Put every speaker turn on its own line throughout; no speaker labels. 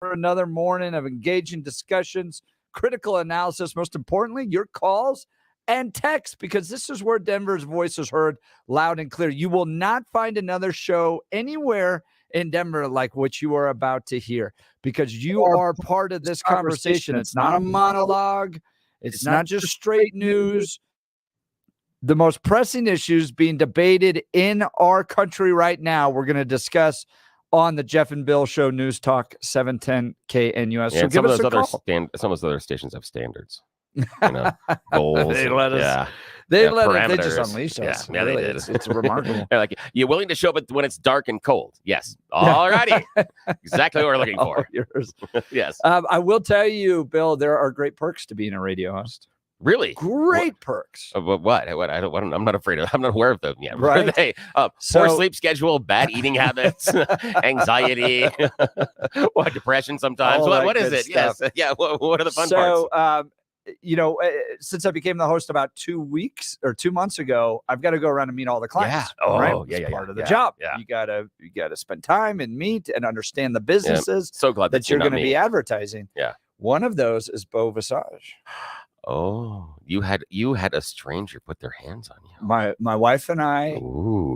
for another morning of engaging discussions, critical analysis, most importantly, your calls and texts, because this is where Denver's voice is heard loud and clear. You will not find another show anywhere in Denver like what you are about to hear, because you are part of this conversation. It's not a monologue. It's not just straight news. The most pressing issues being debated in our country right now, we're going to discuss on the Jeff and Bill Show, News Talk 710 KNUS.
Yeah,
so give us a call.
Some of those other stations have standards, goals.
They let us. They just unleashed us.
Yeah, really, they did.
It's remarkable.
They're like, you're willing to show up when it's dark and cold? Yes. All righty. Exactly what we're looking for. Yes.
I will tell you, Bill, there are great perks to being a radio host.
Really?
Great perks.
What? I'm not afraid of. I'm not aware of them yet.
Right.
What are they? Poor sleep schedule, bad eating habits, anxiety, depression sometimes. What is it?
Stuff.
Yes. Yeah. What are the fun parts?
Since I became the host about 2 months ago, I've got to go around and meet all the clients.
Yeah.
Right?
It's
part of the job.
Yeah.
You gotta spend time and meet and understand the businesses.
So glad
that you're going to be advertising.
Yeah.
One of those is Beau Visage.
Oh, you had a stranger put their hands on
you. My wife and I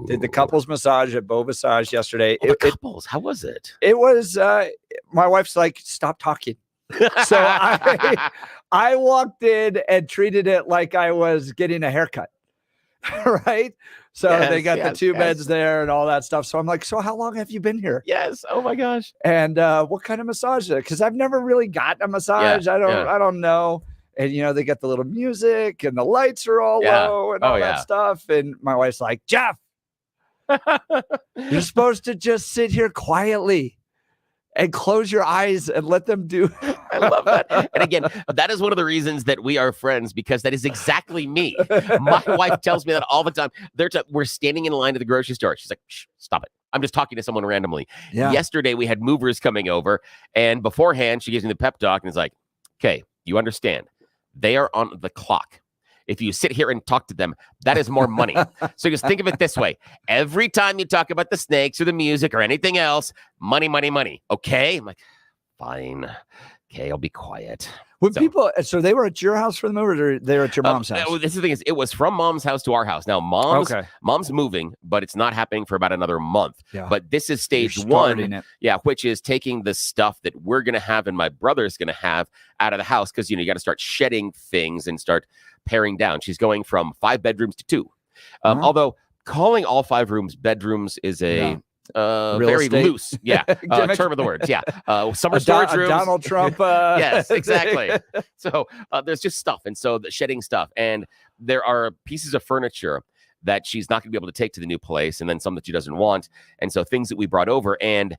did the couples massage at Beau Visage yesterday.
Couples, how was it?
It was. My wife's like, stop talking. So I walked in and treated it like I was getting a haircut. Right. So they got the two beds there and all that stuff. So I'm like, so how long have you been here?
Yes. Oh my gosh.
And what kind of massage is it? Because I've never really gotten a massage. I don't know. And, they got the little music and the lights are all low and all that stuff. And my wife's like, Jeff, you're supposed to just sit here quietly and close your eyes and let them do.
I love that. And again, that is one of the reasons that we are friends, because that is exactly me. My wife tells me that all the time. We're standing in line at the grocery store. She's like, shh, stop it. I'm just talking to someone randomly. Yeah. Yesterday, we had movers coming over. And beforehand, she gives me the pep talk and is like, okay, you understand. They are on the clock. If you sit here and talk to them, that is more money. So just think of it this way. Every time you talk about the snakes or the music or anything else, money, money, money. Okay? I'm like, fine. Okay, I'll be quiet.
So they were at your house for the move, or they were at your mom's house?
This is the thing is, it was from mom's house to our house. Now, mom's moving, but it's not happening for about another month. Yeah. But this is stage one. Yeah, which is taking the stuff that we're going to have and my brother's going to have out of the house, because, you got to start shedding things and start paring down. She's going from 5 bedrooms to 2. Although calling all 5 rooms bedrooms is a... very
estate.
Loose, term of the words, summer storage rooms.
Donald Trump,
yes, exactly. So there's just stuff, and so the shedding stuff, and there are pieces of furniture that she's not going to be able to take to the new place, and then some that she doesn't want, and so things that we brought over. And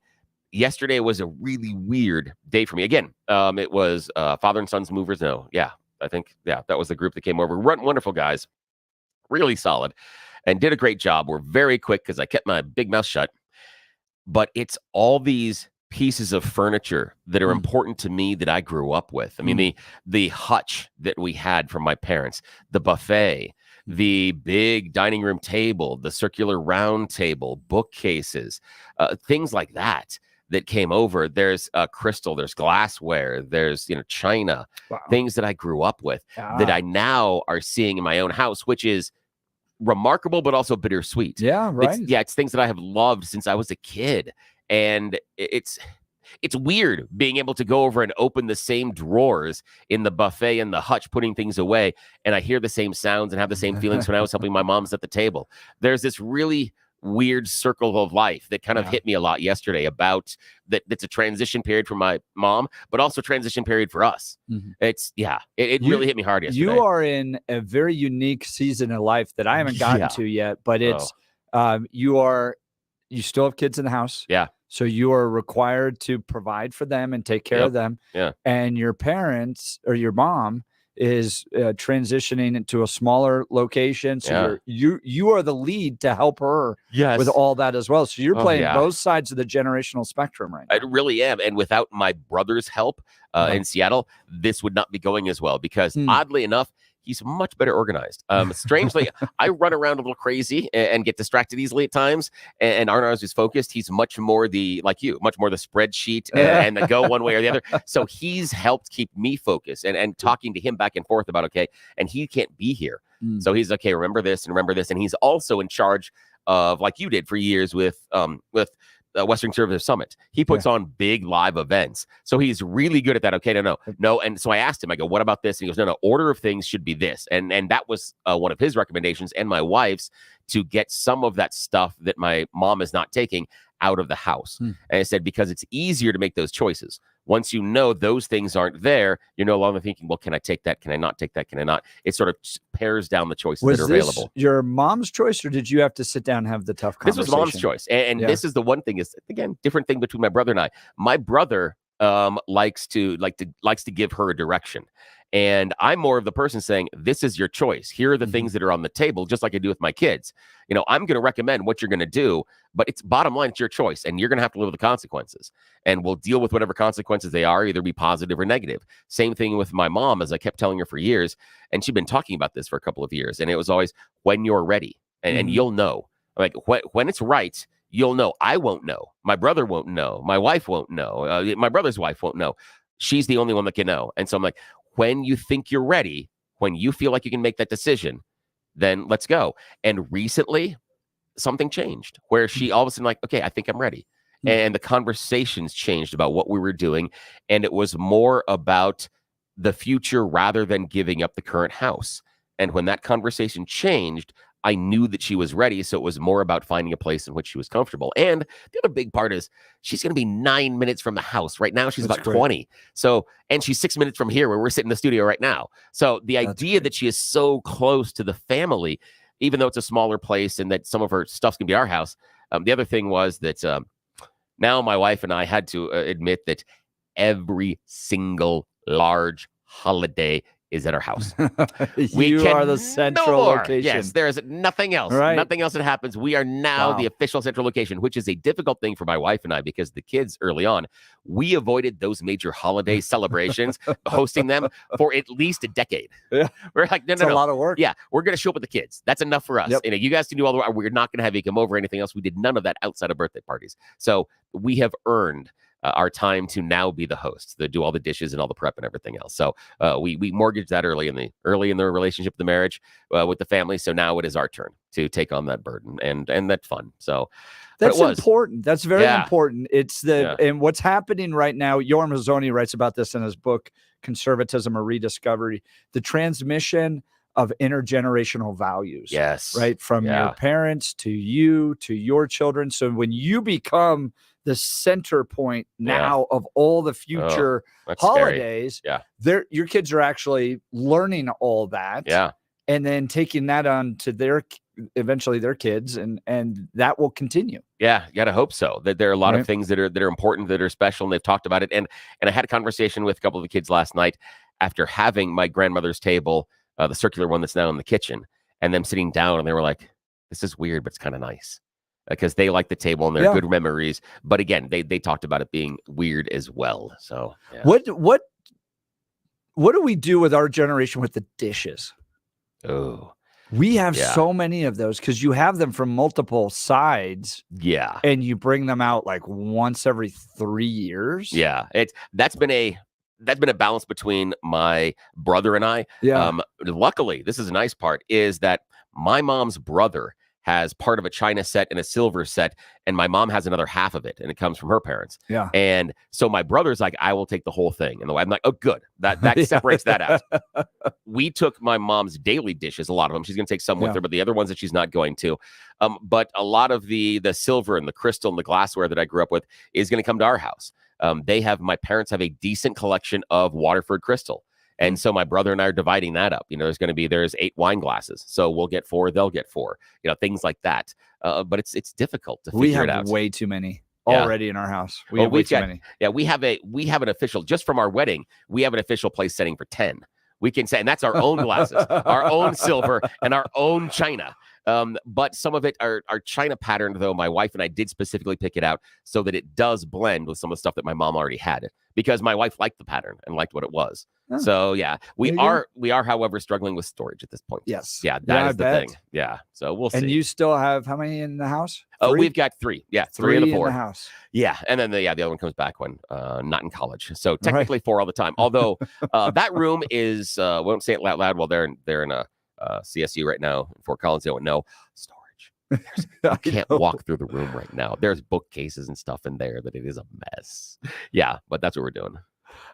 yesterday was a really weird day for me. Again, it was father and son's movers. I think that was the group that came over. Wonderful guys, really solid, and did a great job. We're very quick because I kept my big mouth shut. But it's all these pieces of furniture that are important to me that I grew up with. I mean, the hutch that we had from my parents, the buffet, the big dining room table, the circular round table, bookcases, things like that came over. There's crystal, there's glassware, there's china, things that I grew up with that I now are seeing in my own house, which is remarkable, but also bittersweet.
Yeah, right.
It's things that I have loved since I was a kid. And it's weird being able to go over and open the same drawers in the buffet and the hutch, putting things away. And I hear the same sounds and have the same feelings when I was helping my moms at the table. There's this really weird circle of life that kind of hit me a lot yesterday about that's a transition period for my mom, but also transition period for us. It's it really hit me hard yesterday.
You are in a very unique season of life that I haven't gotten to yet, but it's you still have kids in the house.
Yeah.
So you are required to provide for them and take care of them.
Yeah.
And your parents or your mom is transitioning into a smaller location. So you are the lead to help her with all that as well. So you're playing both sides of the generational spectrum right now.
I really am. And without my brother's help in Seattle, this would not be going as well, because oddly enough, he's much better organized. Strangely, I run around a little crazy and get distracted easily at times. And Arnaz is focused. He's much more much more the spreadsheet and the go one way or the other. So he's helped keep me focused and talking to him back and forth about, okay, and he can't be here. So he's okay, remember this and remember this. And he's also in charge of, like you did for years with Western Conservative Summit. He puts on big live events. So he's really good at that. Okay, no. And so I asked him, I go, what about this? And he goes, no, order of things should be this. And that was one of his recommendations and my wife's, to get some of that stuff that my mom is not taking out of the house. And I said, because it's easier to make those choices. Once you know those things aren't there, you're no longer thinking, well, can I take that? Can I not take that? Can I not? It sort of pares down the choices that are available. Was this
your mom's choice, or did you have to sit down and have the tough conversation?
This was mom's choice. And this is the one thing is, again, different thing between my brother and I. My brother likes to give her a direction. And I'm more of the person saying, this is your choice. Here are the things that are on the table, just like I do with my kids. I'm going to recommend what you're going to do, but it's bottom line, it's your choice. And you're going to have to live with the consequences. And we'll deal with whatever consequences they are, either be positive or negative. Same thing with my mom, as I kept telling her for years. And she'd been talking about this for a couple of years. And it was always, when you're ready. And you'll know. Like, when it's right, you'll know. I won't know. My brother won't know. My wife won't know. My brother's wife won't know. She's the only one that can know. And so I'm like, when you think you're ready, when you feel like you can make that decision, then let's go. And recently, something changed where she all of a sudden like, okay, I think I'm ready. And the conversations changed about what we were doing. And it was more about the future rather than giving up the current house. And when that conversation changed, I knew that she was ready. So it was more about finding a place in which she was comfortable. And the other big part is she's going to be 9 minutes from the house. Right now, she's about 20. So, and she's 6 minutes from here where we're sitting in the studio right now. So the idea that she is so close to the family, even though it's a smaller place and that some of her stuff's going to be our house. The other thing was that now my wife and I had to admit that every single large holiday is at our house.
You are the central location.
Yes, there is nothing else. Right. Nothing else that happens. We are now the official central location, which is a difficult thing for my wife and I because the kids early on, we avoided those major holiday celebrations, hosting them for at least a decade. Yeah. We're like, no.
A lot of work.
Yeah, we're going to show up with the kids. That's enough for us. Yep. You guys can do all the work. We're not going to have you come over or anything else. We did none of that outside of birthday parties. So we have earned our time to now be the host, to do all the dishes and all the prep and everything else. So we mortgaged that early in the relationship, the marriage with the family. So now it is our turn to take on that burden and that's fun. So
that's important. That's very important. It's and what's happening right now. Yoram Hazony writes about this in his book, Conservatism or Rediscovery, the transmission of intergenerational values.
Yes.
Right. From your parents to you, to your children. So when you become the center point now of all the future holidays, your kids are actually learning all that. Yeah. And then taking that on to eventually their kids, and that will continue.
Yeah, you gotta hope so. That there are a lot of things that are important, that are special, and they've talked about it. And I had a conversation with a couple of the kids last night after having my grandmother's table, the circular one that's now in the kitchen, and them sitting down, and they were like, "This is weird, but it's kind of nice." Because they like the table and they're good memories. But again, they talked about it being weird as well. So
what do we do with our generation with the dishes?
Oh,
we have so many of those because you have them from multiple sides.
Yeah.
And you bring them out like once every 3 years.
Yeah. That's been a balance between my brother and I. Yeah. Luckily, this is a nice part, is that my mom's brother has part of a china set and a silver set, and my mom has another half of it, and it comes from her parents. Yeah. And so my brother's like, I will take the whole thing. And I'm like, oh, good. That separates that out. We took my mom's daily dishes, a lot of them. She's going to take some with her, but the other ones that she's not going to. But a lot of the silver and the crystal and the glassware that I grew up with is going to come to our house. My parents have a decent collection of Waterford crystal. And so my brother and I are dividing that up. There's 8 wine glasses. So we'll get 4, they'll get 4, things like that. But it's difficult to figure it out.
We have way too many already in our house. We have way too many.
Yeah, we have an official, just from our wedding, we have an official place setting for 10. We can say, and that's our own glasses, our own silver, and our own china. But some of it are China patterned, though. My wife and I did specifically pick it out so that it does blend with some of the stuff that my mom already had, because my wife liked the pattern and liked what it was.
Oh.
So yeah, we are, however, struggling with storage at this point.
Yes.
Yeah, that is the thing. Yeah. So we'll see.
And you still have how many in the house?
Oh, we've got 3. Yeah, 3 of the 4
in the house.
Yeah, and then the other one comes back when not in college. So technically 4 all the time. Although that room is we won't say it out loud while they're in a CSU right now in Fort Collins. They don't know storage. You can't walk through the room right now. There's bookcases and stuff in there that it is a mess. Yeah, but that's what we're doing.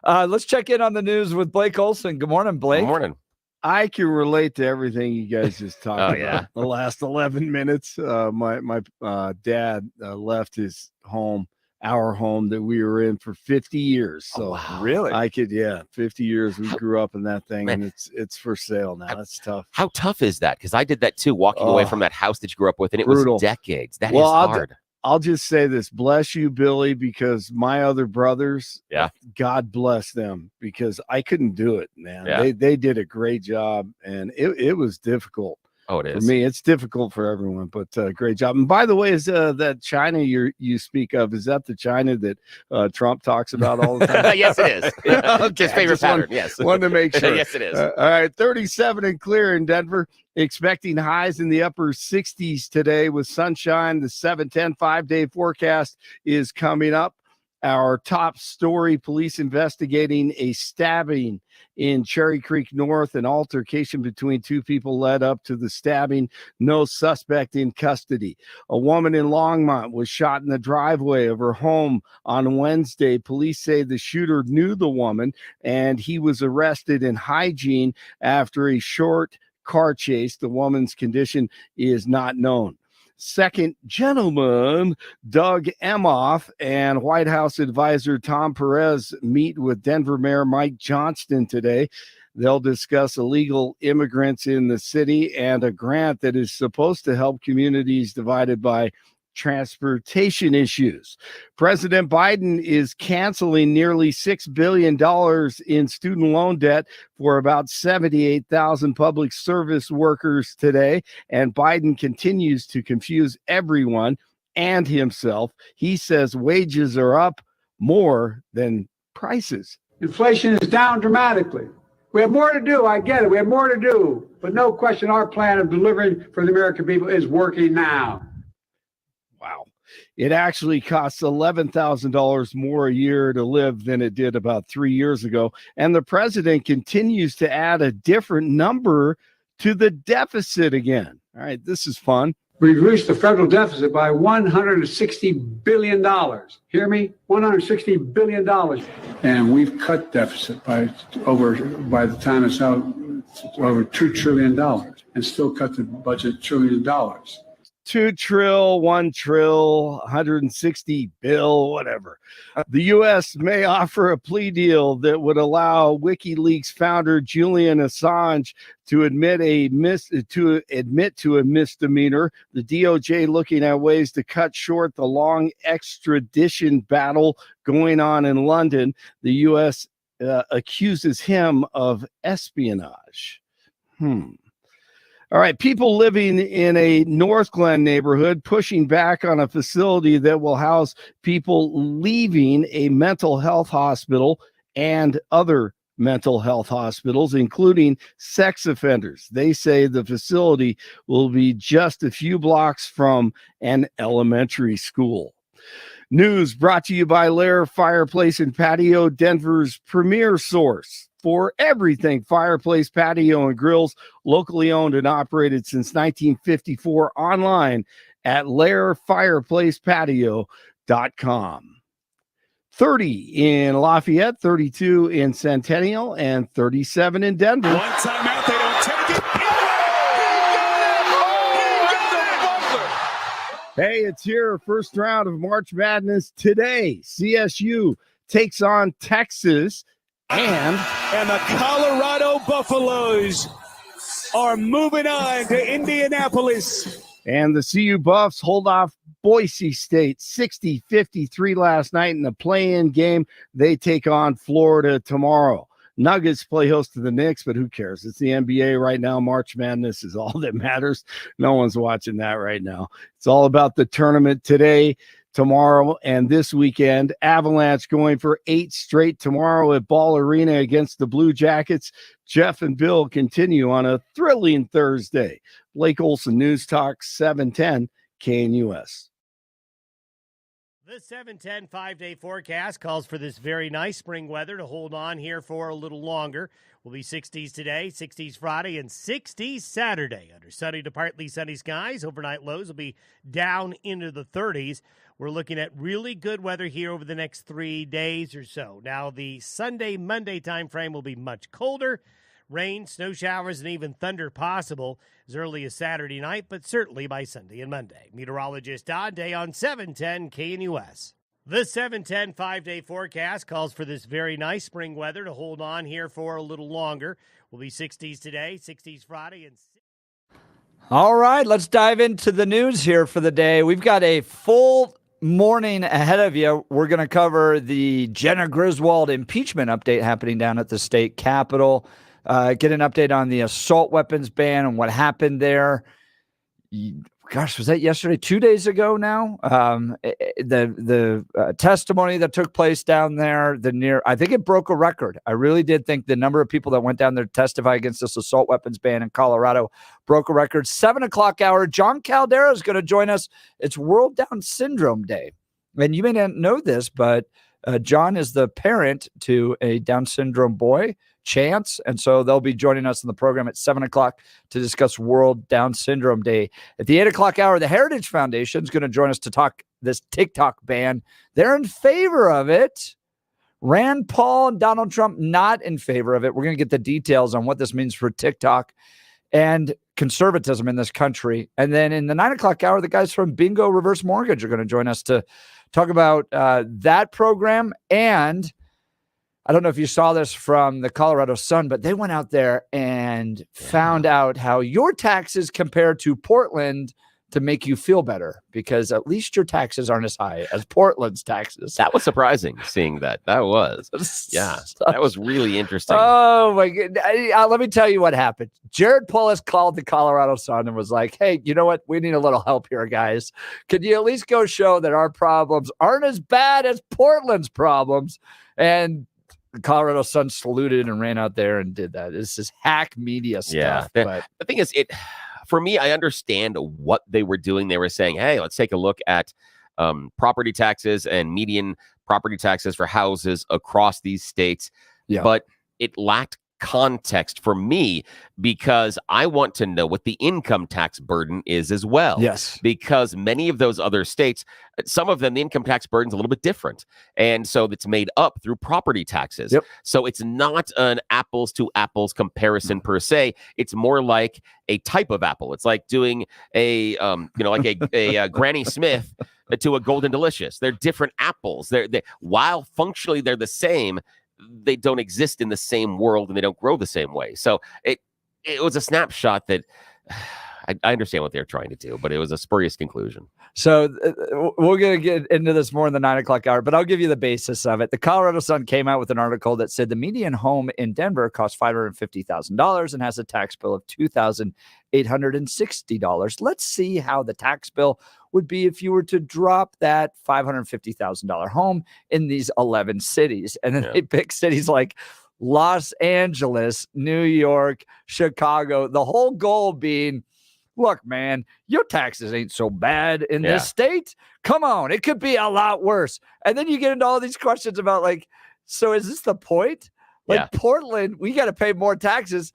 Let's check in on the news with Blake Olson. Good morning, Blake.
Good morning.
I can relate to everything you guys just talked about.
Yeah.
The last 11 minutes. My dad left his home, our home that we were in for 50 years. So
wow.
Really?
50 years. We grew up in that thing,
Man.
and it's for sale now. That's tough.
How tough is that? Because I did that too, walking away from that house that you grew up with, and it
brutal.
was decades. That is hard.
I'll just say this, bless you, Billy, because my other brothers, God bless them, because I couldn't do it, man.
Yeah.
They did a great job, and it was difficult.
Oh, it is.
For me, it's difficult for everyone, but great job. And by the way, is that China you speak of, is that the China that Trump talks about all the time?
Yes, it is.
Okay,
His favorite pattern, yes.
Wanted to make sure.
Yes, it is.
All right, 37 and clear in Denver. Expecting highs in the upper 60s today with sunshine. The 7-10 5-day forecast is coming up. Our top story, police investigating a stabbing in Cherry Creek North. An altercation between 2 people led up to the stabbing. No suspect in custody. A woman in Longmont was shot in the driveway of her home on Wednesday. Police say the shooter knew the woman, and he was arrested in Hygiene after a short car chase. The woman's condition is not known. Second gentleman, Doug Emhoff, and White House advisor Tom Perez meet with Denver Mayor Mike Johnston today. They'll discuss illegal immigrants in the city and a grant that is supposed to help communities divided by transportation issues. President Biden is canceling nearly $6 billion in student loan debt for about 78,000 public service workers today. And Biden continues to confuse everyone and himself. He says wages are up more than prices.
Inflation is down dramatically. We have more to do. I get it. We have more to do. But no question, our plan of delivering for the American people is working now.
Wow. It actually costs $11,000 more a year to live than it did about 3 years ago. And the president continues to add a different number to the deficit again. All right, this is fun.
We've reduced the federal deficit by $160 billion. Hear me? $160 billion. And we've cut deficit by the time it's out, over $2 trillion, and still cut the budget $1 trillion.
2 trill, 1 trill, 160 bill, whatever. The U.S. may offer a plea deal that would allow WikiLeaks founder Julian Assange to admit to a misdemeanor. The DOJ looking at ways to cut short the long extradition battle going on in London. The U.S. accuses him of espionage. All right, people living in a North Glen neighborhood pushing back on a facility that will house people leaving a mental health hospital and other mental health hospitals, including sex offenders. They say the facility will be just a few blocks from an elementary school. News brought to you by Lair Fireplace and Patio, Denver's premier source for everything fireplace, patio, and grills, locally owned and operated since 1954, online at lairfireplacepatio.com. 30 in Lafayette, 32 in Centennial, and 37 in Denver.
One timeout, they don't take it.
Hey, it's here. First round of March Madness today. CSU takes on Texas. And
the Colorado Buffaloes are moving on to Indianapolis.
And the CU Buffs hold off Boise State 60-53 last night in the play-in game. They take on Florida tomorrow. Nuggets play host to the Knicks, but who cares? It's the NBA right now. March Madness is all that matters. No one's watching that right now. It's all about the tournament today, tomorrow, and this weekend. Avalanche going for 8 straight tomorrow at Ball Arena against the Blue Jackets. Jeff and Bill continue on a thrilling Thursday. Blake Olson, News Talk 710 KNUS.
The 710 5-day forecast calls for this very nice spring weather to hold on here for a little longer. Will be 60s today, 60s Friday, and 60s Saturday. Under sunny to partly sunny skies, overnight lows will be down into the 30s. We're looking at really good weather here over the next 3 days or so. Now, the Sunday, Monday time frame will be much colder. Rain, snow showers, and even thunder possible as early as Saturday night, but certainly by Sunday and Monday. Meteorologist Don Day on 710 KNUS. The 710 5-day forecast calls for this very nice spring weather to hold on here for a little longer. Will be 60s today, 60s Friday, and...
All right, let's dive into the news here for the day. We've got a full morning ahead of you. We're going to cover the Jenna Griswold impeachment update happening down at the state capitol. Get an update on the assault weapons ban and what happened there. Gosh, was that yesterday? 2 days ago now? The testimony that took place down there, I think it broke a record. I really did think the number of people that went down there to testify against this assault weapons ban in Colorado broke a record. 7 o'clock hour, John Caldera is going to join us. It's World Down Syndrome Day. And you may not know this, but John is the parent to a Down syndrome boy, Chance, and so they'll be joining us in the program at 7 o'clock to discuss World Down Syndrome Day. At the 8 o'clock hour, the Heritage Foundation is going to join us to talk this TikTok ban. They're in favor of it. Rand Paul and Donald Trump not in favor of it. We're going to get the details on what this means for TikTok and conservatism in this country. And then in the 9 o'clock hour, the guys from Bingo Reverse Mortgage are going to join us to talk about that program. And I don't know if you saw this from the Colorado Sun, but they went out there and found out how your taxes compare to Portland to make you feel better, because at least your taxes aren't as high as Portland's taxes.
That was surprising, seeing that. That was. Yeah, that was really interesting.
Oh, my God. Let me tell you what happened. Jared Polis called the Colorado Sun and was like, hey, you know what? We need a little help here, guys. Could you at least go show that our problems aren't as bad as Portland's problems? And the Colorado Sun saluted and ran out there and did that. This is hack media stuff.
Yeah.
But
the thing is, for me, I understand what they were doing. They were saying, hey, let's take a look at property taxes and median property taxes for houses across these states.
Yeah.
But it lacked context for me, because I want to know what the income tax burden is as well.
Yes.
Because many of those other states, some of them, the income tax burden is a little bit different. And so it's made up through property taxes.
Yep.
So it's not an apples to apples comparison per se. It's more like a type of apple. It's like doing a Granny Smith to a Golden Delicious. They're different apples. They while functionally they're the same, they don't exist in the same world and they don't grow the same way. So it was a snapshot that I understand what they're trying to do, but it was a spurious conclusion.
So we're going to get into this more in the 9 o'clock hour, but I'll give you the basis of it. The Colorado Sun came out with an article that said the median home in Denver costs $550,000 and has a tax bill of $2,860. Let's see how the tax bill would be if you were to drop that $550,000 home in these 11 cities. And then they pick cities like Los Angeles, New York, Chicago, the whole goal being, look, man, your taxes ain't so bad in this state. Come on, it could be a lot worse. And then you get into all these questions about, like, so is this the point? Like, Portland, we got to pay more taxes.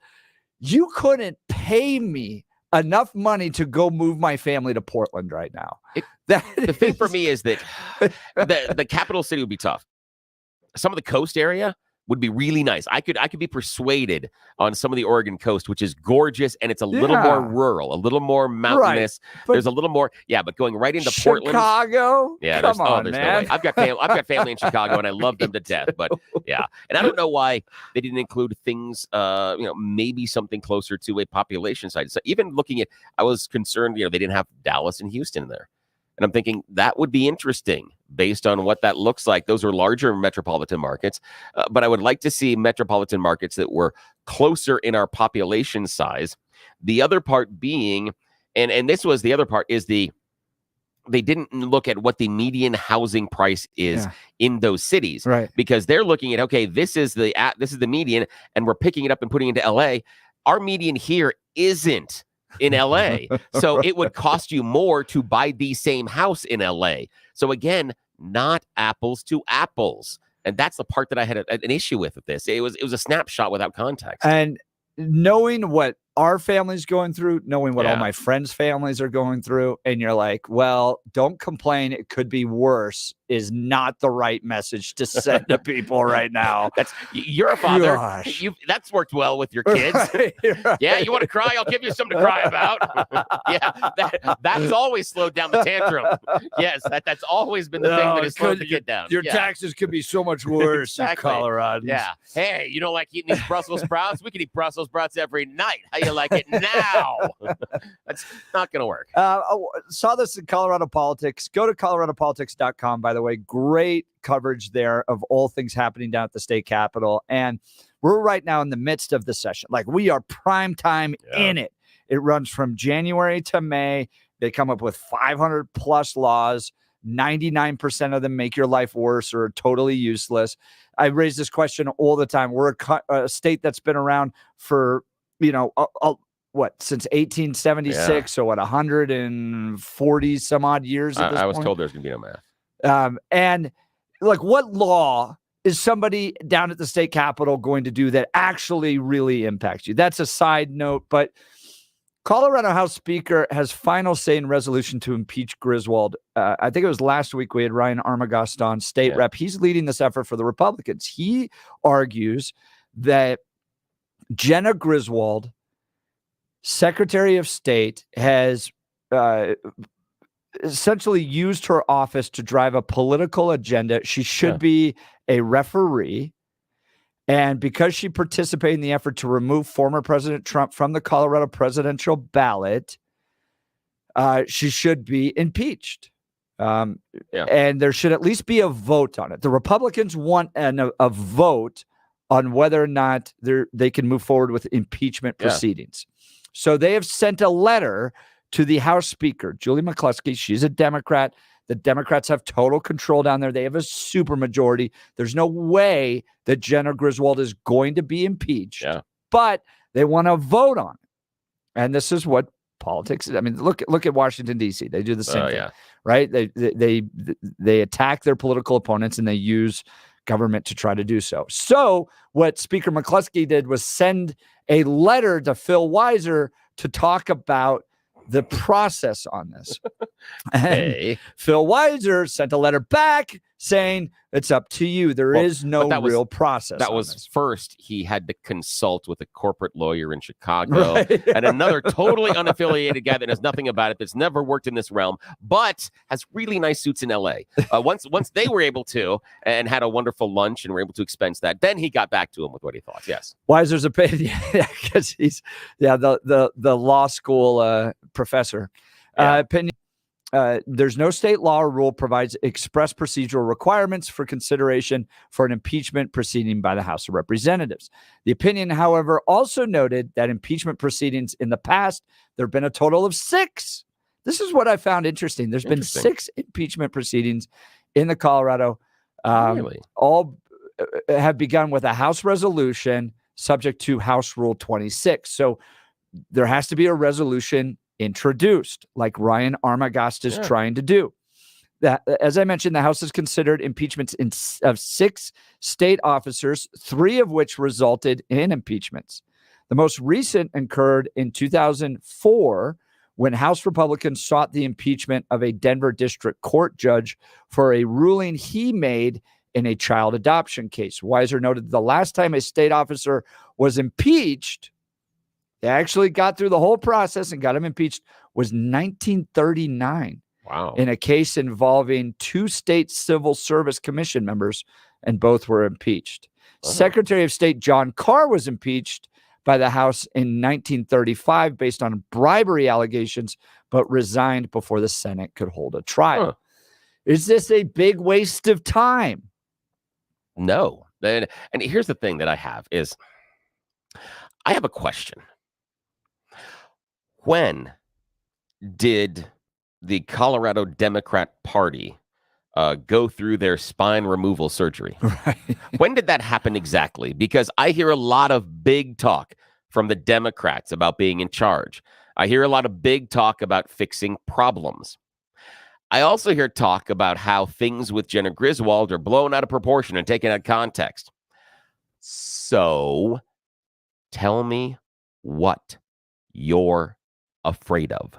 You couldn't pay me enough money to go move my family to Portland right now.
The thing for me is that the capital city would be tough. Some of the coast area would be really nice. I could be persuaded on some of the Oregon coast, which is gorgeous, and it's a little more rural, a little more mountainous.
Right.
There's a little more, but going right into Portland,
Chicago.
Yeah,
come on,
there's
man.
no way. I've got family in Chicago, and I love them to death. But and I don't know why they didn't include things, maybe something closer to a population site. So even looking at, I was concerned, they didn't have Dallas and Houston in there. And I'm thinking that would be interesting based on what that looks like. Those are larger metropolitan markets, but I would like to see metropolitan markets that were closer in our population size. The other part being, and this was the other part, is they didn't look at what the median housing price is in those cities,
Right.
because they're looking at, okay, this is the median, and we're picking it up and putting it into LA. Our median here isn't in LA. So it would cost you more to buy the same house in LA. So again, not apples to apples. And that's the part that I had an issue with this. It was a snapshot without context.
And knowing what our family's going through, knowing what all my friends' families are going through, and you're like, well, don't complain, it could be worse, is not the right message to send to people right now.
You're a father.
Gosh.
That's worked well with your kids.
Right.
Yeah, you want to cry? I'll give you something to cry about. That's always slowed down the tantrum. Yes, that's always been the thing that has slowed the kid down.
Your taxes could be so much worse in Colorado.
Yeah. Hey, you don't like eating these Brussels sprouts? We can eat Brussels sprouts every night. How you like it now? That's not going to work.
Saw this in Colorado Politics. Go to coloradopolitics.com, by the way. Great coverage there of all things happening down at the state capitol. And we're right now in the midst of the session. Like, we are prime time in it. It runs from January to May. They come up with 500 plus laws. 99% of them make your life worse or are totally useless. I raise this question all the time. We're a state that's been around for, since 1876, so 140 some odd years at this
I was
point?
told there's going to be no math.
And like, what law is somebody down at the state capitol going to do that actually really impacts you? That's a side note, but Colorado House Speaker has final say in resolution to impeach Griswold. I think it was last week we had Ryan Armagast on, state rep. He's leading this effort for the Republicans. He argues that Jenna Griswold, Secretary of State, has essentially used her office to drive a political agenda. She should be a referee. And because she participated in the effort to remove former President Trump from the Colorado presidential ballot, she should be impeached. And there should at least be a vote on it. The Republicans want a vote on whether or not they can move forward with impeachment proceedings. So they have sent a letter to the House Speaker, Julie McCluskey. She's a Democrat. The Democrats have total control down there. They have a supermajority. There's no way that Jenna Griswold is going to be impeached, but they want to vote on it. And this is what politics is. I mean, look at Washington, D.C. They do the same thing, right? They attack their political opponents and they use government to try to do so. So what Speaker McCluskey did was send a letter to Phil Weiser to talk about the process on this. And Phil Weiser sent a letter back saying, it's up to you. There is no real process.
That was first, he had to consult with a corporate lawyer in Chicago and another totally unaffiliated guy that knows nothing about it, that's never worked in this realm, but has really nice suits in LA. Once they were able to and had a wonderful lunch and were able to expense that, then he got back to him with what he thought. Yes.
Weiser's opinion, because he's the law school professor. Opinion. There's no state law or rule provides express procedural requirements for consideration for an impeachment proceeding by the House of Representatives. The opinion, however, also noted that impeachment proceedings in the past, there have been a total of 6. This is what I found interesting. There's been 6 impeachment proceedings in the Colorado. All have begun with a House resolution subject to House Rule 26. So there has to be a resolution introduced, like Ryan Armagast is trying to do. That, as I mentioned, the House has considered impeachments of 6 state officers, 3 of which resulted in impeachments. The most recent occurred in 2004 when House Republicans sought the impeachment of a Denver district court judge for a ruling he made in a child adoption case. Weiser noted the last time a state officer was impeached, they actually got through the whole process and got him impeached, was 1939.
Wow.
In a case involving 2 state civil service commission members, and both were impeached. Secretary of State John Carr was impeached by the House in 1935 based on bribery allegations, but resigned before the Senate could hold a trial.
Huh.
Is this a big waste of time?
No. And here's the thing that I have is I have a question. When did the Colorado Democrat Party go through their spine removal surgery?
Right.
When did that happen exactly? Because I hear a lot of big talk from the Democrats about being in charge. I hear a lot of big talk about fixing problems. I also hear talk about how things with Jenna Griswold are blown out of proportion and taken out of context. So tell me what you're afraid of.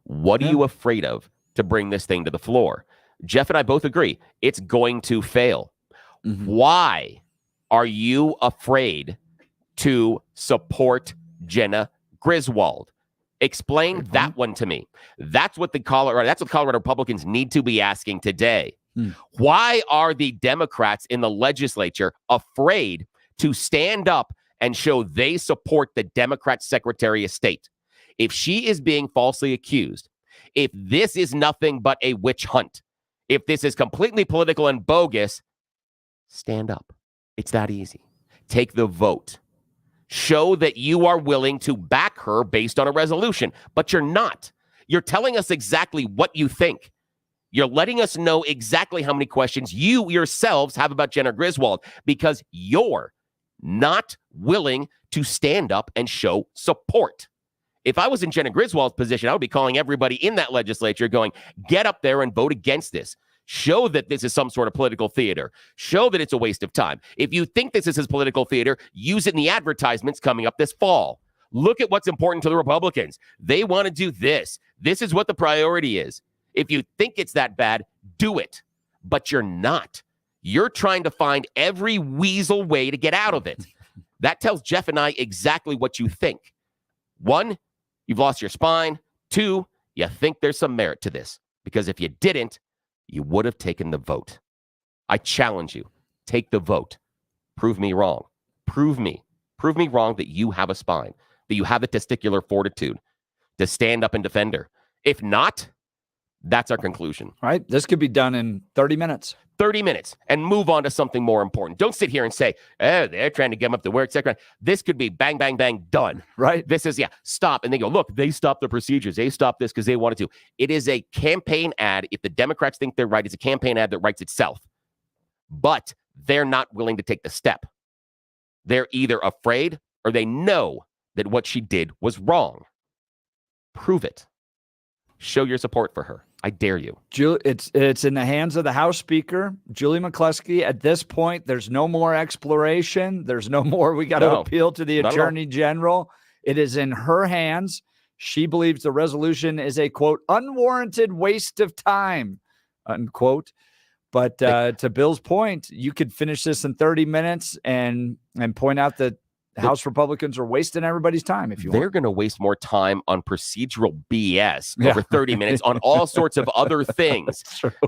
What are you afraid of to bring this thing to the floor? Jeff and I both agree it's going to fail.
Mm-hmm.
Why are you afraid to support Jenna Griswold? Explain that one to me. That's what Colorado Republicans need to be asking today. Why are the Democrats in the legislature afraid to stand up and show they support the Democrat Secretary of State? If she is being falsely accused, if this is nothing but a witch hunt, if this is completely political and bogus, stand up. It's that easy. Take the vote. Show that you are willing to back her based on a resolution, but you're not. You're telling us exactly what you think. You're letting us know exactly how many questions you yourselves have about Jenna Griswold because you're not willing to stand up and show support. If I was in Jenna Griswold's position, I would be calling everybody in that legislature going, get up there and vote against this. Show that this is some sort of political theater. Show that it's a waste of time. If you think this is his political theater, use it in the advertisements coming up this fall. Look at what's important to the Republicans. They want to do this. This is what the priority is. If you think it's that bad, do it. But you're not. You're trying to find every weasel way to get out of it. That tells Jeff and I exactly what you think. 1, you've lost your spine. 2, you think there's some merit to this. Because if you didn't, you would have taken the vote. I challenge you. Take the vote. Prove me wrong. Prove me wrong that you have a spine, that you have the testicular fortitude to stand up and defend her. If not, that's our conclusion.
Right? This could be done in 30 minutes.
30 minutes and move on to something more important. Don't sit here and say, they're trying to get him up to where, etc. This could be bang, bang, bang, done.
Right?
This is, stop. And they go, look, they stopped the procedures. They stopped this because they wanted to. It is a campaign ad. If the Democrats think they're right, it's a campaign ad that writes itself. But they're not willing to take the step. They're either afraid or they know that what she did was wrong. Prove it. Show your support for her. I dare you.
It's in the hands of the House Speaker, Julie McCluskey. At this point, there's no more exploration. There's no more. We got to appeal to the Attorney General. It is in her hands. She believes the resolution is a, quote, unwarranted waste of time, unquote. But to Bill's point, you could finish this in 30 minutes and point out that House Republicans are wasting everybody's time. If you
They're going to waste more time on procedural BS over 30 minutes on all sorts of other things.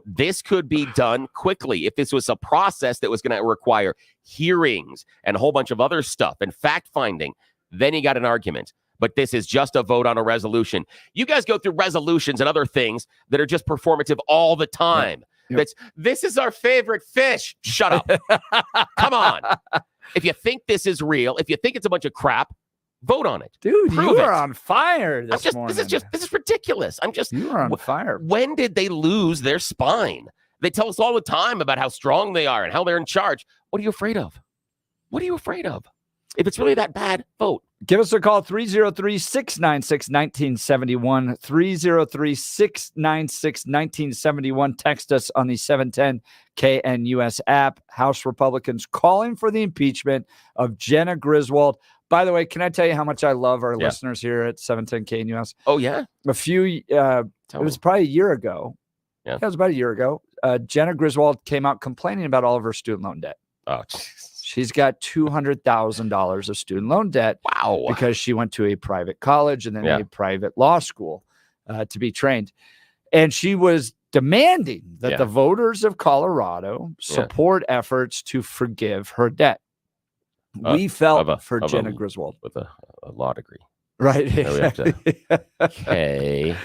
This could be done quickly. If this was a process that was going to require hearings and a whole bunch of other stuff and fact-finding, then you got an argument. But this is just a vote on a resolution. You guys go through resolutions and other things that are just performative all the time. This is our favorite fish. Shut up. Come on. If you think this is real, if you think it's a bunch of crap, vote on it.
Dude, you are on fire this morning.
This is ridiculous.
You are on fire.
When did they lose their spine? They tell us all the time about how strong they are and how they're in charge. What are you afraid of? What are you afraid of? If it's really that bad, vote.
Give us a call, 303-696-1971, 303-696-1971. Text us on the 710 KNUS app. House Republicans calling for the impeachment of Jenna Griswold. By the way, can I tell you how much I love our listeners here at 710 KNUS?
Oh, yeah?
It was probably a year ago.
Yeah.
It was about a year ago. Jenna Griswold came out complaining about all of her student loan debt.
Oh, jeez.
She's got $200,000 of student loan debt.
Wow.
Because she went to a private college and then a private law school to be trained. And she was demanding that the voters of Colorado support efforts to forgive her debt. We felt
of
for
a-
Jenna Griswold.
with a law degree.
Right.
So we have to- Okay.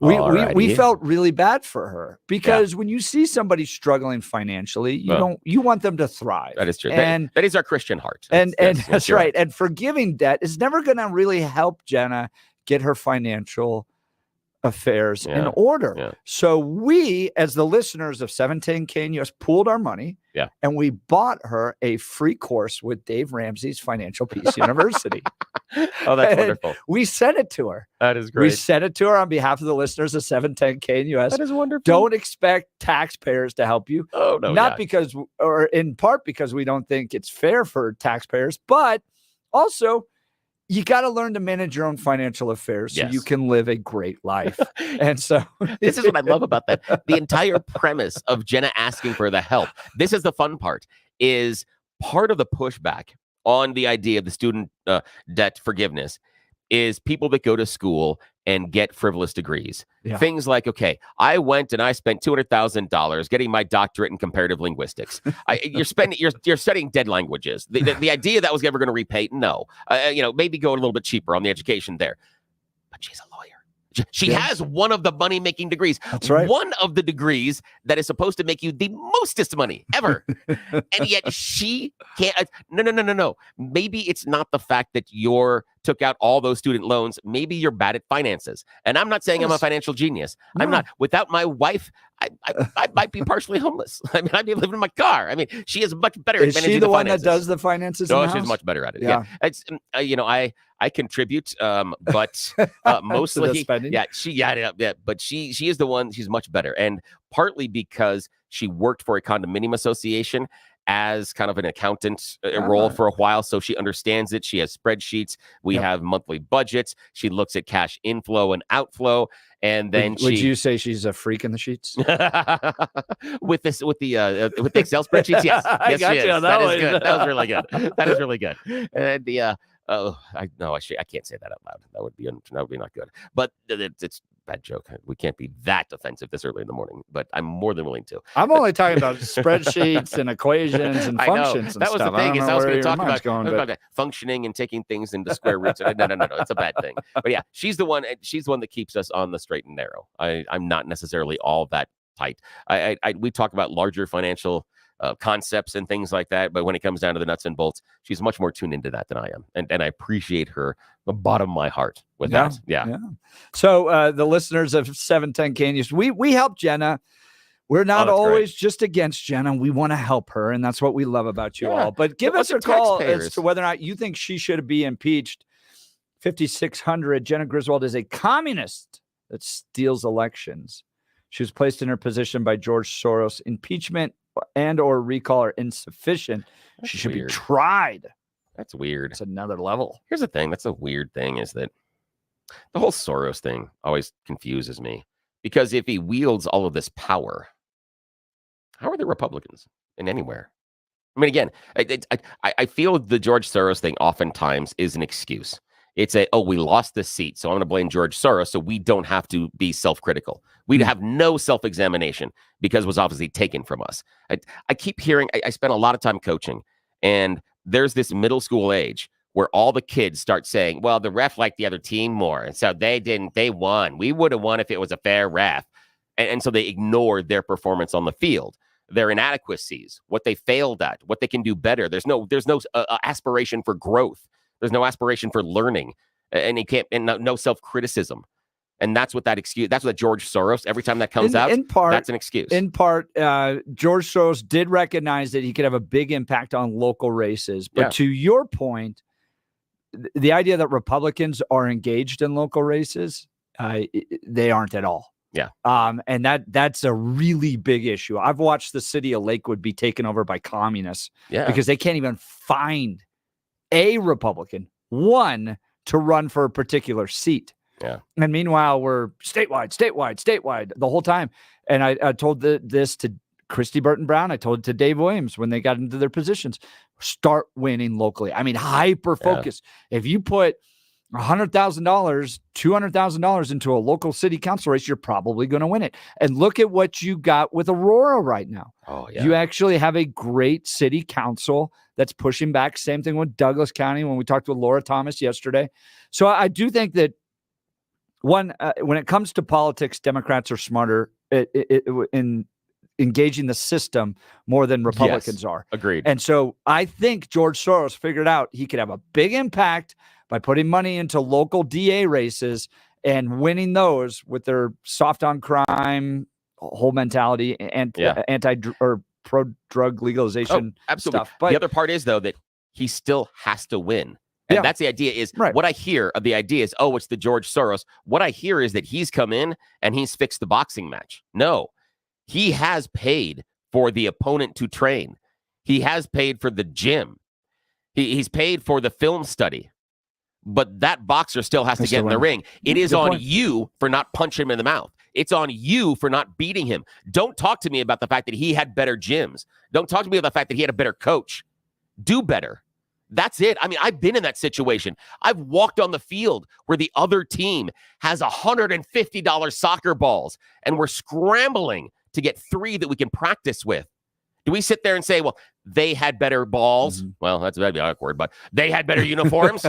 We
Alrighty.
felt really bad for her because when you see somebody struggling financially, you want them to thrive.
That is true.
And
that is our Christian heart.
That's
you're
right. And forgiving debt is never going to really help Jenna get her financial affairs in order.
Yeah.
So we, as the listeners of 710 KNUS, pooled our money.
Yeah.
And we bought her a free course with Dave Ramsey's Financial Peace University.
Oh, that's
And
wonderful.
we sent it to her.
That is
We
great.
sent it to her on behalf of the listeners of 710 KNUS.
That is wonderful.
Don't expect taxpayers to help you.
Oh, no.
Not because, or in part because we don't think it's fair for taxpayers, but also you got to learn to manage your own financial affairs so you can live a great life. And so
this is what I love about that. The entire premise of Jenna asking for the help. This is the fun part, is part of the pushback on the idea of the student debt forgiveness is people that go to school and get frivolous degrees.
Yeah.
Things like, okay, I went and I spent $200,000 getting my doctorate in comparative linguistics. You're studying dead languages. The idea that was ever going to repay, no. Maybe go a little bit cheaper on the education there. But she's a lawyer. She has one of the money-making degrees.
That's right.
One of the degrees that is supposed to make you the mostest money ever. And yet she can't. No. Maybe it's not the fact that took out all those student loans. Maybe you're bad at finances. And I'm not saying I'm a financial genius.
No.
I'm not. Without my wife, I might be partially homeless. I mean, I'd be living in my car. I mean, she is much better
is
at managing
she the one
finances.
that does the finances?
No,
in the
she's
house?
much better at it.
Yeah.
It's I contribute, but mostly
To the spending?
But she is the one. She's much better, and partly because she worked for a condominium association as kind of an accountant role for a while, so she understands it. She has spreadsheets. We have monthly budgets. She looks at cash inflow and outflow, and then
would you say she's a freak in the sheets?
with the Excel spreadsheets? Yes,
I got
she is.
you on
That
that
is
one.
good. That was really good. That is really good. And I can't say that out loud. That would be not good. But it's a bad joke. We can't be that offensive this early in the morning. But I'm more than willing to.
I'm only talking about spreadsheets and equations and
I know.
functions. And
That was
stuff.
the thing.
I
I was going to talk
about
about functioning and taking things into square roots. No. It's a bad thing. But yeah, she's the one. She's the one that keeps us on the straight and narrow. I'm not necessarily all that tight. We talk about larger financial concepts and things like that, but when it comes down to the nuts and bolts, she's much more tuned into that than I am, and I appreciate her the bottom of my heart with that. Yeah.
So the listeners of 710 KNUS, we help Jenna. We're not always just against Jenna. We want to help her, and that's what we love about you all. But give us a call as to whether or not you think she should be impeached. 5600. Jenna Griswold is a communist that steals elections. She was placed in her position by George Soros. Impeachment and or recall are insufficient. She should be tried.
That's weird.
It's another level.
Here's the thing. That's a weird thing, is that the whole Soros thing always confuses me, because if he wields all of this power, how are the Republicans in anywhere? I mean, again, I feel the George Soros thing oftentimes is an excuse. It's we lost this seat, so I'm going to blame George Soros so we don't have to be self-critical. We'd have no self-examination because it was obviously taken from us. I keep hearing, I spent a lot of time coaching, and there's this middle school age where all the kids start saying, well, the ref liked the other team more, and so they won. We would have won if it was a fair ref. And so they ignored their performance on the field, their inadequacies, what they failed at, what they can do better. There's no aspiration for growth. There's no aspiration for learning, and no self-criticism. And that's what that's what George Soros, every time that comes out, that's an excuse.
In part, George Soros did recognize that he could have a big impact on local races. But to your point, the idea that Republicans are engaged in local races, they aren't at all.
Yeah.
And that's a really big issue. I've watched the city of Lakewood be taken over by communists because they can't even find a Republican, one, to run for a particular seat.
Yeah.
And meanwhile, we're statewide the whole time. And I told this to Christy Burton Brown. I told it to Dave Williams when they got into their positions. Start winning locally. I mean, hyper focus. If you put $100,000, $200,000 into a local city council race, you're probably going to win it. And look at what you got with Aurora right now.
Oh, yeah.
You actually have a great city council that's pushing back. Same thing with Douglas County when we talked with Laura Thomas yesterday. So I do think that when it comes to politics, Democrats are smarter in engaging the system more than Republicans are.
Agreed.
And so I think George Soros figured out he could have a big impact by putting money into local DA races and winning those with their soft on crime whole mentality and anti or pro drug legalization
absolutely.
stuff. But
the other part is, though, that he still has to win. And that's the idea is what I hear of the idea is, it's the George Soros. What I hear is that he's come in and he's fixed the boxing match. No, he has paid for the opponent to train. He has paid for the gym. He's paid for the film study. But that boxer still has to get in the ring. It is on you for not punching him in the mouth. It's on you for not beating him. Don't talk to me about the fact that he had better gyms. Don't talk to me about the fact that he had a better coach. Do better. That's it. I mean, I've been in that situation. I've walked on the field where the other team has $150 soccer balls, and we're scrambling to get 3 that we can practice with. Do we sit there and say, well, they had better balls? Mm-hmm. Well, that'd be awkward, but they had better uniforms.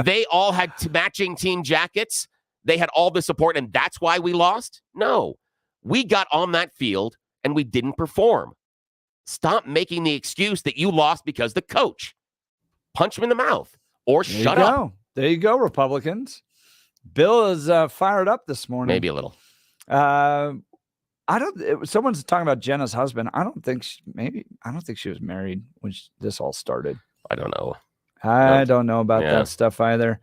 They all had matching team jackets. They had all the support, and that's why we lost? No. We got on that field, and we didn't perform. Stop making the excuse that you lost because the coach. Punch him in the mouth or shut up.
There you go, Republicans. Bill is fired up this morning.
Maybe a little.
Someone's talking about Jenna's husband. I don't think she was married when this all started.
I don't know.
I don't know about that stuff either.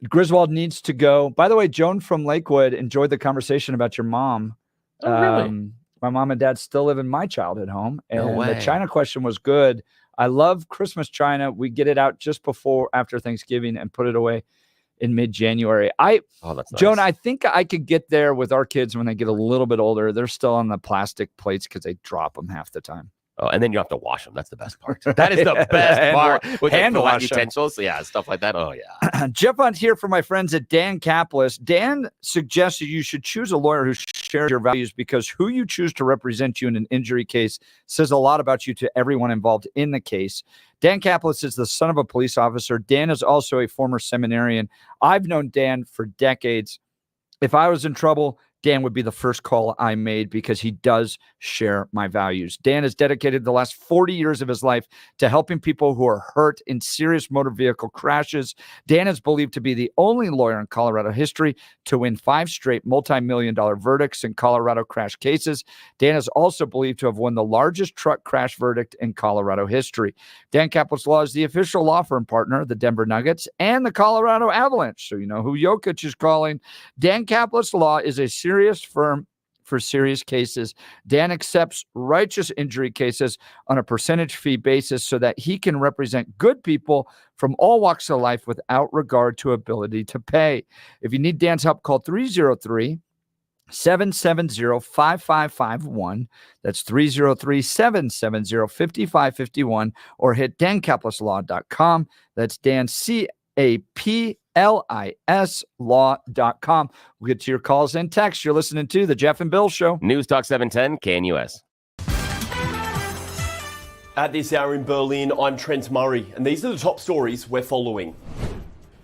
Griswold needs to go. By the way, Joan from Lakewood enjoyed the conversation about your mom.
Oh, really?
My mom and dad still live in my childhood home. And the China question was good. I love Christmas China. We get it out just after Thanksgiving and put it away in mid-January. That's nice. Joan, I think I could get there with our kids when they get a little bit older. They're still on the plastic plates because they drop them half the time.
Oh, and then you have to wash them. That's the best part. That is the best part. With
hand wash
utensils. Yeah, stuff like that. Oh, yeah.
Jeff Hunt here for my friends at Dan Caplis. Dan suggested you should choose a lawyer who shares your values because who you choose to represent you in an injury case says a lot about you to everyone involved in the case. Dan Caplis is the son of a police officer. Dan is also a former seminarian. I've known Dan for decades. If I was in trouble, Dan would be the first call I made because he does share my values. Dan has dedicated the last 40 years of his life to helping people who are hurt in serious motor vehicle crashes. Dan is believed to be the only lawyer in Colorado history to win 5 straight multi-million-dollar verdicts in Colorado crash cases. Dan is also believed to have won the largest truck crash verdict in Colorado history. Dan Caplis Law is the official law firm partner of the Denver Nuggets and the Colorado Avalanche. So you know who Jokic is calling. Dan Caplis Law is a serious firm for serious cases. Dan accepts righteous injury cases on a percentage fee basis so that he can represent good people from all walks of life without regard to ability to pay. If you need Dan's help, call 303-770-5551. That's 303-770-5551 or hit dancaplisLaw.com. That's Dan CAPLIS law.com. We'll get to your calls and texts. You're listening to the Jeff and Bill Show.
News Talk 710 KNUS.
At this hour in Berlin, I'm Trent Murray, and these are the top stories we're following.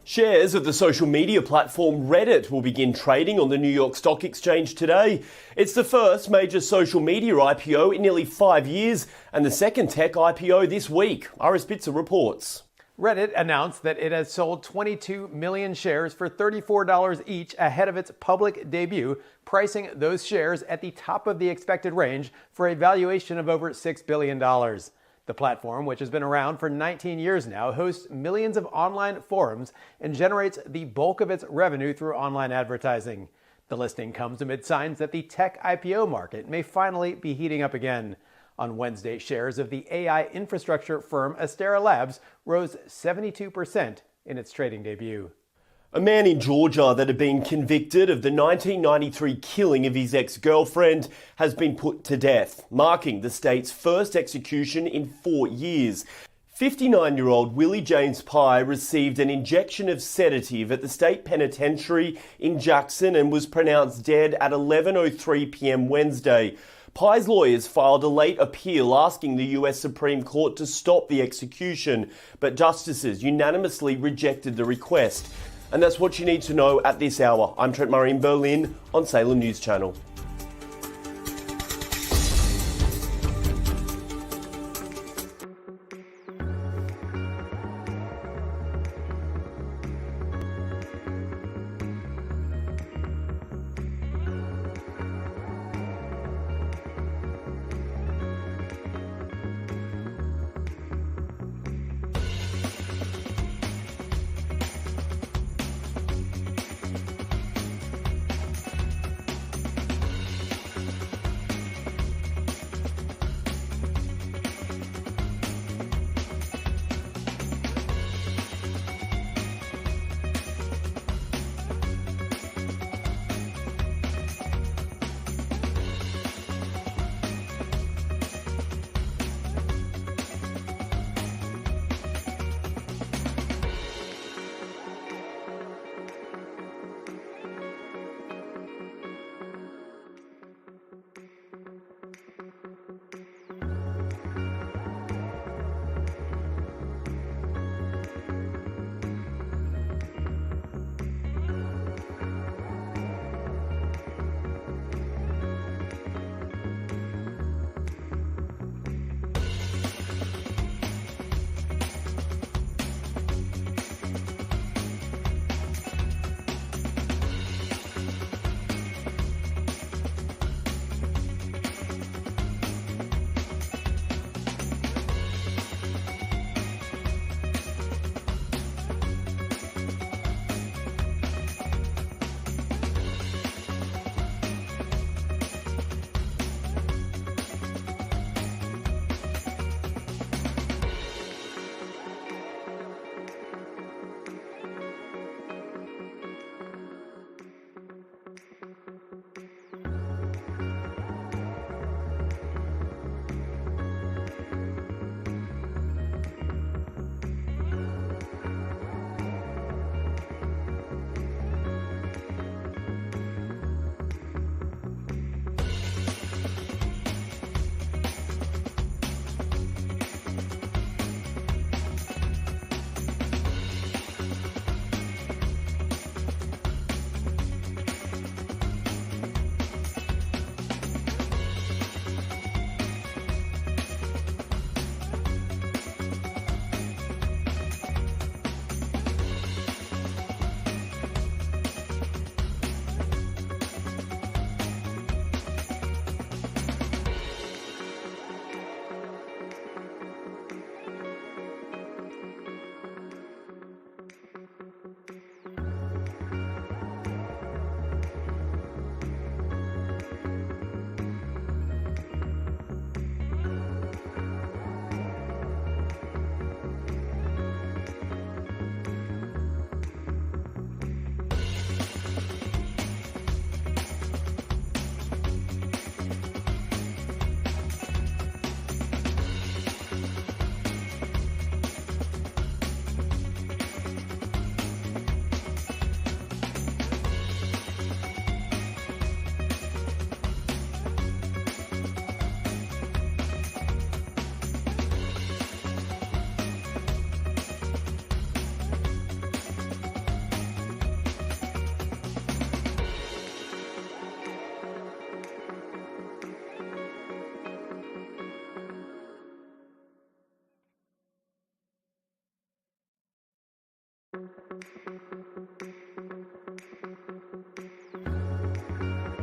Shares of the social media platform Reddit will begin trading on the New York Stock Exchange today. It's the first major social media IPO in nearly 5 years and the second tech IPO this week. Iris Bitzer reports.
Reddit announced that it has sold 22 million shares for $34 each ahead of its public debut, pricing those shares at the top of the expected range for a valuation of over $6 billion. The platform, which has been around for 19 years now, hosts millions of online forums and generates the bulk of its revenue through online advertising. The listing comes amid signs that the tech IPO market may finally be heating up again. On Wednesday, shares of the AI infrastructure firm Astera Labs rose 72% in its trading debut.
A man in Georgia that had been convicted of the 1993 killing of his ex-girlfriend has been put to death, marking the state's first execution in 4 years. 59-year-old Willie James Pye received an injection of sedative at the state penitentiary in Jackson and was pronounced dead at 11:03 p.m. Wednesday. Pye's lawyers filed a late appeal asking the US Supreme Court to stop the execution, but justices unanimously rejected the request. And that's what you need to know at this hour. I'm Trent Murray in Berlin on Salem News Channel.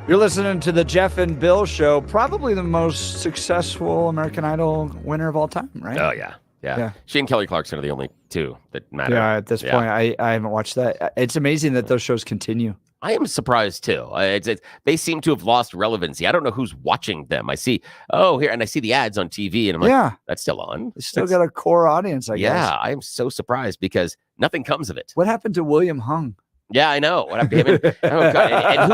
You're listening to the Jeff and Bill Show, probably the most successful American Idol winner of all time, right?
Oh, yeah.
Yeah.
She and Kelly Clarkson are the only two that matter.
Yeah, at this point, I haven't watched that. It's amazing that those shows continue.
I am surprised, too. They seem to have lost relevancy. I don't know who's watching them. I see, and I see the ads on TV, and I'm like, that's still on.
They still got a core audience, I guess.
Yeah, I am so surprised because nothing comes of it.
What happened to William Hung?
Yeah, I know. What happened to him? Oh God! And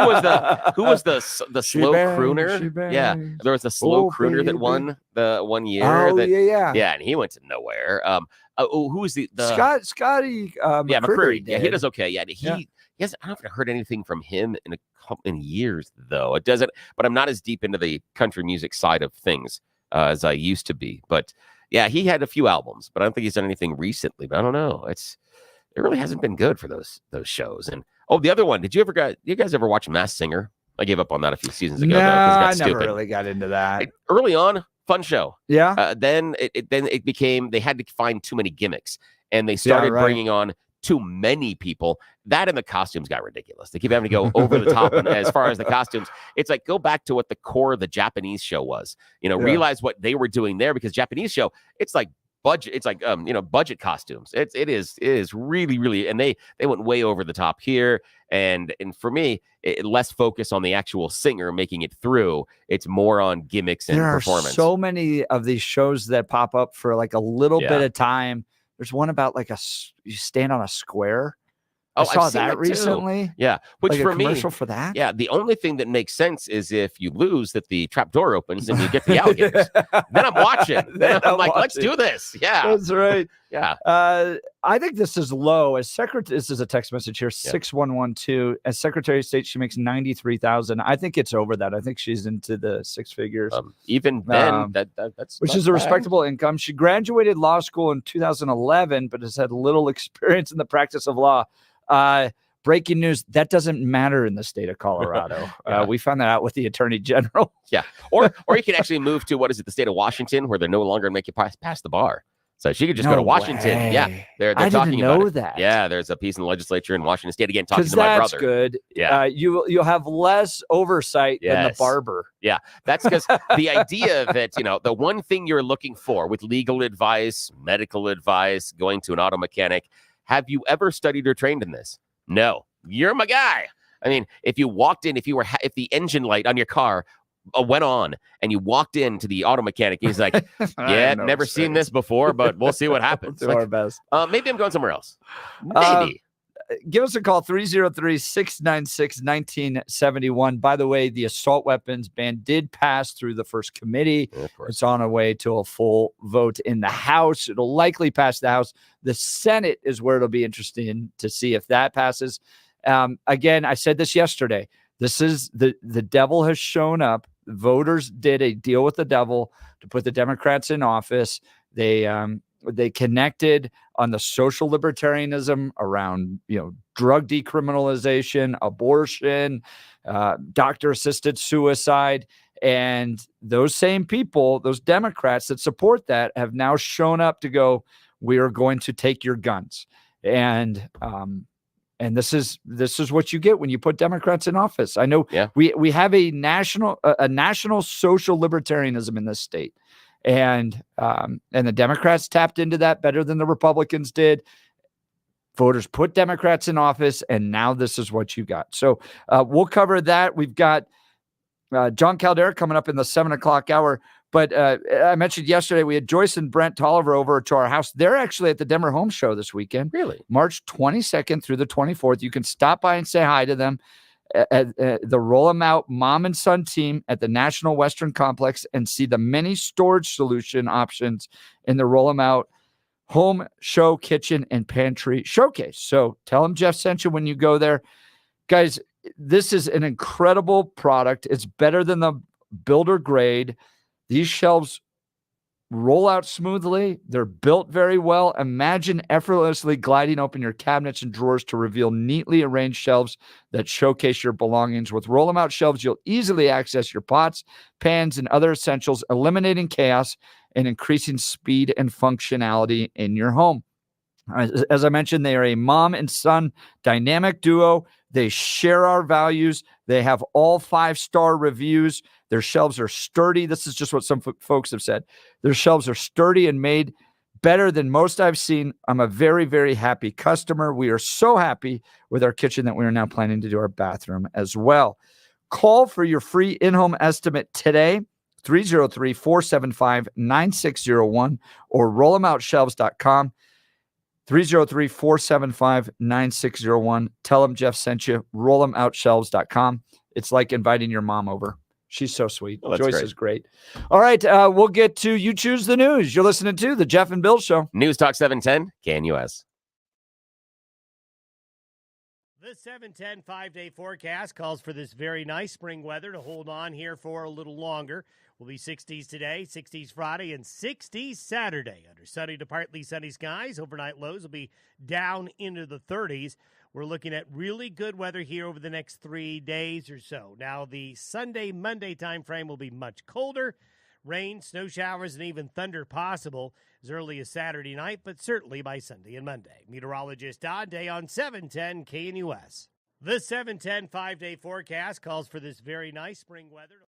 who was the slow crooner? Yeah, there was a slow crooner that won the 1 year.
Oh, yeah.
Yeah, and he went to nowhere. Who was the
Scotty
yeah, McCreary. Yeah, he
did.
does okay. Yeah, he hasn't. I haven't heard anything from him in years though. It doesn't. But I'm not as deep into the country music side of things as I used to be. But yeah, he had a few albums, but I don't think he's done anything recently. But I don't know. It really hasn't been good for those shows. And the other one. Did you guys ever watch Masked Singer? I gave up on that a few seasons ago.
No,
I
never really got into that.
Early on, fun show.
Yeah.
Then it became they had to find too many gimmicks, and they started bringing on too many people. That and the costumes got ridiculous. They keep having to go over the top. And as far as the costumes, it's like go back to what the core of the Japanese show was. Realize what they were doing there, because Japanese show, it's like budget. It's like budget costumes. It is really, really, and they went way over the top here. And for me, less focus on the actual singer making it through. It's more on gimmicks and performance.
There are so many of these shows that pop up for like a little bit of time. There's one about like you stand on a square. I saw that recently.
Yeah, which
like
for
a commercial for that.
Yeah, the only thing that makes sense is if you lose, that the trap door opens and you get the alligators. Then I'm watching. Then I'm like, let's do this. Yeah,
that's right.
Yeah.
I think this is low. This is a text message here, 6112. As Secretary of State, she makes $93,000. I think it's over that. I think she's into the six figures.
Even then, that's
which is a respectable income. She graduated law school in 2011, but has had little experience in the practice of law. Breaking news, that doesn't matter in the state of Colorado. We found that out with the Attorney General.
Yeah. Or you can actually move to, the state of Washington, where they're no longer going to make you pass the bar. So she could just go to Washington.
Way.
Yeah. They're
I
talking
didn't know
about
that.
Yeah. There's a piece in the legislature in Washington State, again, talking to my brother.
That's good.
Yeah.
You'll have less oversight than the barber.
Yeah. That's because the idea that, the one thing you're looking for with legal advice, medical advice, going to an auto mechanic, have you ever studied or trained in this? No, you're my guy. I mean, if you walked in, if the engine light on your car went on and you walked into the auto mechanic, he's like, yeah, never seen this before, but we'll see what happens.
We'll do our best.
Maybe I'm going somewhere else. Maybe.
Give us a call, 303-696-1971. By the way, the assault weapons ban did pass through the first committee. It's on a way to a full vote in the House. It'll likely pass the House. The Senate is where it'll be interesting to see if that passes. Again, I said this yesterday. This is the devil has shown up. Voters did a deal with the devil to put the Democrats in office. They connected on the social libertarianism around, drug decriminalization, abortion, doctor-assisted suicide. And those same people, those Democrats that support that, have now shown up to go, we are going to take your guns. And this is what you get when you put Democrats in office. I know we have a national social libertarianism in this state. And the Democrats tapped into that better than the Republicans did. Voters put Democrats in office, and now this is what you got. So we'll cover that. We've got John Caldera coming up in the 7:00 hour. But I mentioned yesterday we had Joyce and Brent Tolliver over to our house. They're actually at the Denver Home Show this weekend.
Really?
March 22nd through the 24th. You can stop by and say hi to them. The Roll 'em Out mom and son team at the National Western Complex and see the many storage solution options in the Roll 'em Out home show, kitchen, and pantry showcase. So tell them Jeff sent you when you go there. Guys, this is an incredible product. It's better than the builder grade. These shelves roll out smoothly. They're built very well. Imagine effortlessly gliding open your cabinets and drawers to reveal neatly arranged shelves that showcase your belongings. With Roll 'em Out shelves, you'll easily access your pots, pans, and other essentials, eliminating chaos and increasing speed and functionality in your home. As I mentioned, they are a mom and son dynamic duo. They share our values. They have all 5-star reviews. Their shelves are sturdy. This is just what some folks have said. Their shelves are sturdy and made better than most I've seen. I'm a very, very happy customer. We are so happy with our kitchen that we are now planning to do our bathroom as well. Call for your free in-home estimate today, 303-475-9601 or rollemoutshelves.com. 303-475-9601. Tell them Jeff sent you. RollThemoutShelves.com. It's like inviting your mom over. She's so sweet.
Oh, that's
Joyce
great.
is great. All right, we'll get to You Choose the News. You're listening to The Jeff and Bill Show.
News Talk 710, KNUS.
The 710 5-day forecast calls for this very nice spring weather to hold on here for a little longer. Will be 60s today, 60s Friday, and 60s Saturday. Under sunny to partly sunny skies, overnight lows will be down into the 30s. We're looking at really good weather here over the next 3 days or so. Now, the Sunday, Monday time frame will be much colder. Rain, snow showers, and even thunder possible as early as Saturday night, but certainly by Sunday and Monday. Meteorologist Don Day on 710 KNUS. The 710 5-day forecast calls for this very nice spring weather.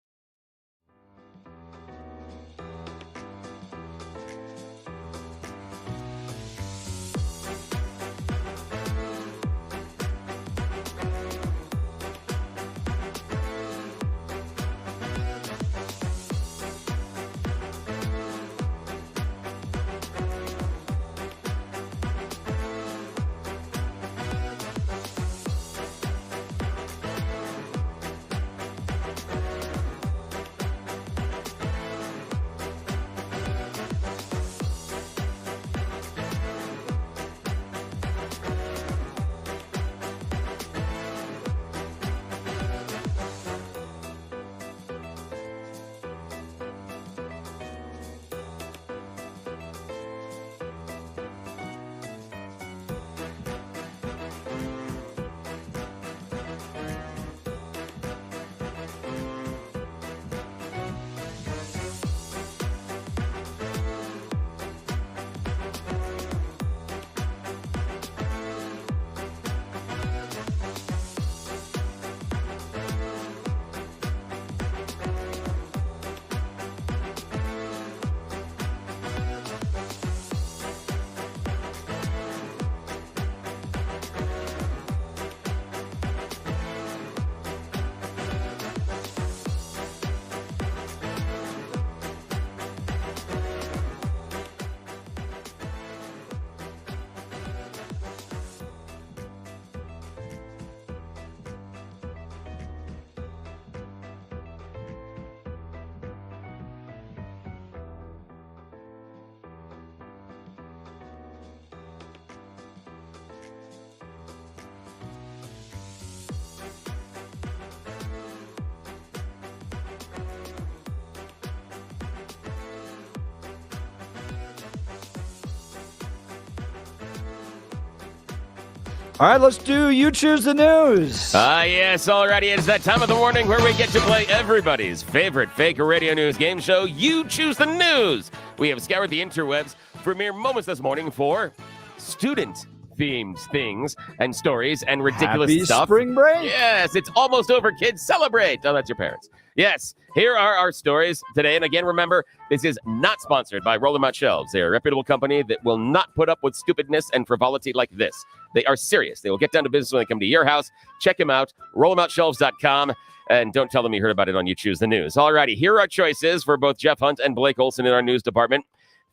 All right, let's do You Choose the News.
Yes, alrighty. It's that time of the morning where we get to play everybody's favorite fake radio news game show, You Choose the News. We have scoured the interwebs for mere moments this morning for student-themed things and stories and ridiculous
Happy
stuff.
spring break.
Yes, it's almost over, kids. Celebrate. Oh, that's your parents. Yes, here are our stories today. And again, remember, this is not sponsored by Roll Them Out Shelves. They are a reputable company that will not put up with stupidness and frivolity like this. They are serious. They will get down to business when they come to your house. Check them out, rollthemoutshelves.com. And don't tell them you heard about it on You Choose the News. All righty, here are choices for both Jeff Hunt and Blake Olson in our news department.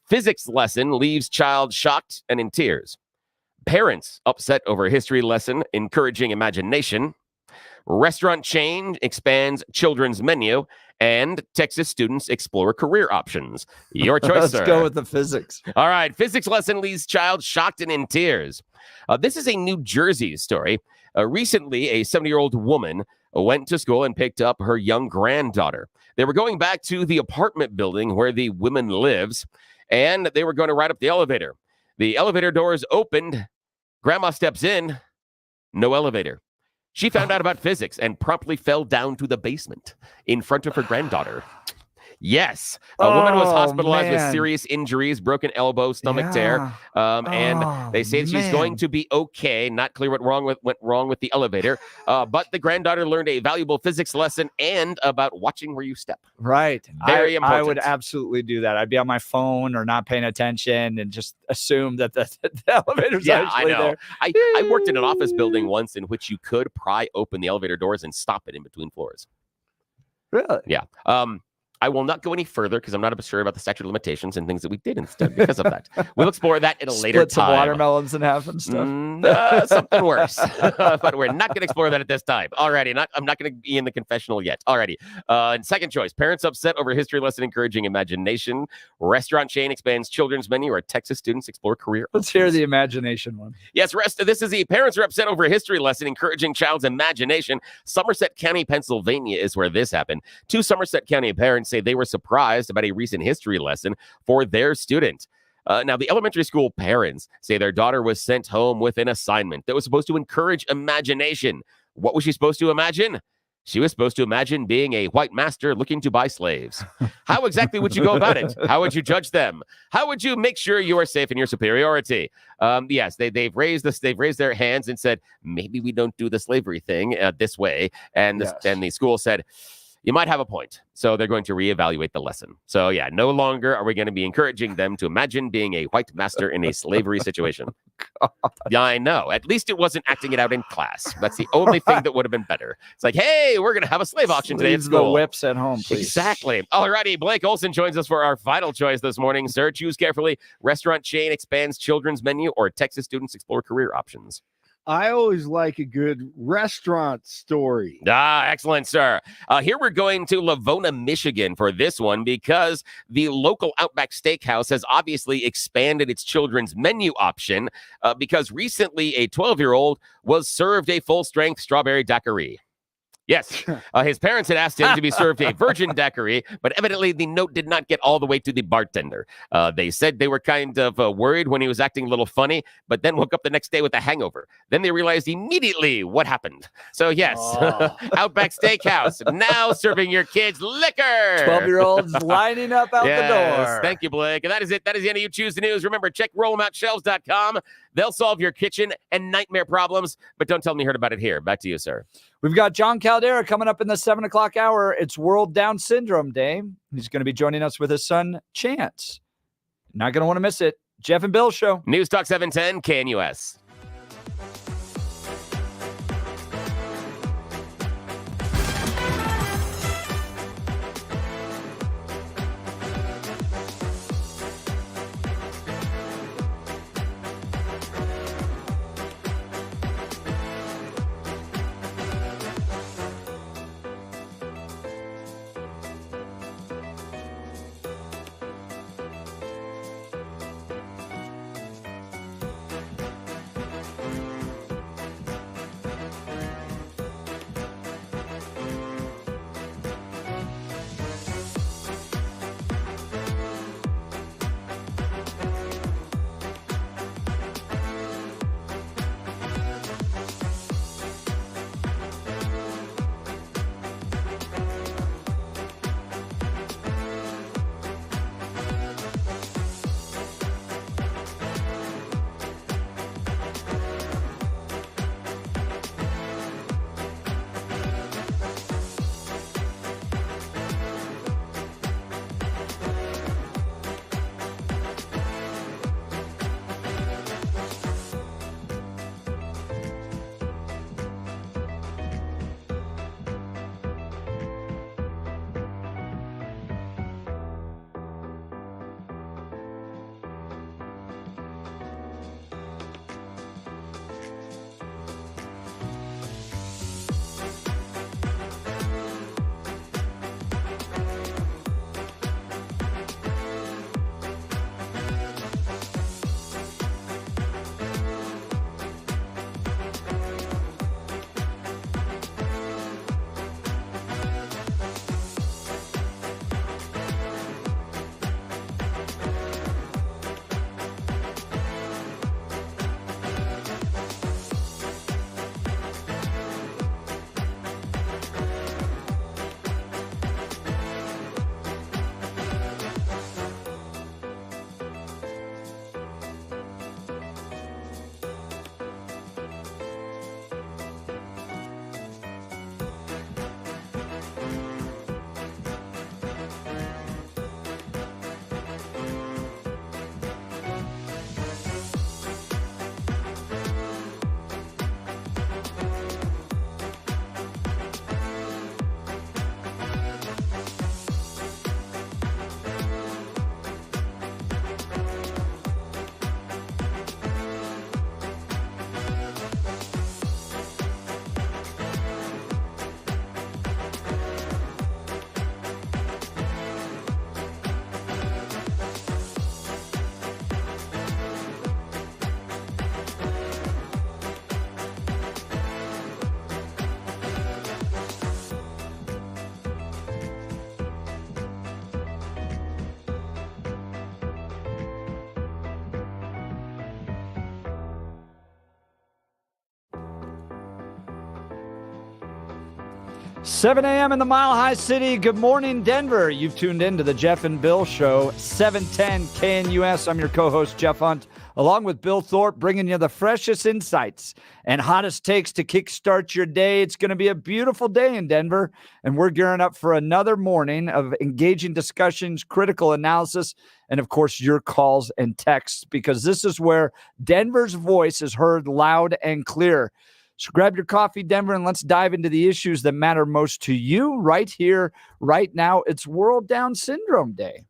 Physics lesson leaves child shocked and in tears. Parents upset over history lesson encouraging imagination. Restaurant chain expands children's menu. And Texas students explore career options. Your choice, sir.
Let's go with the physics.
All right. Physics lesson leaves child shocked and in tears. This is a New Jersey story. Recently, a 70-year-old woman went to school and picked up her young granddaughter. They were going back to the apartment building where the woman lives, and they were going to ride up the elevator. The elevator doors opened. Grandma steps in. No elevator. She found out about physics and promptly fell down to the basement in front of her granddaughter. Yes. A woman was hospitalized with serious injuries, broken elbow, stomach tear. And they say she's going to be okay. Not clear what went wrong with the elevator. But the granddaughter learned a valuable physics lesson and about watching where you step.
Right.
Very important.
I would absolutely do that. I'd be on my phone or not paying attention and just assume that the elevator's actually
I know.
there.
I worked in an office building once in which you could pry open the elevator doors and stop it in between floors.
Really?
Yeah. I will not go any further because I'm not sure about the statute of limitations and things that we did instead because of that. We'll explore that at a later
Split some
time.
watermelons in half and stuff.
Something worse. But we're not going to explore that at this time. Alrighty, I'm not going to be in the confessional yet. Alrighty. And second choice, parents upset over history lesson encouraging imagination. Restaurant chain expands children's menu, or Texas students explore career
Let's hear the imagination one.
Yes, this is the parents are upset over a history lesson encouraging child's imagination. Somerset County, Pennsylvania is where this happened. 2 Somerset County parents say they were surprised about a recent history lesson for their student. Now, the elementary school parents say their daughter was sent home with an assignment that was supposed to encourage imagination. What was she supposed to imagine? She was supposed to imagine being a white master looking to buy slaves. How exactly would you go about it? How would you judge them? How would you make sure you are safe in your superiority? Yes, they've raised their hands and said, maybe we don't do the slavery thing this way. And the school said, you might have a point. So they're going to reevaluate the lesson. So yeah, no longer are we going to be encouraging them to imagine being a white master in a slavery situation. Yeah, I know. At least it wasn't acting it out in class. That's the only thing that would have been better. It's like, hey, we're going to have a slave auction today at school.
The whips at home, please.
Exactly. Alrighty, Blake Olson joins us for our final choice this morning. Sir, choose carefully. Restaurant chain expands children's menu, or Texas students explore career options.
I always like a good restaurant story.
Excellent, sir. Here we're going to Lavona, Michigan for this one because the local Outback Steakhouse has obviously expanded its children's menu option because recently a 12-year-old was served a full-strength strawberry daiquiri. Yes, his parents had asked him to be served a virgin daiquiri, but evidently the note did not get all the way to the bartender. They said they were kind of worried when he was acting a little funny, but then woke up the next day with a hangover. Then they realized immediately what happened. So yes, Outback Steakhouse, now serving your kids liquor.
12-year-olds lining up out the door.
Thank you, Blake. And that is it. That is the end of You Choose the News. Remember, check rollemoutshelves.com. They'll solve your kitchen and nightmare problems, but don't tell them you heard about it here. Back to you, sir.
We've got John Caldera coming up in the 7 o'clock hour. It's World Down Syndrome Day. He's going to be joining us with his son, Chance. Not going to want to miss it. Jeff and Bill Show.
News Talk 710, KNUS.
7 a.m. in the Mile High City. Good morning, Denver. You've tuned in to the Jeff and Bill Show, 710 KNUS. I'm your co-host, Jeff Hunt, along with Bill Thorpe, bringing you the freshest insights and hottest takes to kickstart your day. It's going to be a beautiful day in Denver, and we're gearing up for another morning of engaging discussions, critical analysis, and, of course, your calls and texts, because this is where Denver's voice is heard loud and clear. So grab your coffee, Denver, and let's dive into the issues that matter most to you right here, right now. It's World Down Syndrome Day.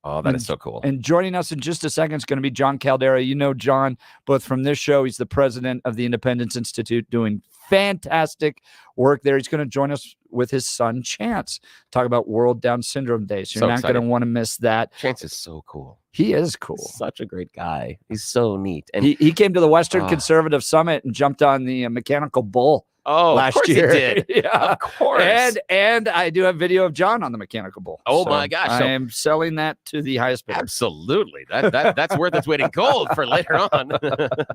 Oh, that is so cool.
And joining us in just a second is going to be John Caldera. You know John, both from this show. He's the president of the Independence Institute, doing fantastic work there. He's going to join us with his son, Chance, talk about World Down Syndrome Day. So you're not going to want to miss that.
Chance is so cool.
He is cool.
Such a great guy. He's so neat. And
he came to the Western Conservative Summit and jumped on the mechanical bull.
Last
of course
year.
He did.
Yeah, of course.
And I do have video of John on the mechanical bull.
Oh, my gosh.
I am selling that to the highest bidder.
Absolutely. That's worth its weight in gold for later on.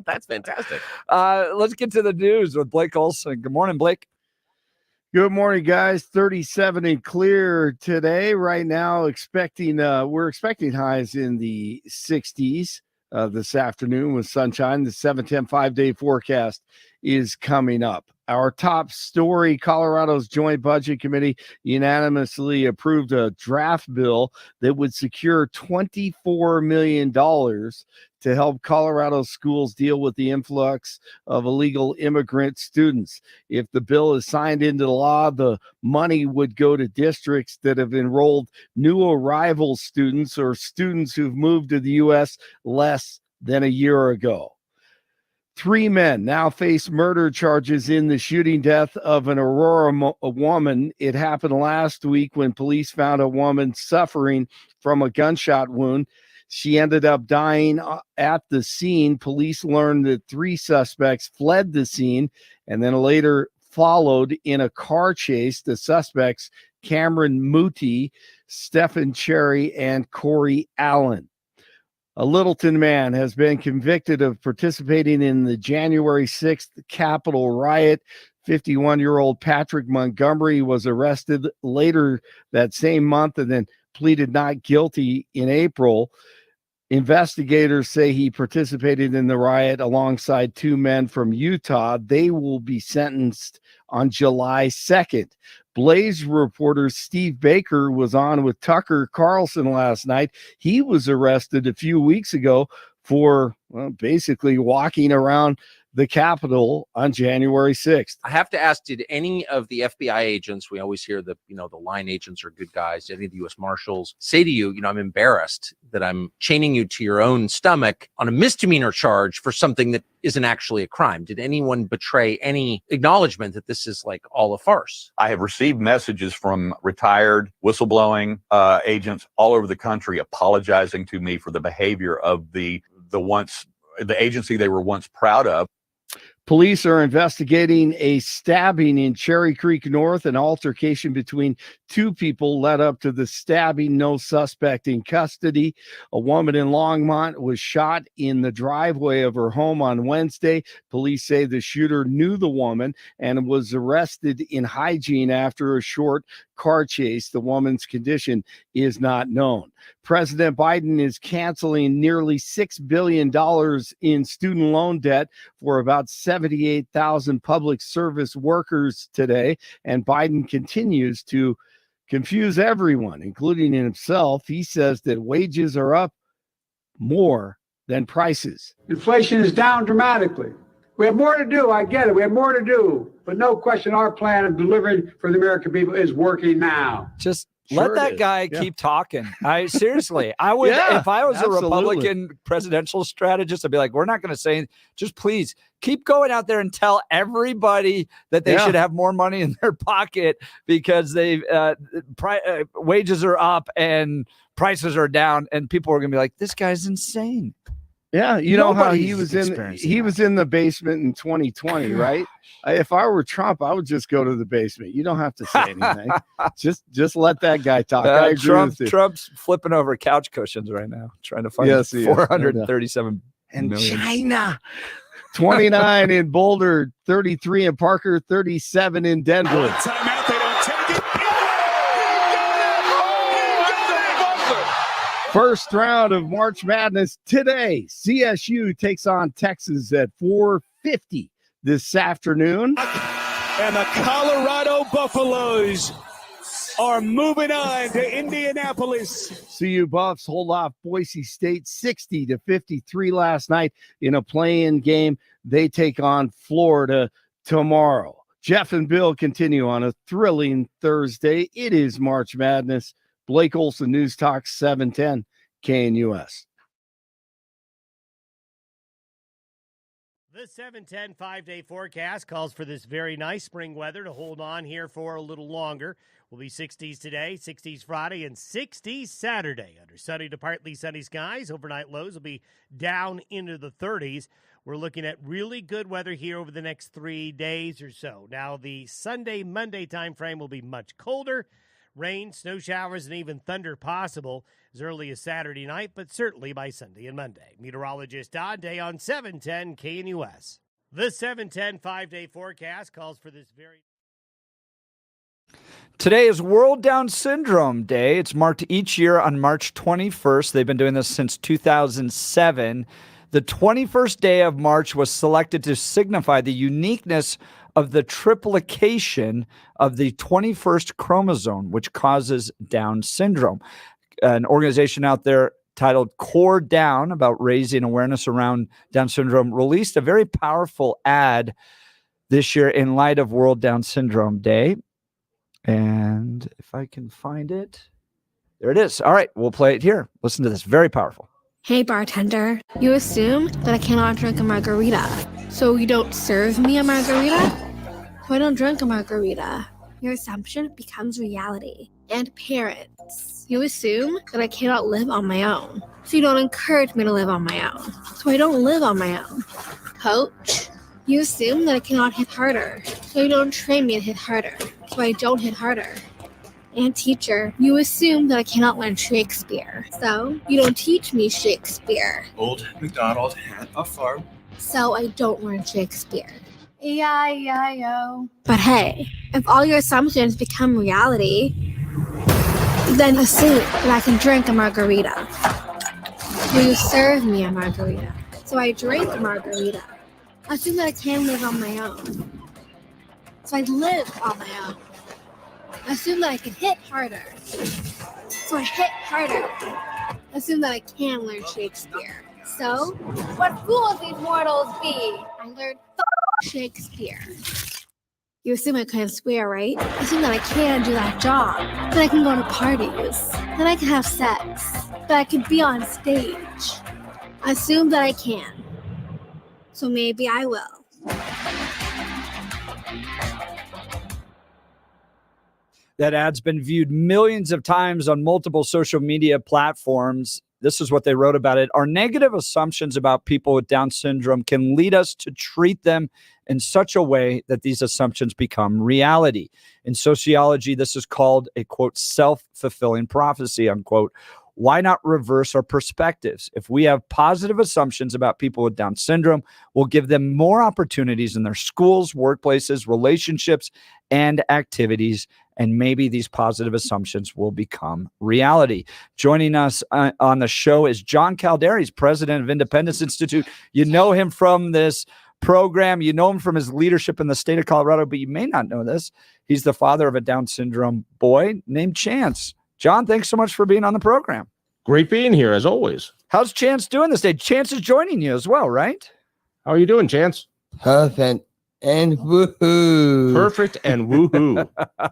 That's fantastic.
Let's get to the news with Blake Olson. Good morning, Blake.
Good morning, guys. 37 and clear today. Right now, we're expecting highs in the 60s this afternoon with sunshine. The 7-10 5-day forecast is coming up. Our top story, Colorado's Joint Budget Committee unanimously approved a draft bill that would secure $24 million to help Colorado schools deal with the influx of illegal immigrant students. If the bill is signed into law, the money would go to districts that have enrolled new arrival students or students who've moved to the U.S. less than a year ago. 3 men now face murder charges in the shooting death of an Aurora woman. It happened last week when police found a woman suffering from a gunshot wound. She ended up dying at the scene. Police learned that 3 suspects fled the scene and then later followed in a car chase. The suspects, Cameron Moody, Stephen Cherry, and Corey Allen. A Littleton man has been convicted of participating in the January 6th Capitol riot. 51-year-old Patrick Montgomery was arrested later that same month and then pleaded not guilty in April. Investigators say he participated in the riot alongside 2 men from Utah. They will be sentenced on July 2nd. Blaze reporter Steve Baker was on with Tucker Carlson last night. He was arrested a few weeks ago for basically walking around the Capitol on January 6th.
I have to ask, did any of the FBI agents, we always hear that, the line agents are good guys, did any of the U.S. Marshals say to you, I'm embarrassed that I'm chaining you to your own stomach on a misdemeanor charge for something that isn't actually a crime? Did anyone betray any acknowledgement that this is like all a farce?
I have received messages from retired whistleblowing agents all over the country apologizing to me for the behavior of the agency they were once proud of.
Police are investigating a stabbing in Cherry Creek North. An altercation between 2 people led up to the stabbing. No suspect in custody. A woman in Longmont was shot in the driveway of her home on Wednesday. Police say the shooter knew the woman and was arrested in hygiene after a short car chase. The woman's condition is not known. President Biden is canceling nearly $6 billion in student loan debt for about 78,000 public service workers today. And Biden continues to confuse everyone, including himself. He says that wages are up more than prices.
Inflation is down dramatically. We have more to do. I get it. We have more to do. But no question, our plan of delivering for the American people is working now.
Just let that guy keep talking. Seriously, I would, if I was a Republican presidential strategist, I'd be like, we're not going to say, just please keep going out there and tell everybody that they should have more money in their pocket because wages are up and prices are down, and people are going to be like, this guy's insane.
Yeah, you know how he was in the basement in 2020, right? If I were Trump, I would just go to the basement. You don't have to say anything. just let that guy talk. I agree with you.
Trump's flipping over couch cushions right now, trying to find 437 million.
China. 29 in Boulder, 33 in Parker, 37 in Denver.
Timeout. They
First round of March Madness today. CSU takes on Texas at 4:50 this afternoon.
And the Colorado Buffaloes are moving on to Indianapolis.
CU Buffs hold off Boise State 60-53 last night in a play-in game. They take on Florida tomorrow. Jeff and Bill continue on a thrilling Thursday. It is March Madness. Blake Olson, News Talk 710 KNUS.
The 710 5-day forecast calls for this very nice spring weather to hold on here for a little longer. Will be 60s today, 60s Friday, and 60s Saturday. Under sunny to partly sunny skies, overnight lows will be down into the 30s. We're looking at really good weather here over the next 3 days or so. Now, the Sunday, Monday time frame will be much colder. Rain, snow showers, and even thunder possible as early as Saturday night, but certainly by Sunday and Monday. Meteorologist Don Day on 710 KNUS. The 710 5-day forecast calls for this very...
Today is World Down Syndrome Day. It's marked each year on March 21st. They've been doing this since 2007. The 21st day of March was selected to signify the uniqueness of the triplication of the 21st chromosome, which causes Down syndrome. An organization out there titled Core Down, about raising awareness around Down syndrome, released a very powerful ad this year in light of World Down Syndrome Day. And if I can find it, there it is. All right, we'll play it here. Listen to this. Very powerful.
Hey, bartender. You assume that I cannot drink a margarita, so you don't serve me a margarita? So I don't drink a margarita. Your assumption becomes reality. And parents, you assume that I cannot live on my own, so you don't encourage me to live on my own. So I don't live on my own. Coach, you assume that I cannot hit harder, so you don't train me to hit harder, so I don't hit harder. And teacher, you assume that I cannot learn Shakespeare, so you don't teach me Shakespeare.
Old MacDonald had a farm,
so I don't learn Shakespeare. E-I-E-I-O. But hey, if all your assumptions become reality, then assume that I can drink a margarita. Will you serve me a margarita? So I drink a margarita. Assume that I can live on my own. So I live on my own. Assume that I can hit harder. So I hit harder. Assume that I can learn Shakespeare. So, what fools these mortals be? I learned Shakespeare. You assume I can swear, right? Assume that I can do that job. That I can go to parties. That I can have sex. That I can be on stage. Assume that I can. So maybe I will.
That ad's been viewed millions of times on multiple social media platforms. This is what they wrote about it. Our negative assumptions about people with Down syndrome can lead us to treat them in such a way that these assumptions become reality. In sociology, this is called a, quote, self-fulfilling prophecy, unquote. Why not reverse our perspectives? If we have positive assumptions about people with Down syndrome, we'll give them more opportunities in their schools, workplaces, relationships, and activities. And maybe these positive assumptions will become reality. Joining us on the show is John Caldera. He's president of Independence Institute. You know him from this program. You know him from his leadership in the state of Colorado, but you may not know this. He's the father of a Down syndrome boy named Chance. John, thanks so much for being on the program.
Great being here, as always.
How's Chance doing this day? Chance is joining you as well, right?
How are you doing, Chance?
Perfect and woohoo.
Perfect and woohoo.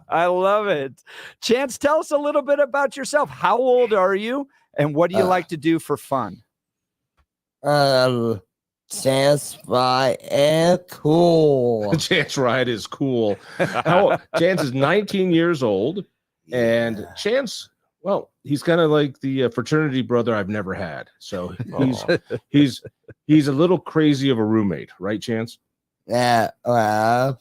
I love it. Chance, tell us a little bit about yourself. How old are you, and what do you like to do for fun?
Chance ride is cool.
Chance ride is cool. Chance is 19 years old. And Chance, well, he's kind of like the fraternity brother I've never had. So he's a little crazy of a roommate, right, Chance?
Yeah, well,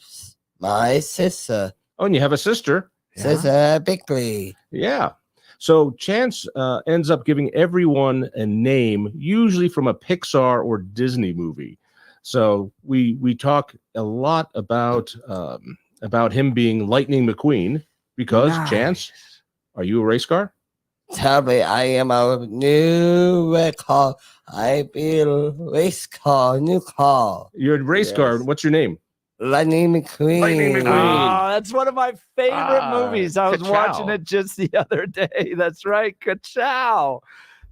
my sister.
Oh, and you have a sister.
Sister Bickley.
Yeah. So Chance ends up giving everyone a name, usually from a Pixar or Disney movie. So we talk a lot about him being Lightning McQueen. Because, nice. Chance, are you a race car?
Tell me I am a new record. I be race car, new car.
You're a race car. What's your name?
Lightning McQueen.
Lightning McQueen.
Oh, that's one of my favorite movies. I was watching
Ka-chow.
it just the other day. That's right. Ka-chow.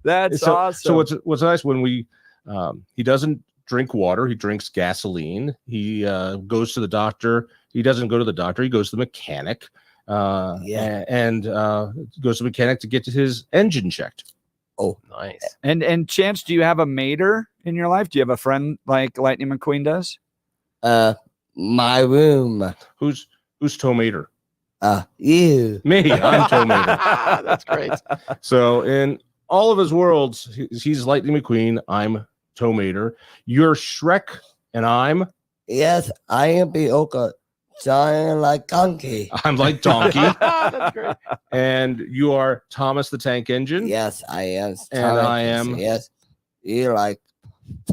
That's awesome.
So what's nice when he doesn't drink water, he drinks gasoline. He goes to the doctor. He doesn't go to the doctor. He goes to the mechanic. And goes to the mechanic to get his engine checked.
Oh,
Nice.
And Chance, do you have a mater in your life? Do you have a friend like Lightning McQueen does?
My room.
Who's Tomater?
You.
Me. I'm Tomater.
That's great.
So in all of his worlds, he's Lightning McQueen. I'm Tomater. You're Shrek, and I'm.
Yes, I am Bioka. Giant like donkey.
I'm like Donkey.
That's great.
And you are Thomas the Tank Engine.
Yes, I am.
And I am.
Yes, you like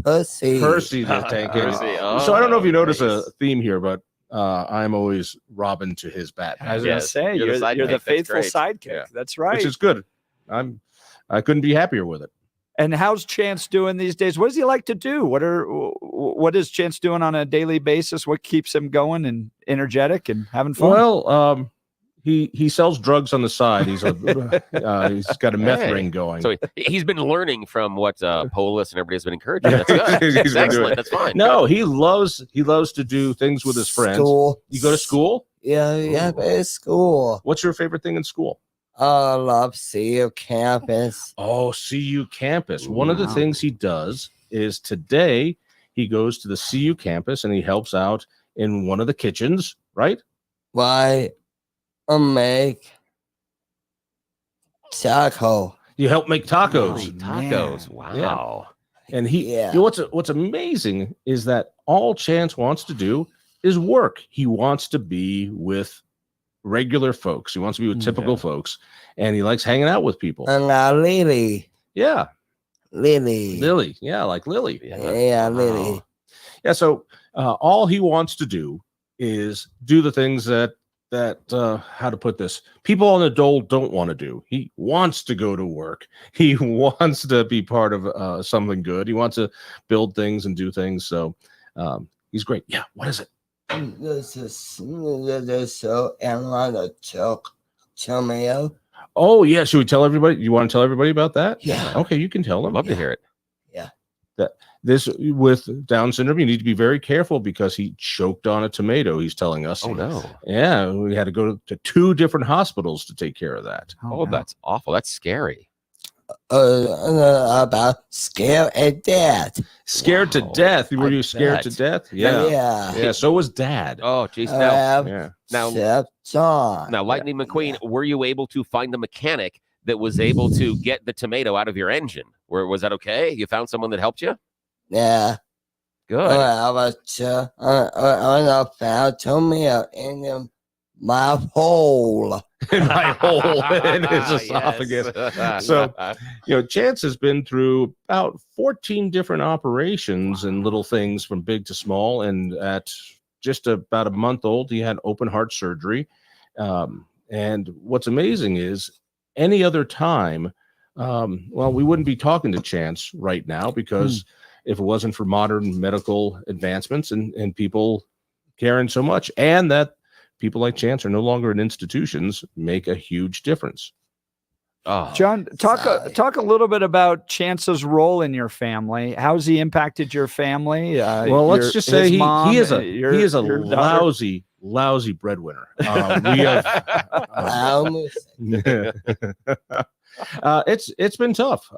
Percy.
Percy the Tank Engine.
Percy.
So I don't know if you
nice.
notice a theme here, but I'm always Robin to his Batman.
I was going to
Yes,
say,
you're the
you're
sidekick.
the
That's
faithful
great.
sidekick.
Yeah.
That's right.
Which is good. I couldn't be happier with it.
And how's Chance doing these days? What does he like to do? What is Chance doing on a daily basis? What keeps him going and energetic and having fun?
Well, he sells drugs on the side. He's he's got a meth
Hey.
ring going.
So he's been learning from what Polis and everybody has been encouraging. That's good.
He's
That's
been doing
excellent.
it.
That's fine.
No, he loves to do things with his friends.
School.
You go to school?
Yeah, it's school.
What's your favorite thing in school?
I love CU campus.
Oh, CU campus. One of the
Wow.
things he does is today he goes to the CU campus and he helps out in one of the kitchens, right?
Why make taco?
You help make tacos.
Holy tacos. Wow.
And
Yeah.
you know, what's amazing is that all Chance wants to do is work. He wants to be with regular folks. He wants to be with typical folks, and he likes hanging out with people.
And Lily.
Yeah,
Lily.
Lily. Yeah, like Lily.
Yeah, Lily.
Yeah. So all he wants to do is do the things that how to put this, people on the dole don't want to do. He wants to go to work. He wants to be part of something good. He wants to build things and do things. So he's great. Yeah. What is it?
This is so and on a choke tomato.
Oh yeah. Should we tell everybody? You want to tell everybody about that?
Yeah.
Okay, you can tell them.
Love to hear it.
Yeah.
That this with Down syndrome, you need to be very careful because he choked on a tomato. He's telling us.
Oh no.
Yeah, we had to go to 2 different hospitals to take care of that.
Oh, that's awful. That's scary.
About scared at death.
Scared to
Wow.
death. Were
I
you scared to
bet.
death? Yeah.
Yeah.
Yeah. So was Dad.
Oh, geez. Now,
Yeah.
now, Lightning McQueen, were you able to find a mechanic that was able to get the tomato out of your engine? Was that okay? You found someone that helped you?
Yeah.
Good.
I was I found tomato in my hole.
In my hole in his
Yes.
esophagus. So, Chance has been through about 14 different operations and little things from big to small. And at just about a month old, he had open heart surgery. And what's amazing is any other time, we wouldn't be talking to Chance right now because if it wasn't for modern medical advancements and people caring so much, and that people like Chance are no longer in institutions, make a huge difference.
Oh,
John, talk a little bit about Chance's role in your family. How's he impacted your family?
Well, let's just say he is a
your daughter?
lousy breadwinner. We have it's been tough.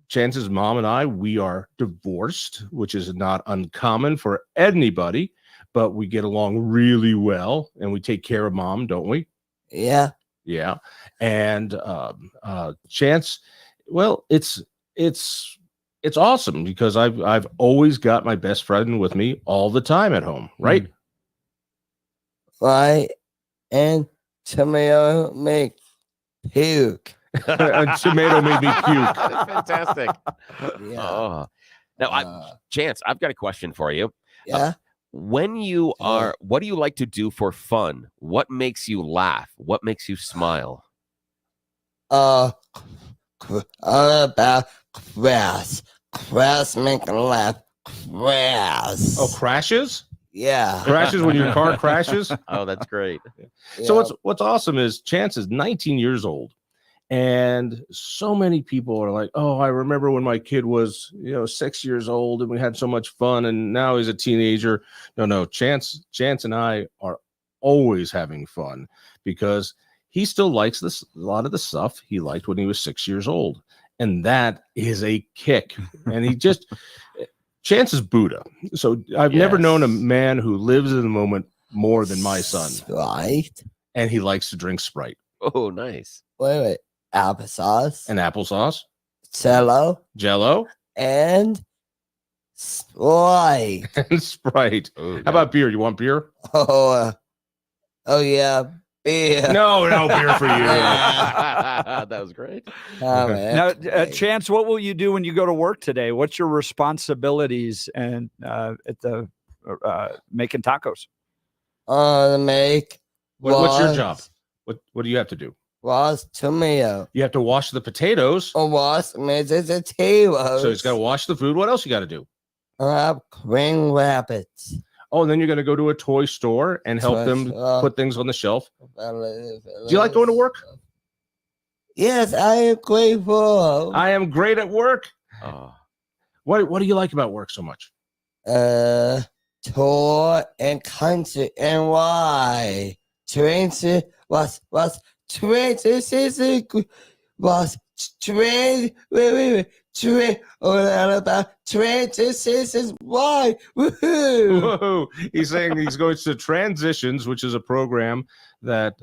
Chance's mom and I, we are divorced, which is not uncommon for anybody, but we get along really well and we take care of Mom, don't we?
Yeah.
Yeah. And Chance, well, it's awesome because I've always got my best friend with me all the time at home, right?
Right. And tomato make puke.
A tomato made me puke.
That's fantastic.
Yeah.
Oh. Now, Chance, I've got a question for you.
Yeah.
When you are, what do you like to do for fun? What makes you laugh? What makes you smile?
About crash. Crash make a laugh. Crash.
Oh, crashes?
Yeah.
Crashes when your car crashes?
Oh, that's great.
So what's awesome is Chance is 19 years old. And so many people are like, oh, I remember when my kid was, 6 years old and we had so much fun and now he's a teenager. No, Chance and I are always having fun because he still likes a lot of the stuff he liked when he was 6 years old. And that is a kick. And Chance is Buddha. So I've never known a man who lives in the moment more than my son.
Sprite?
And he likes to drink Sprite.
Oh, nice.
Wait. Applesauce.
And applesauce.
Jello. And Sprite.
And Sprite.
Oh,
how about beer? You want beer?
Oh yeah. Beer.
No beer for you.
That was great.
Oh, man.
Now, Chance, what will you do when you go to work today? What's your responsibilities and at the making tacos?
What's your job? What do you have to do?
Wash tomato.
You have to wash the potatoes.
Wash the potatoes.
So he's got to wash the food. What else you got to do?
Ring rabbits.
Oh, and then you're going to go to a toy store and help them put things on the shelf. Do you like going to work?
Yes, I am grateful.
I am great at work.
Oh.
What do you like about work so much?
Tour and country and why? Train was train was train train about transitions. Why? Woohoo!
Whoa. He's saying he's going to Transitions, which is a program that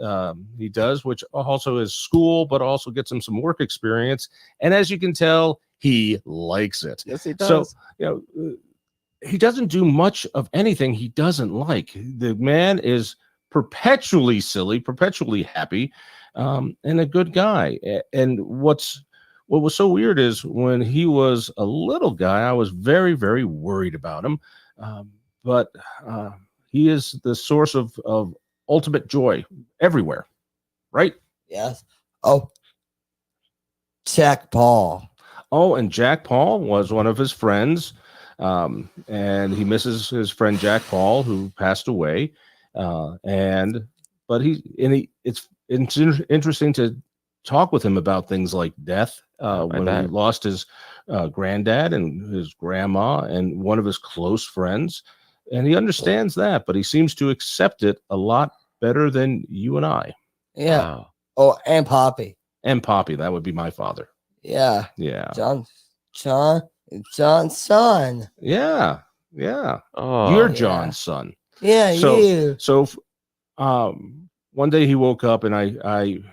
he does, which also is school, but also gets him some work experience. And as you can tell, he likes it.
Yes, he does.
So, he doesn't do much of anything he doesn't like. The man is perpetually silly, perpetually happy, and a good guy. And what was so weird is when he was a little guy, I was very, very worried about him. But he is the source of ultimate joy everywhere, right?
Yes. Oh, Jack Paul.
Oh, and Jack Paul was one of his friends. And he misses his friend Jack Paul, who passed away. But it's interesting to talk with him about things like death. When he lost his granddad and his grandma and one of his close friends, and he understands that, but he seems to accept it a lot better than you and I.
Yeah. Wow. Oh, and Poppy.
And Poppy, that would be my father.
Yeah.
Yeah.
John's son.
Yeah.
Oh,
you're John's son.
Yeah, you.
So one day he woke up and he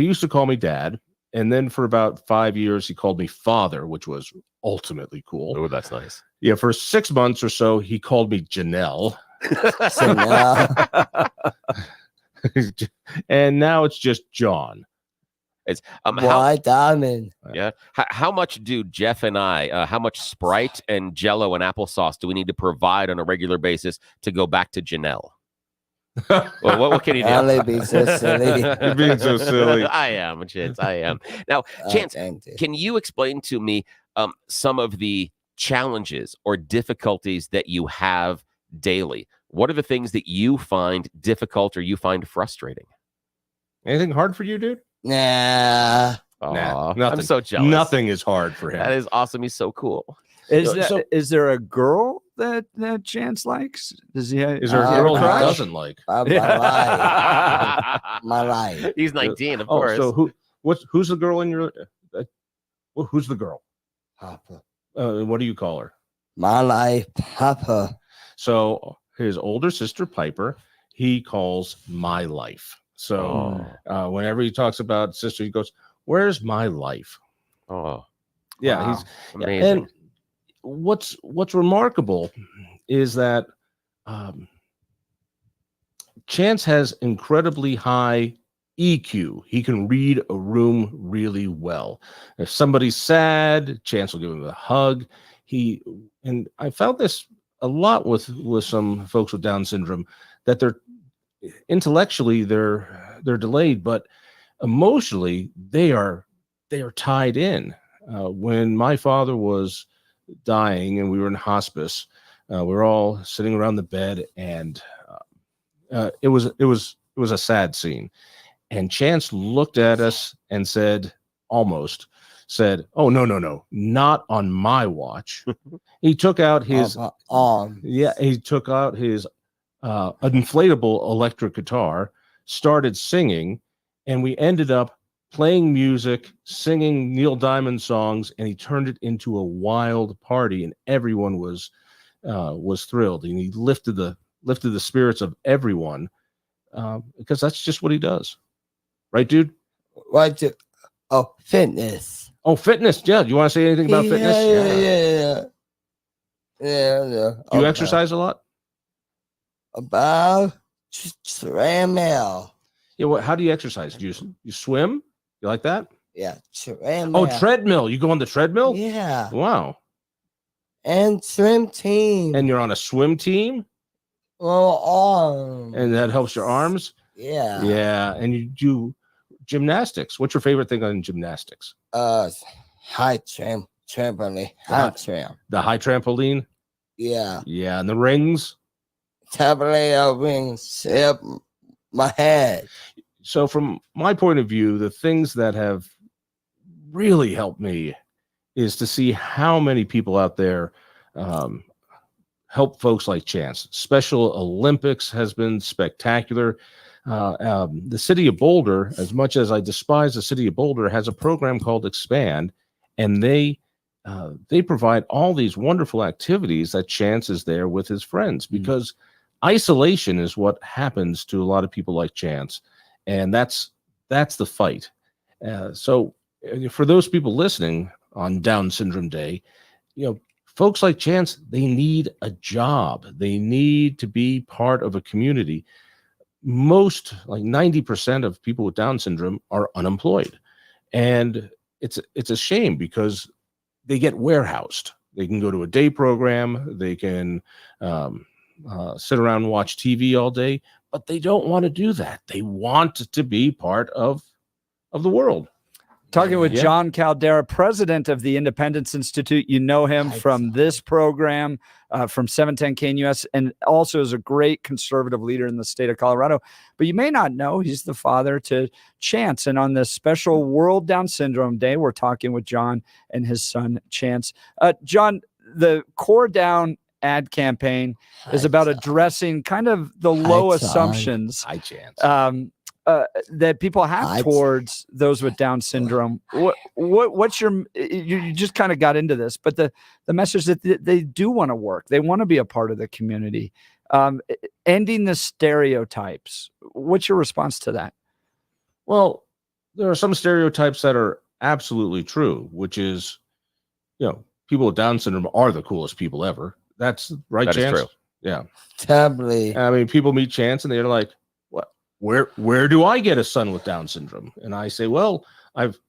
used to call me dad. And then for about 5 years, he called me father, which was ultimately cool.
Oh, that's nice.
Yeah. For 6 months or so, he called me Janelle. And now it's just John.
It's
White Diamond.
Yeah. How much do Jeff and I, how much Sprite and Jello and applesauce do we need to provide on a regular basis to go back to Janelle? Well, what can you do?
I'll be so silly.
You're being so silly.
I am, Chance. I am. Now, Chance, can you explain to me some of the challenges or difficulties that you have daily? What are the things that you find difficult or you find frustrating?
Anything hard for you, dude?
Nah.
Nothing.
I'm so jealous.
Nothing is hard for him.
That is awesome. He's so cool.
Is there a girl that Chance likes? Does he?
Is there a girl he doesn't like?
My life.
He's 19, of course.
So who's the girl in your? Who's the girl?
Papa.
What do you call her?
My life, Papa.
So his older sister Piper, he calls my life. So whenever he talks about sister, he goes, "Where's my life?"
Oh,
yeah,
wow.
He's
amazing.
And what's remarkable is that Chance has incredibly high EQ. He can read a room really well. If somebody's sad, Chance will give him a hug. And I found this a lot with some folks with Down syndrome, that they're intellectually they're delayed, but emotionally they are tied in. When my father was dying and we were in hospice, we were all sitting around the bed, and it was a sad scene. And Chance looked at us and said, almost said, "Oh, no, not on my watch." He took out his he took out his inflatable electric guitar, started singing, and we ended up playing music, singing Neil Diamond songs, and he turned it into a wild party, and everyone was thrilled, and he lifted the spirits of everyone, because that's just what he does, right, dude?
What? Oh, fitness.
Oh, fitness. Yeah. Do you want to say anything about fitness?
Yeah.
Do you exercise a lot?
About treadmill.
Yeah. How do you exercise? Do you swim? You like that?
Yeah, treadmill.
Oh, treadmill. You go on the treadmill?
Yeah.
Wow.
And swim team.
And you're on a swim team?
Well, arms.
And that helps your arms?
Yeah.
Yeah. And you do gymnastics. What's your favorite thing on gymnastics?
High trampoline. High tram.
The high trampoline?
Yeah.
Yeah. And the rings?
Trampoline rings up my head.
So from my point of view, the things that have really helped me is to see how many people out there help folks like Chance. Special Olympics has been spectacular. The city of Boulder, as much as I despise the city of Boulder, has a program called Expand, and they provide all these wonderful activities that Chance is there with his friends, because isolation is what happens to a lot of people like Chance, and that's the fight. So for those people listening on Down Syndrome Day, folks like Chance, they need a job. They need to be part of a community. Most, like 90% of people with Down syndrome are unemployed. And it's a shame, because they get warehoused. They can go to a day program. They can sit around and watch TV all day, but they don't want to do that. They want to be part of the world.
Talking with John Caldera, president of the Independence Institute. You know him from this program, from 710 KNUS, and also is a great conservative leader in the state of Colorado. But you may not know he's the father to Chance. And on this special World Down Syndrome Day, we're talking with John and his son, Chance. John, the Core Down ad campaign is about addressing kind of the low assumptions.
Hi, Chance.
That people have towards those with Down syndrome. What's your, you just kind of got into this, but the message that they do want to work, they want to be a part of the community, ending the stereotypes. What's your response to that?
Well, there are some stereotypes that are absolutely true, which is, people with Down syndrome are the coolest people ever. That's right,
That is
Chance?
true.
Yeah.
Totally.
I mean, people meet Chance and they're like, where do I get a son with Down syndrome? And I say, well, I've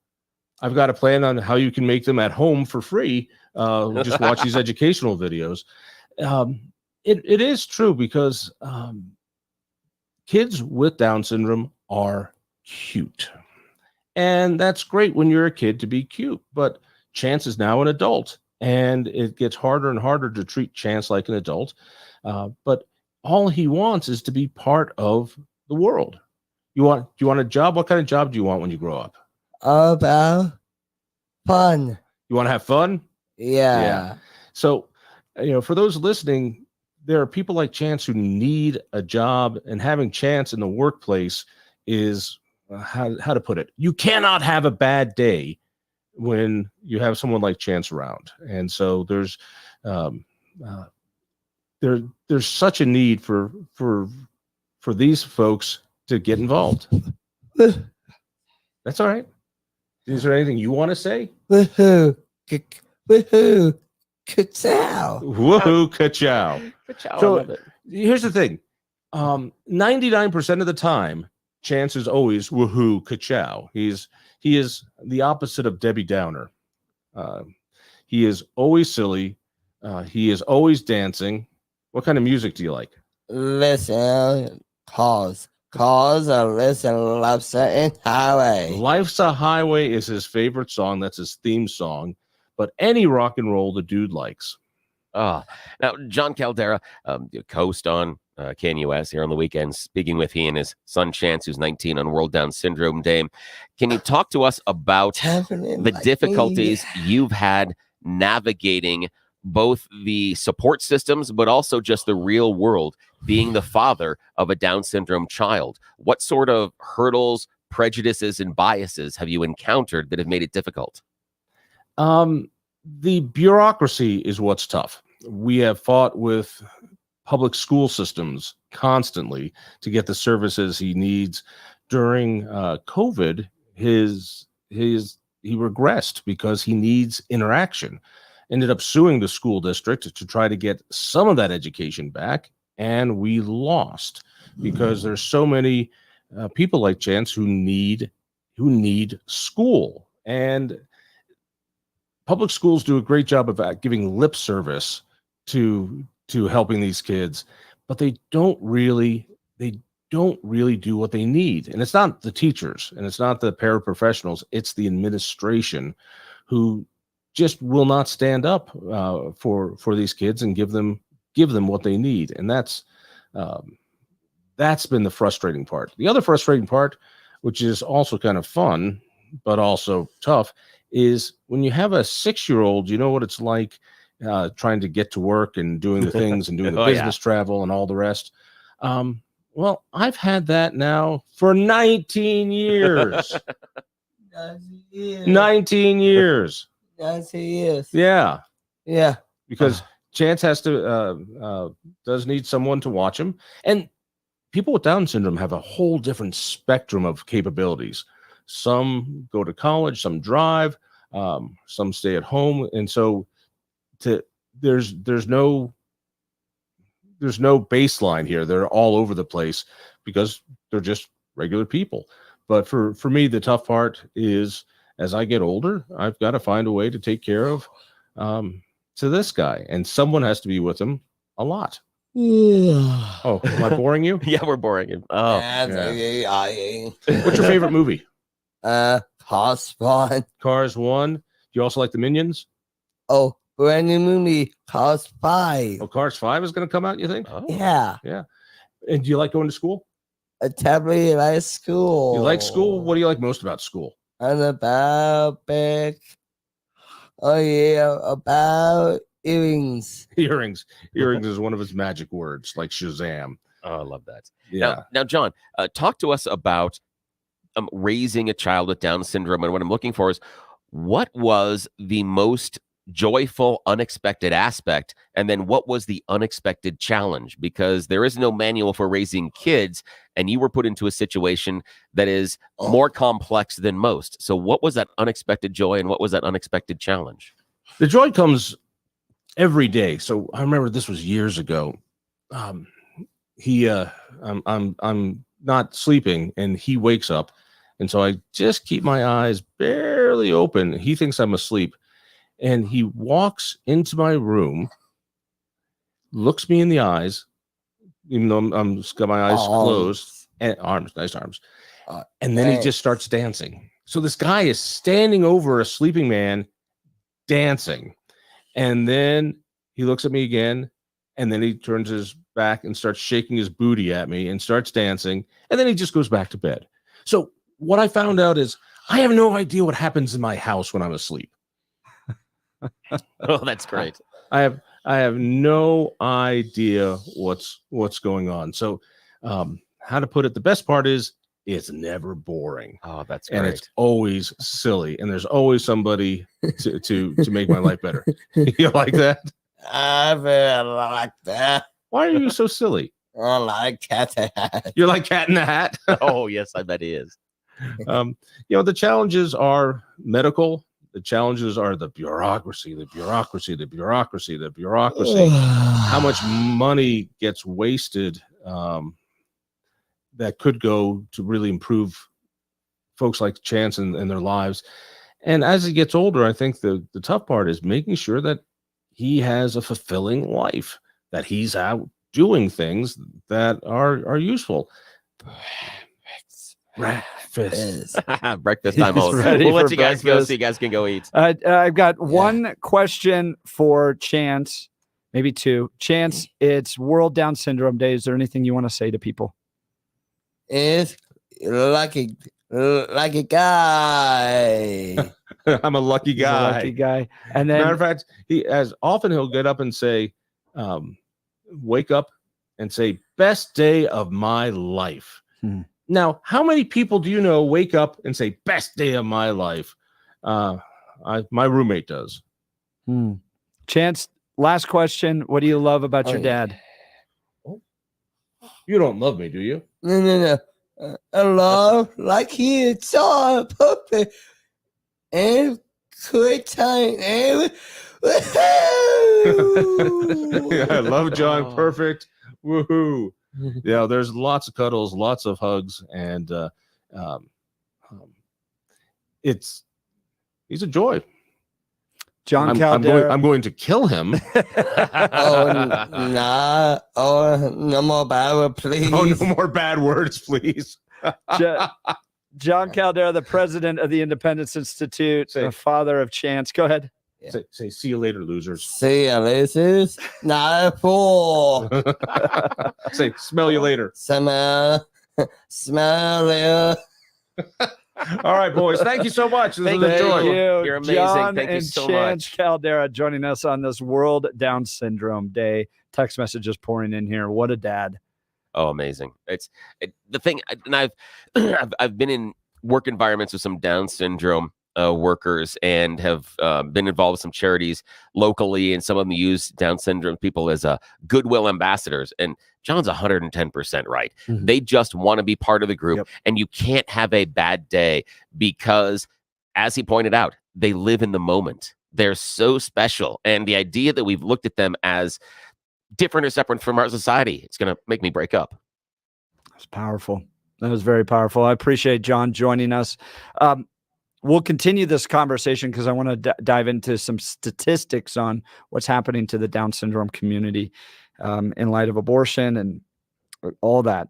got a plan on how you can make them at home for free. Just watch these educational videos. It is true, because kids with Down syndrome are cute. And that's great when you're a kid to be cute. But Chance is now an adult, and it gets harder and harder to treat Chance like an adult. But all he wants is to be part of the world. Do you want a job? What kind of job do you want when you grow up?
About fun.
You want to have fun?
Yeah.
So, for those listening, there are people like Chance who need a job, and having Chance in the workplace is how to put it. You cannot have a bad day when you have someone like Chance around. And so there's such a need for these folks to get involved. That's all right. Is there anything you want to say?
Woohoo. Woohoo. Ka-chow.
Woohoo, ka-chow.
Ka-chow, I
So
love it.
here's the thing. 99% of the time, Chance is always woohoo, ka-chow. He is the opposite of Debbie Downer. He is always silly. He is always dancing. What kind of music do you like?
Listen, calls Cause a listen loves in highway.
Life's a Highway is his favorite song. That's his theme song. But any rock and roll the dude likes.
Now, John Caldera, host on KNUS here on the weekends, speaking with he and his son Chance, who's 19, on World Down Syndrome Day. Can you talk to us about the difficulties you've had navigating both the support systems, but also just the real world, being the father of a Down syndrome child? What sort of hurdles, prejudices, and biases have you encountered that have made it difficult?
The bureaucracy is what's tough. We have fought with public school systems constantly to get the services he needs. During COVID, he regressed because he needs interaction. Ended up suing the school district to try to get some of that education back, and we lost because there's so many people like Chance who need school. And public schools do a great job of giving lip service to helping these kids, but they don't really do what they need. And it's not the teachers and it's not the paraprofessionals, it's the administration who just will not stand up for these kids and give them what they need. And that's been the frustrating part. The other frustrating part, which is also kind of fun but also tough, is when you have a 6-year-old, you know what it's like trying to get to work and doing the things and doing the business travel and all the rest. Well, I've had that now for 19 years. 19 years.
19 years.
Yeah.
Yeah.
Because Chance has to does need someone to watch him. And people with Down syndrome have a whole different spectrum of capabilities. Some go to college, some drive, some stay at home. And so there's no baseline here. They're all over the place because they're just regular people. But for me, the tough part is as I get older, I've got to find a way to take care of to this guy, and someone has to be with him a lot. Oh, am I boring you?
Yeah, we're boring him. Oh,
yeah.
What's your favorite movie?
Cars 1.
Cars 1. Do you also like the Minions?
Oh, brand new movie, Cars 5.
Oh, Cars 5 is going to come out, you think?
Oh.
Yeah.
Yeah. And do you like going to school?
I totally like school.
You like school? What do you like most about school?
And about big. Oh yeah, about earrings.
Earrings is one of his magic words, like Shazam.
Oh, I love that.
Yeah.
Now, John, talk to us about raising a child with Down syndrome. And what I'm looking for is, what was the most joyful, unexpected aspect? And then what was the unexpected challenge? Because there is no manual for raising kids, and you were put into a situation that is more complex than most. So what was that unexpected joy and what was that unexpected challenge?
The joy comes every day. So I remember this was years ago. I'm not sleeping and he wakes up. And so I just keep my eyes barely open. He thinks I'm asleep. And he walks into my room, looks me in the eyes, even though I'm got my eyes closed, and nice arms. And then he just starts dancing. So this guy is standing over a sleeping man dancing. And then he looks at me again, and then he turns his back and starts shaking his booty at me and starts dancing. And then he just goes back to bed. So what I found out is I have no idea what happens in my house when I'm asleep.
Oh, that's great.
I have no idea what's going on. So how to put it, the best part is it's never boring.
Oh, that's great.
And it's always silly, and there's always somebody to make my life better. You like that?
I really like that.
Why are you so silly?
I like Cat in the Hat.
You're like Cat in the Hat.
Oh, yes, I bet he is.
The challenges are medical. The challenges are the bureaucracy. How much money gets wasted that could go to really improve folks like Chance and their lives. And as he gets older, I think the tough part is making sure that he has a fulfilling life, that he's out doing things that are useful. Breakfast.
Breakfast time.
He's ready
We'll let
for
you guys go
breakfast.
so you guys can go eat.
I've got one question for Chance, maybe two. Chance, it's World Down Syndrome Day. Is there anything you want to say to people?
It's lucky guy.
I'm a lucky
He's a
guy.
lucky guy. And then
Matter of fact, he'll get up and say, wake up and say, best day of my life. Now, how many people do you know wake up and say, best day of my life? My roommate does.
Chance, last question. What do you love about your dad?
You don't love me, do you?
No. I love like he is so perfect and quick time and
I love John. Perfect. Woohoo. Yeah, there's lots of cuddles, lots of hugs, and he's a joy.
John Caldera.
I'm going to kill him.
no more bad words, please.
Oh, no more bad words, please.
John Caldera, the president of the Independence Institute, the father of Chance. Go ahead.
Say, see you later, losers.
See you, losers. Not a fool.
Say, smell you later.
Smell you.
All right, boys. Thank you so much. This was a joy.
You're amazing.
John
Thank you
and
so
Chance
much.
Caldera joining us on this World Down Syndrome Day. Text messages pouring in here. What a dad.
Oh, amazing. The thing, and I've been in work environments with some Down syndrome workers and have been involved with some charities locally, and some of them use Down syndrome people as goodwill ambassadors. And John's 110% right. They just want to be part of the group, and you can't have a bad day because, as he pointed out, they live in the moment. They're so special, and the idea that we've looked at them as different or separate from our society, it's going to make me break up.
That's powerful. That was very powerful. I appreciate John joining us. We'll continue this conversation because I want to dive into some statistics on what's happening to the Down syndrome community in light of abortion and all that.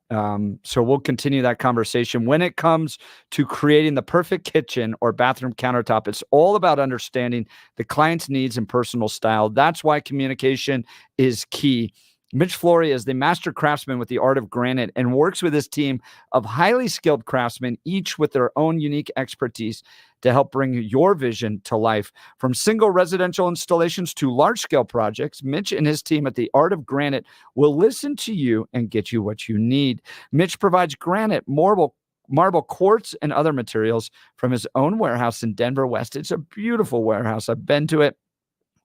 So we'll continue that conversation. When it comes to creating the perfect kitchen or bathroom countertop, it's all about understanding the client's needs and personal style. That's why communication is key. Mitch Flory is the master craftsman with the art of granite and works with his team of highly skilled craftsmen, each with their own unique expertise to help bring your vision to life. From single residential installations to large-scale projects, Mitch and his team at the Art of Granite will listen to you and get you what you need. Mitch provides granite, marble, quartz, and other materials from his own warehouse in Denver West. It's a beautiful warehouse. I've been to it.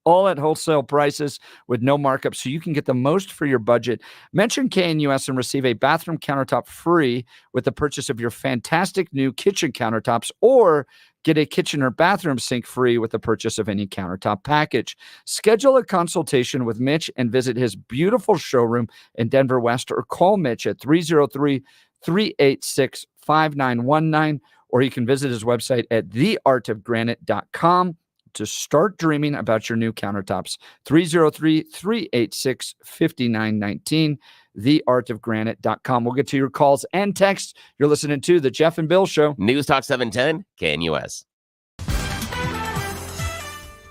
All at wholesale prices with no markup, so you can get the most for your budget. Mention KNUS and receive a bathroom countertop free with the purchase of your fantastic new kitchen countertops, or get a kitchen or bathroom sink free with the purchase of any countertop package. Schedule a consultation with Mitch and visit his beautiful showroom in Denver West, or call Mitch at 303-386-5919, or you can visit his website at theartofgranite.com. to start dreaming about your new countertops. 303-386-5919, theartofgranite.com. We'll get to your calls and texts. You're listening to The Jeff and Bill Show.
News Talk 710, KNUS.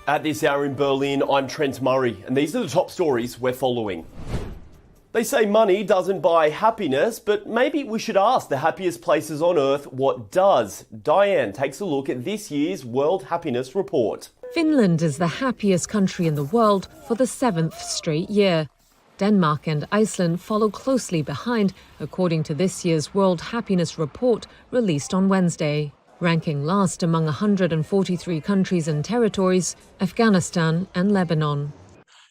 At this hour in Berlin, I'm Trent Murray, and these are the top stories we're following. They say money doesn't buy happiness, but maybe we should ask the happiest places on earth what does. Diane takes a look at this year's World Happiness Report.
Finland is the happiest country in the world for the 7th straight year. Denmark and Iceland follow closely behind, according to this year's World Happiness Report released on Wednesday. Ranking last among 143 countries and territories, Afghanistan and Lebanon.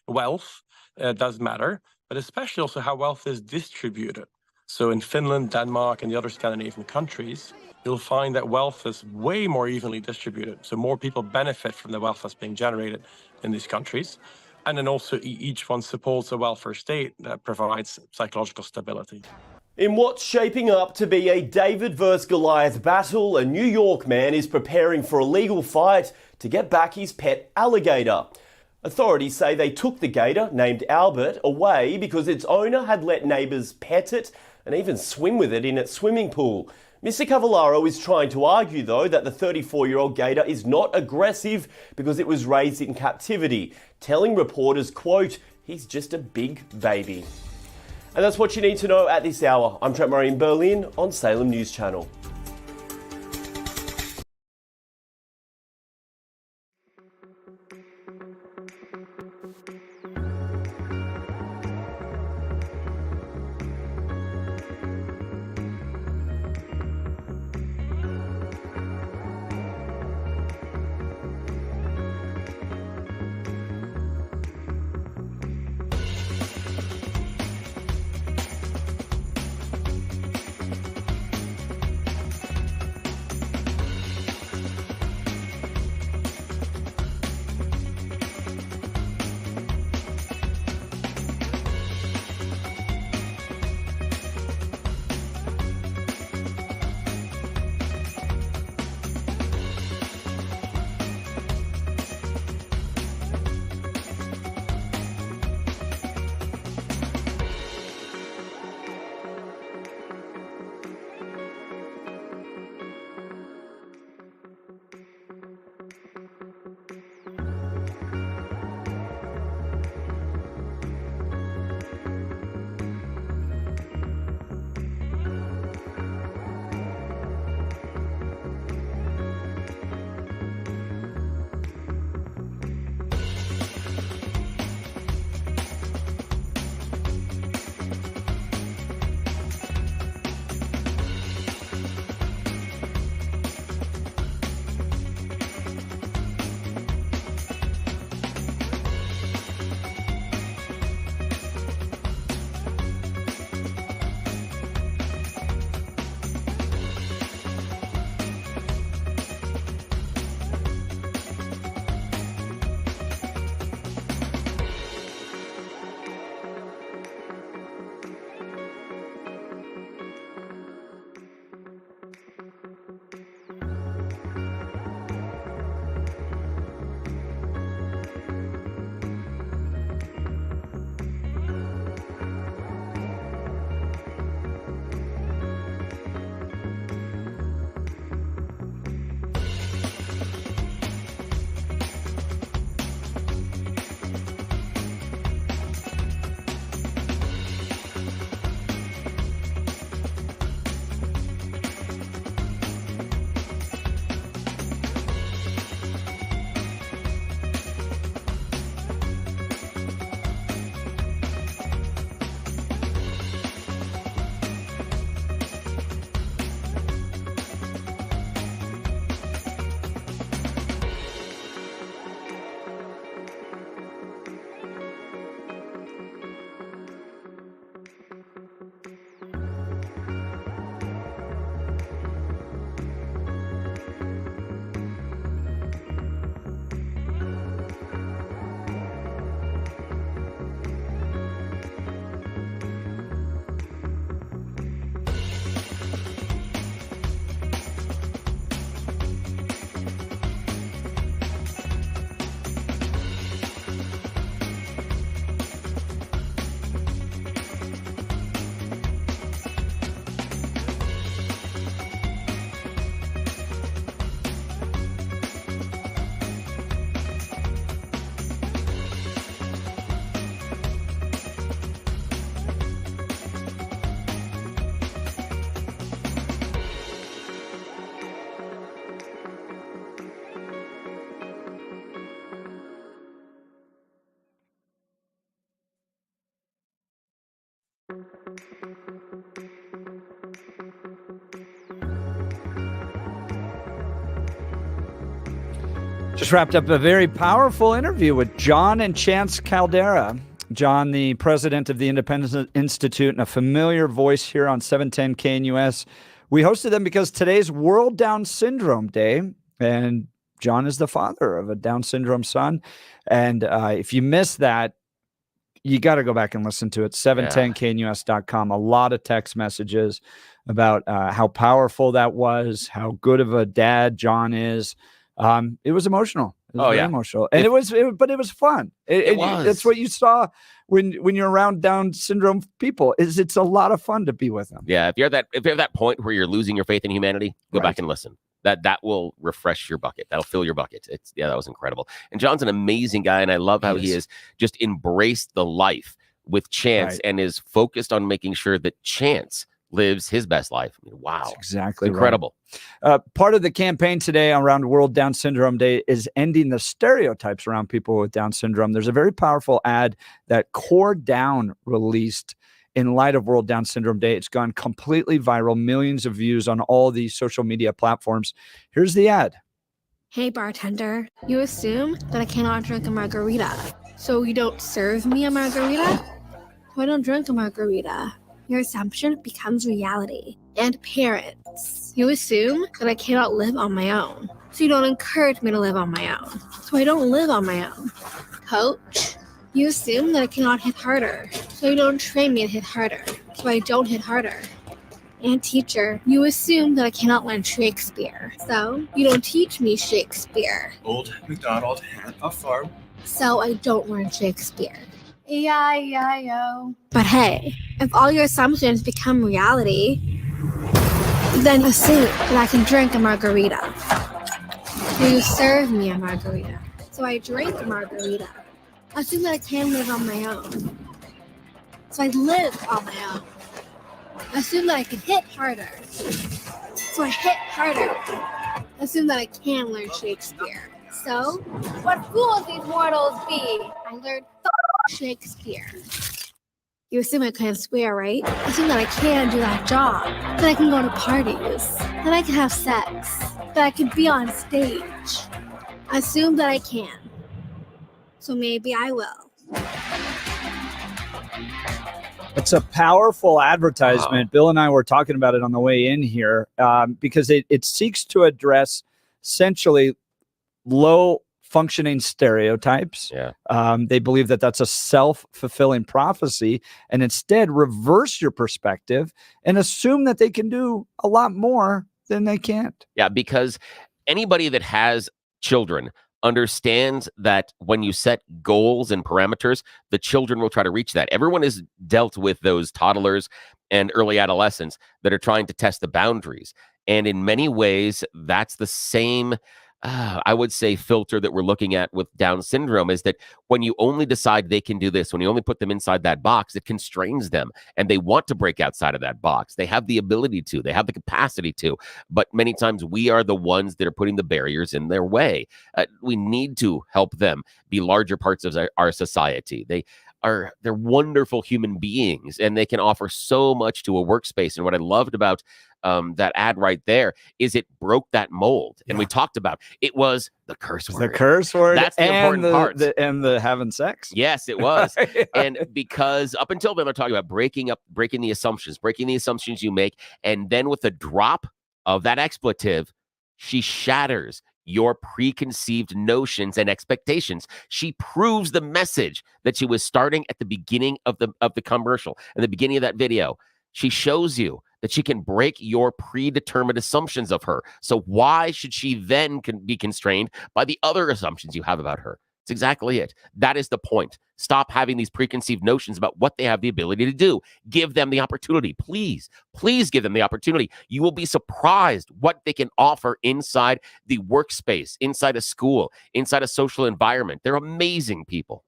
Wealth does matter, but especially also how wealth is distributed. So in Finland, Denmark, and the other Scandinavian countries, you'll find that wealth is way more evenly distributed. So more people benefit from the wealth that's being generated in these countries. And then also each one supports a welfare state that provides psychological stability.
In what's shaping up to be a David versus Goliath battle, a New York man is preparing for a legal fight to get back his pet alligator. Authorities say they took the gator, named Albert, away because its owner had let neighbours pet it and even swim with it in its swimming pool. Mr. Cavallaro is trying to argue, though, that the 34-year-old gator is not aggressive because it was raised in captivity, telling reporters, quote, "He's just a big baby." And that's what you need to know at this hour. I'm Trent Murray in Berlin on Salem News Channel.
Just wrapped up a very powerful interview with John and Chance Caldera. John, the president of the Independence Institute and a familiar voice here on 710 KNUS. We hosted them because today's World Down Syndrome Day, and John is the father of a Down syndrome son. And if you missed that, you got to go back and listen to it. 710knus.com. A lot of text messages about how powerful that was, how good of a dad John is. It was emotional. It was very emotional, and but it was fun.
It was.
That's what you saw when you're around Down syndrome people. It's a lot of fun to be with them.
Yeah, if you're at that point where you're losing your faith in humanity, go back and listen. That will refresh your bucket. That'll fill your bucket. That was incredible. And John's an amazing guy, and I love how he has just embraced the life with Chance and is focused on making sure that Chance lives his best life. I mean, wow.
That's exactly
incredible.
Right. Part of the campaign today around World Down Syndrome Day is ending the stereotypes around people with Down syndrome. There's a very powerful ad that Core Down released in light of World Down Syndrome Day. It's gone completely viral, millions of views on all these social media platforms. Here's the ad.
Hey, bartender, you assume that I cannot drink a margarita, so you don't serve me a margarita? So I don't drink a margarita. Your assumption becomes reality. And parents, you assume that I cannot live on my own, so you don't encourage me to live on my own. So I don't live on my own. Coach, you assume that I cannot hit harder, so you don't train me to hit harder, so I don't hit harder. And teacher, you assume that I cannot learn Shakespeare, so you don't teach me Shakespeare.
Old MacDonald had a farm.
So I don't learn Shakespeare. E-I-E-I-O. But hey, if all your assumptions become reality, then assume that I can drink a margarita. So you serve me a margarita, so I drink a margarita. Assume that I can live on my own. So I live on my own. Assume that I can hit harder. So I hit harder. Assume that I can learn Shakespeare. So, what fools these mortals be? I learned Shakespeare. You assume I can swear, right? Assume that I can do that job. That I can go to parties. That I can have sex. That I can be on stage. Assume that I can. So maybe I will.
It's a powerful advertisement. Wow. Bill and I were talking about it on the way in here because it seeks to address essentially low functioning stereotypes.
Yeah.
They believe that that's a self-fulfilling prophecy, and instead reverse your perspective and assume that they can do a lot more than they can't.
Yeah, because anybody that has children understands that when you set goals and parameters, the children will try to reach that. Everyone has dealt with those toddlers and early adolescents that are trying to test the boundaries. And in many ways, that's the same, I would say, filter that we're looking at with Down syndrome, is that when you only decide they can do this, when you only put them inside that box, it constrains them, and they want to break outside of that box. They have the ability to, they have the capacity to, but many times we are the ones that are putting the barriers in their way. We need to help them be larger parts of our society. They're wonderful human beings, and they can offer so much to a workspace. And what I loved about that ad right there is it broke that mold. And we talked about it was the curse word.
The curse word.
That's the important part.
And the having sex.
Yes, it was. And because up until then, they're talking about breaking the assumptions you make. And then with the drop of that expletive, she shatters your preconceived notions and expectations. She proves the message that she was starting at the beginning of the commercial, and the beginning of that video. She shows you that she can break your predetermined assumptions of her. So why should she then be constrained by the other assumptions you have about her? It's exactly it. That is the point. Stop having these preconceived notions about what they have the ability to do. Give them the opportunity. Please give them the opportunity. You will be surprised what they can offer inside the workspace, inside a school, inside a social environment. They're amazing people.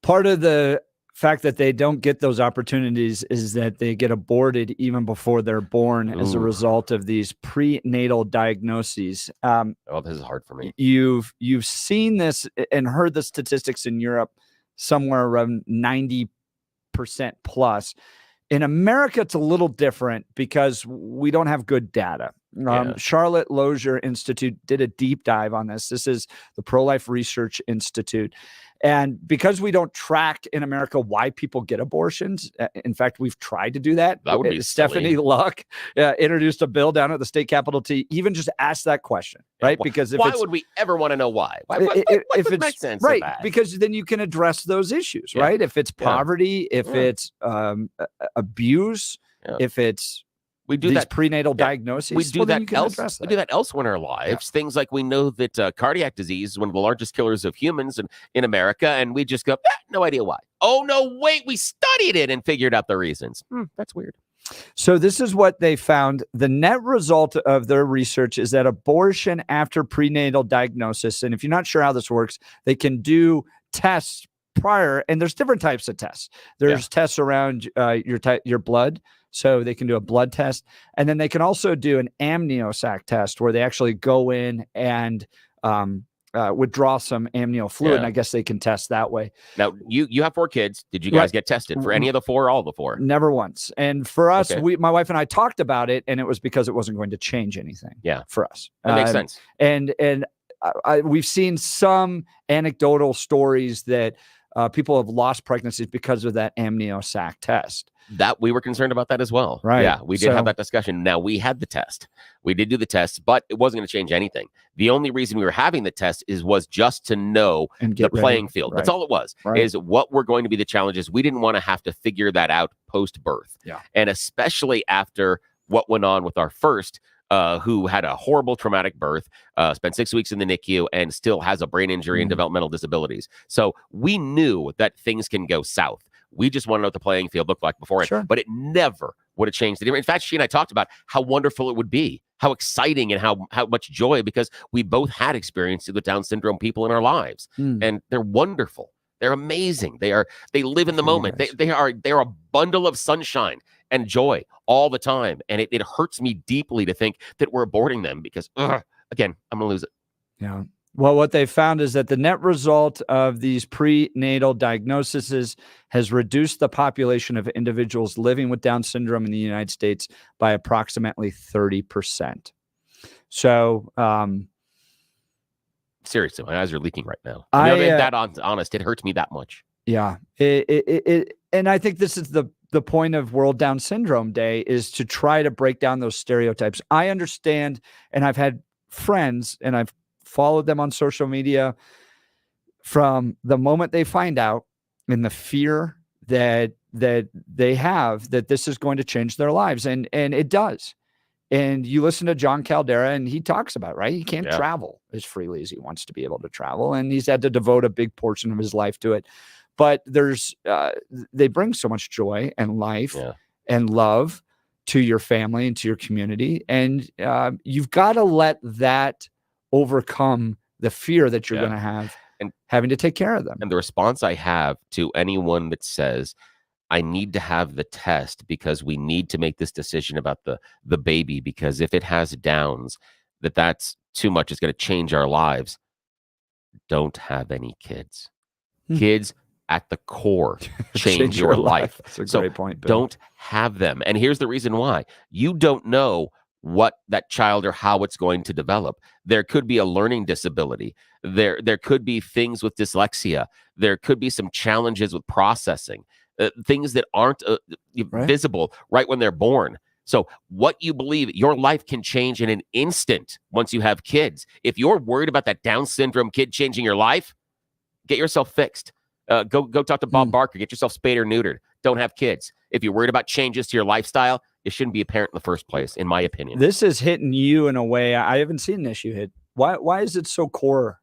Part of the fact that they don't get those opportunities is that they get aborted even before they're born as a result of these prenatal diagnoses.
This is hard for me.
You've seen this and heard the statistics in Europe, somewhere around 90% plus. In America, it's a little different because we don't have good data. Charlotte Lozier Institute did a deep dive on this. This is the Pro-Life Research Institute. And because we don't track in America why people get abortions, in fact, we've tried to do that.
That would be
Stephanie
silly.
Luck introduced a bill down at the state capitol to even just ask that question, right? Because
why would we ever want to know why? Why would make sense of that?
Because then you can address those issues, right? If it's poverty, if it's abuse, if it's
We do
these
that
prenatal diagnoses.
We do
well, then
that
you can address that.
We do that elsewhere in our lives. Things like we know that cardiac disease is one of the largest killers of humans in America, and we just go, no idea why. Oh no, wait, we studied it and figured out the reasons. That's weird.
So this is what they found. The net result of their research is that abortion after prenatal diagnosis, and if you're not sure how this works, they can do tests prior, and there's different types of tests. There's tests around your blood, so they can do a blood test, and then they can also do an amniosac test where they actually go in and withdraw some amnio fluid, and I guess they can test that way.
Now, you have 4 kids. Did you guys get tested for any of the 4 or all the 4?
Never once. And for us, my wife and I talked about it, and it was because it wasn't going to change anything.
Yeah,
for us.
That makes sense.
And we've seen some anecdotal stories that people have lost pregnancies because of that amniosac test.
That we were concerned about that as well.
Right.
Yeah, we did have that discussion. Now, we had the test. We did do the test, but it wasn't going to change anything. The only reason we were having the test was just to know the playing field. That's all it was, is what were going to be the challenges. We didn't want to have to figure that out post-birth.
Yeah.
And especially after what went on with our first, who had a horrible traumatic birth, spent 6 weeks in the NICU, and still has a brain injury and developmental disabilities. So we knew that things can go south. We just want to know what the playing field looked like beforehand, but it never would have changed. In fact, she and I talked about how wonderful it would be, how exciting and how much joy, because we both had experiences with Down syndrome people in our lives, and they're wonderful. They're amazing. They live in the moment. They're a bundle of sunshine and joy all the time. And it hurts me deeply to think that we're aborting them because, again, I'm going to lose it.
Yeah. Well, what they found is that the net result of these prenatal diagnoses has reduced the population of individuals living with Down syndrome in the United States by approximately 30%. So,
seriously, my eyes are leaking right now. Honest, it hurts me that much.
Yeah. And I think this is the point of World Down Syndrome Day, is to try to break down those stereotypes. I understand, and I've had friends, and I've followed them on social media from the moment they find out, and the fear that they have that this is going to change their lives. And it does. And you listen to John Caldera, and he talks about, right? He can't travel as freely as he wants to be able to travel. And he's had to devote a big portion of his life to it. But they bring so much joy and life and love to your family and to your community. And you've got to let that overcome the fear that you're going to have and having to take care of them.
And the response I have to anyone that says, I need to have the test because we need to make this decision about the baby, because if it has Downs, that's too much, it's going to change our lives. Don't have any kids. Kids at the core change your life.
That's a great point, Bill.
Don't have them. And here's the reason why. You don't know what that child or how it's going to develop. There could be a learning disability. There could be things with dyslexia. There could be some challenges with processing, things that aren't visible right when they're born. So what you believe, your life can change in an instant once you have kids. If you're worried about that Down syndrome kid changing your life, get yourself fixed. Go talk to Bob Barker. Get yourself spayed or neutered. Don't have kids. If you're worried about changes to your lifestyle, it shouldn't be a parent in the first place, in my opinion.
This is hitting you in a way I haven't seen this you hit. Why is it so core?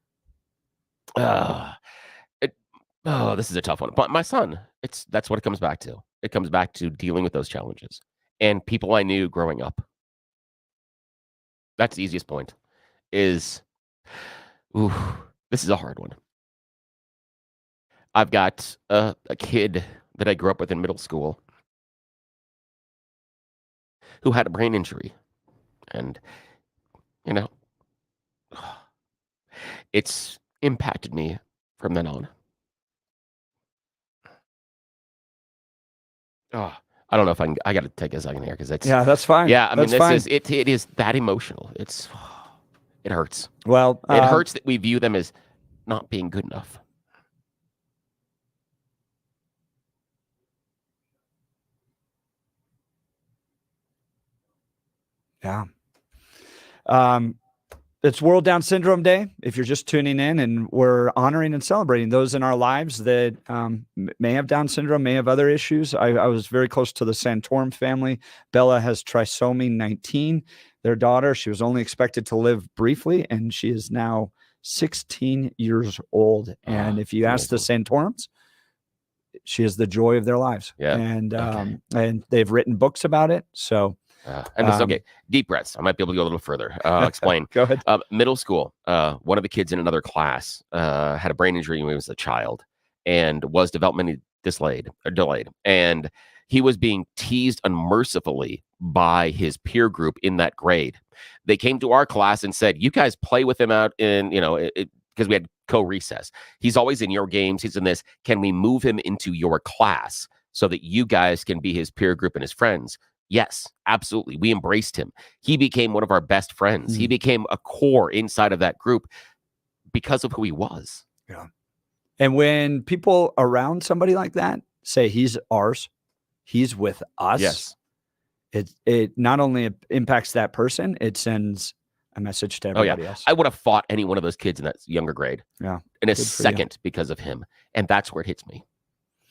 This is a tough one. But my son, that's what it comes back to. It comes back to dealing with those challenges and people I knew growing up. That's the easiest point. This is a hard one. I've got a kid that I grew up with in middle school who had a brain injury. And, it's impacted me from then on. I don't know if I got to take a second here because
that's fine.
Yeah, I mean,
that's
it is that emotional. It hurts.
Well,
it hurts that we view them as not being good enough.
Yeah. It's World Down Syndrome Day. If you're just tuning in, and we're honoring and celebrating those in our lives that may have Down syndrome, may have other issues. I was very close to the Santorum family. Bella has trisomy 19. Their daughter, she was only expected to live briefly, and she is now 16 years old. And if you ask the Santorums, she is the joy of their lives.
Yeah.
And they've written books about it. So.
And it's okay. Deep breaths. I might be able to go a little further. Explain.
Go ahead.
Middle school. One of the kids in another class had a brain injury when he was a child and was developmentally delayed. And he was being teased unmercifully by his peer group in that grade. They came to our class and said, "You guys play with him out in, because we had co-recess. He's always in your games. He's in this. Can we move him into your class so that you guys can be his peer group and his friends?" Yes, absolutely. We embraced him. He became one of our best friends. He became a core inside of that group because of who he was.
Yeah. And when people around somebody like that say he's ours, he's with us.
Yes.
It not only impacts that person, it sends a message to everybody else.
I would have fought any one of those kids in that younger grade.
Yeah.
In a second because of him. And that's where it hits me.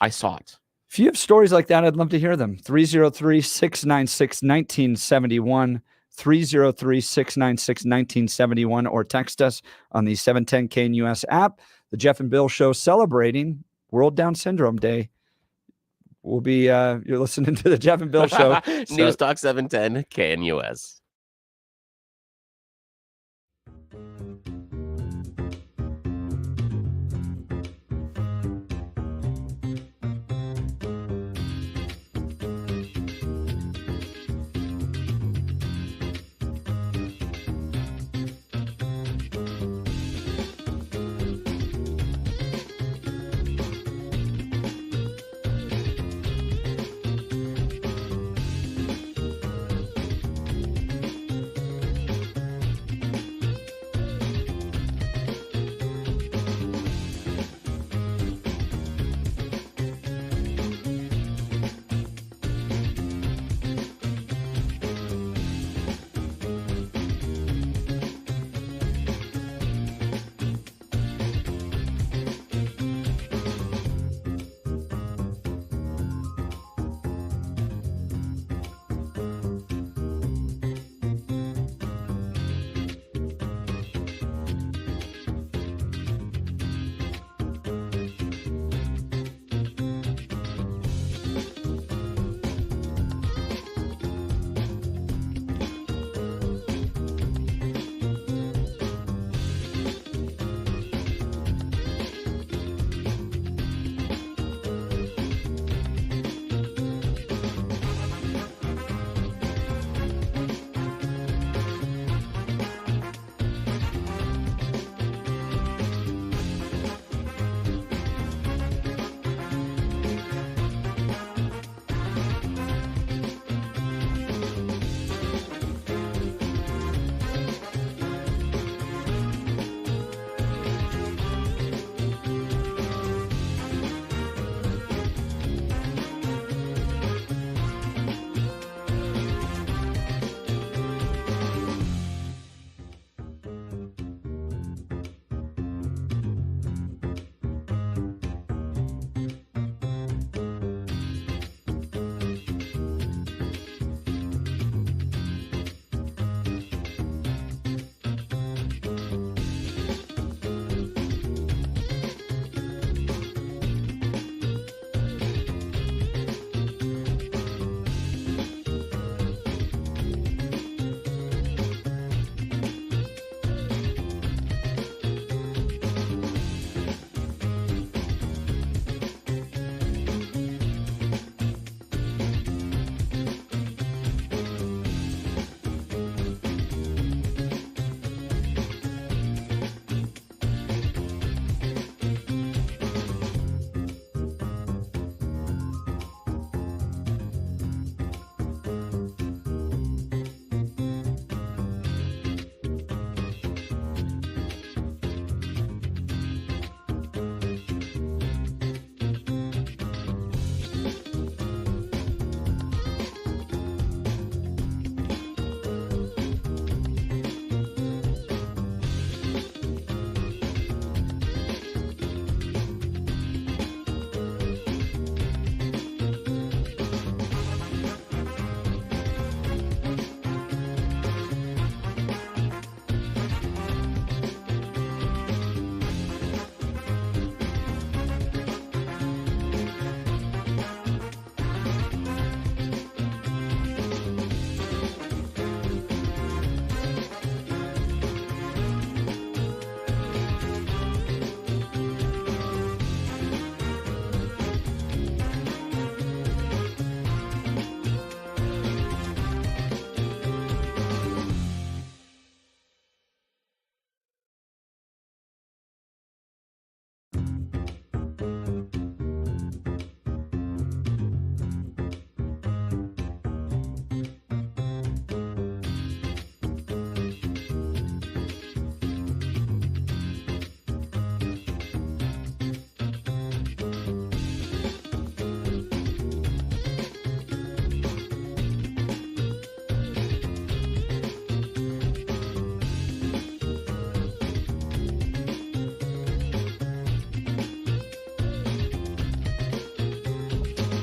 I saw it.
If you have stories like that, I'd love to hear them. 303-696-1971, 303-696-1971, or text us on the 710 KNUS app. The Jeff and Bill Show celebrating World Down Syndrome Day. We'll be, you're listening to the Jeff and Bill Show.
News Talk 710 KNUS.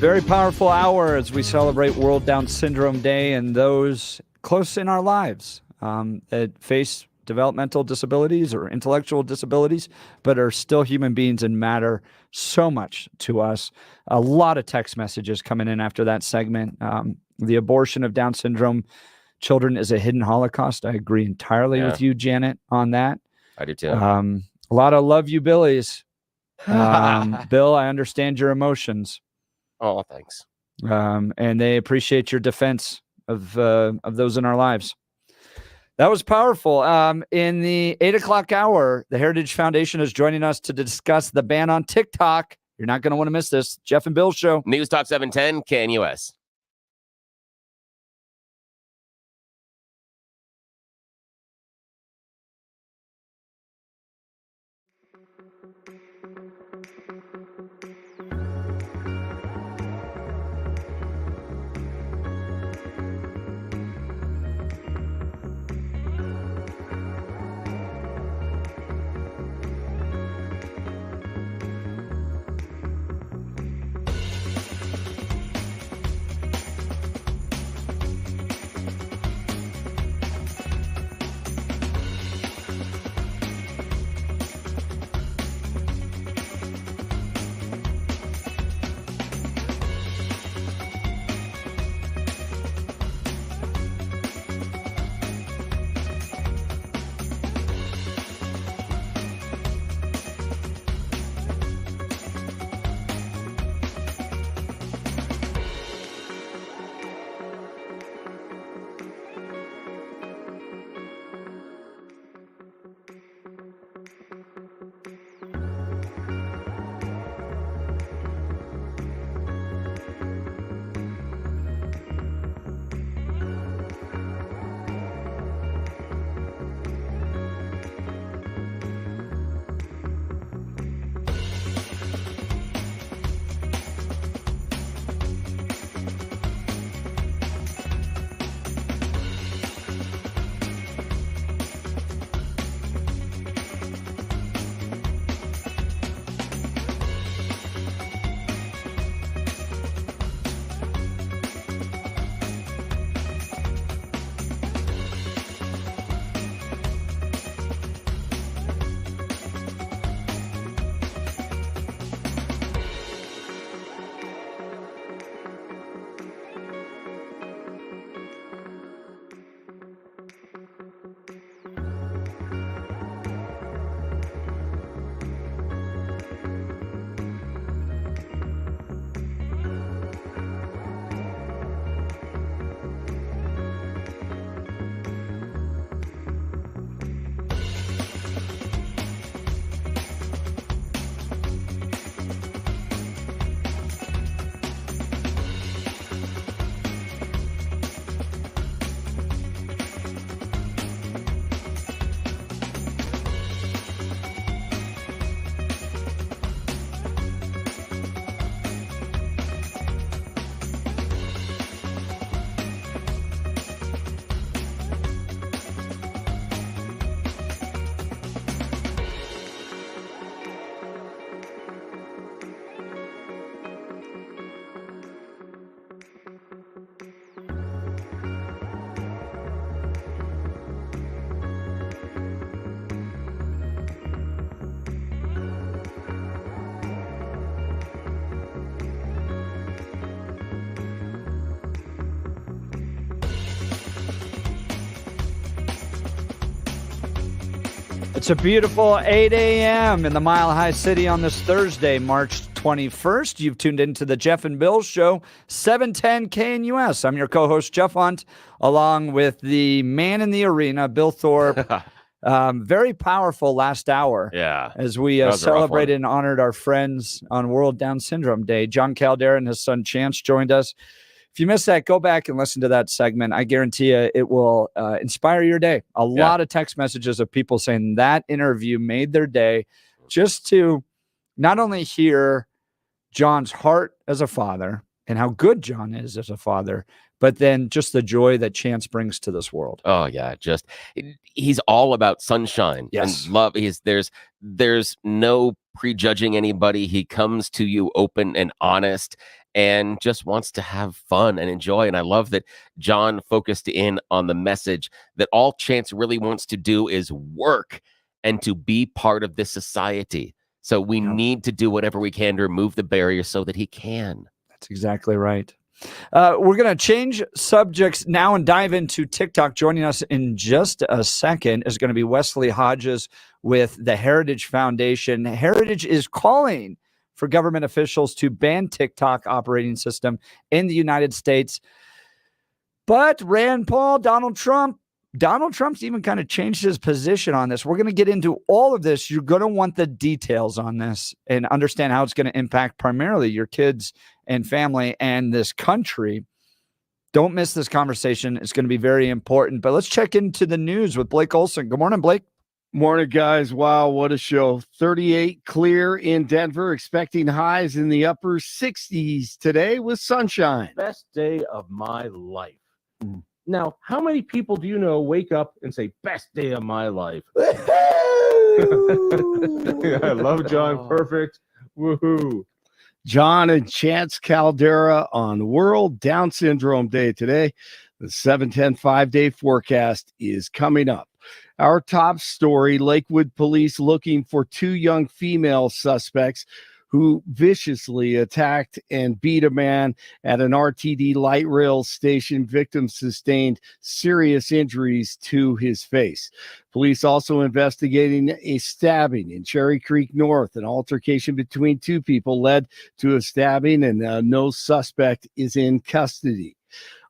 Very powerful hour as we celebrate World Down Syndrome Day and those close in our lives that face developmental disabilities or intellectual disabilities, but are still human beings and matter so much to us. A lot of text messages coming in after that segment. The abortion of Down syndrome children is a hidden Holocaust. I agree entirely with you, Janet, on that.
I do too.
A lot of love you, Billies. Bill, I understand your emotions.
Oh, thanks.
And they appreciate your defense of those in our lives. That was powerful. In the 8 o'clock hour, the Heritage Foundation is joining us to discuss the ban on TikTok. You're not going to want to miss this. Jeff and Bill Show.
News Talk 710, KNUS.
It's a beautiful 8 a.m. in the Mile High City on this Thursday, March 21st. You've tuned into the Jeff and Bill Show, 710 KNUS. I'm your co-host, Jeff Hunt, along with the man in the arena, Bill Thorpe. Very powerful last hour.
Yeah.
As we celebrated and honored our friends on World Down Syndrome Day. John Caldera and his son Chance joined us. If you missed that, go back and listen to that segment. I guarantee you it will inspire your day. A lot of text messages of people saying that interview made their day, just to not only hear John's heart as a father and how good John is as a father, but then just the joy that Chance brings to this world.
Oh yeah, he's all about sunshine and love. There's no prejudging anybody. He comes to you open and honest and just wants to have fun and enjoy. And I love that John focused in on the message that all Chance really wants to do is work and to be part of this society. So we need to do whatever we can to remove the barriers so that he can.
That's exactly right. We're going to change subjects now and dive into TikTok. Joining us in just a second is going to be Wesley Hodges with the Heritage Foundation. Heritage is calling for government officials to ban TikTok operating system in the United States. But Rand Paul, Donald Trump's even kind of changed his position on this. We're going to get into all of this. You're going to want the details on this and understand how it's going to impact primarily your kids and family and this country. Don't miss this conversation. It's going to be very important. But let's check into the news with Blake Olson. Good morning, Blake.
Morning, guys. Wow, what a show. 38 clear in Denver, expecting highs in the upper 60s today with sunshine.
Best day of my life. Now, how many people do you know wake up and say, best day of my life? I love John. Perfect. Woohoo.
John and Chance Caldera on World Down Syndrome Day today. The 7-10 5-day forecast is coming up. Our top story, Lakewood police looking for 2 young female suspects who viciously attacked and beat a man at an RTD light rail station. Victim sustained serious injuries to his face. Police also investigating a stabbing in Cherry Creek North. An altercation between 2 people led to a stabbing, and no suspect is in custody.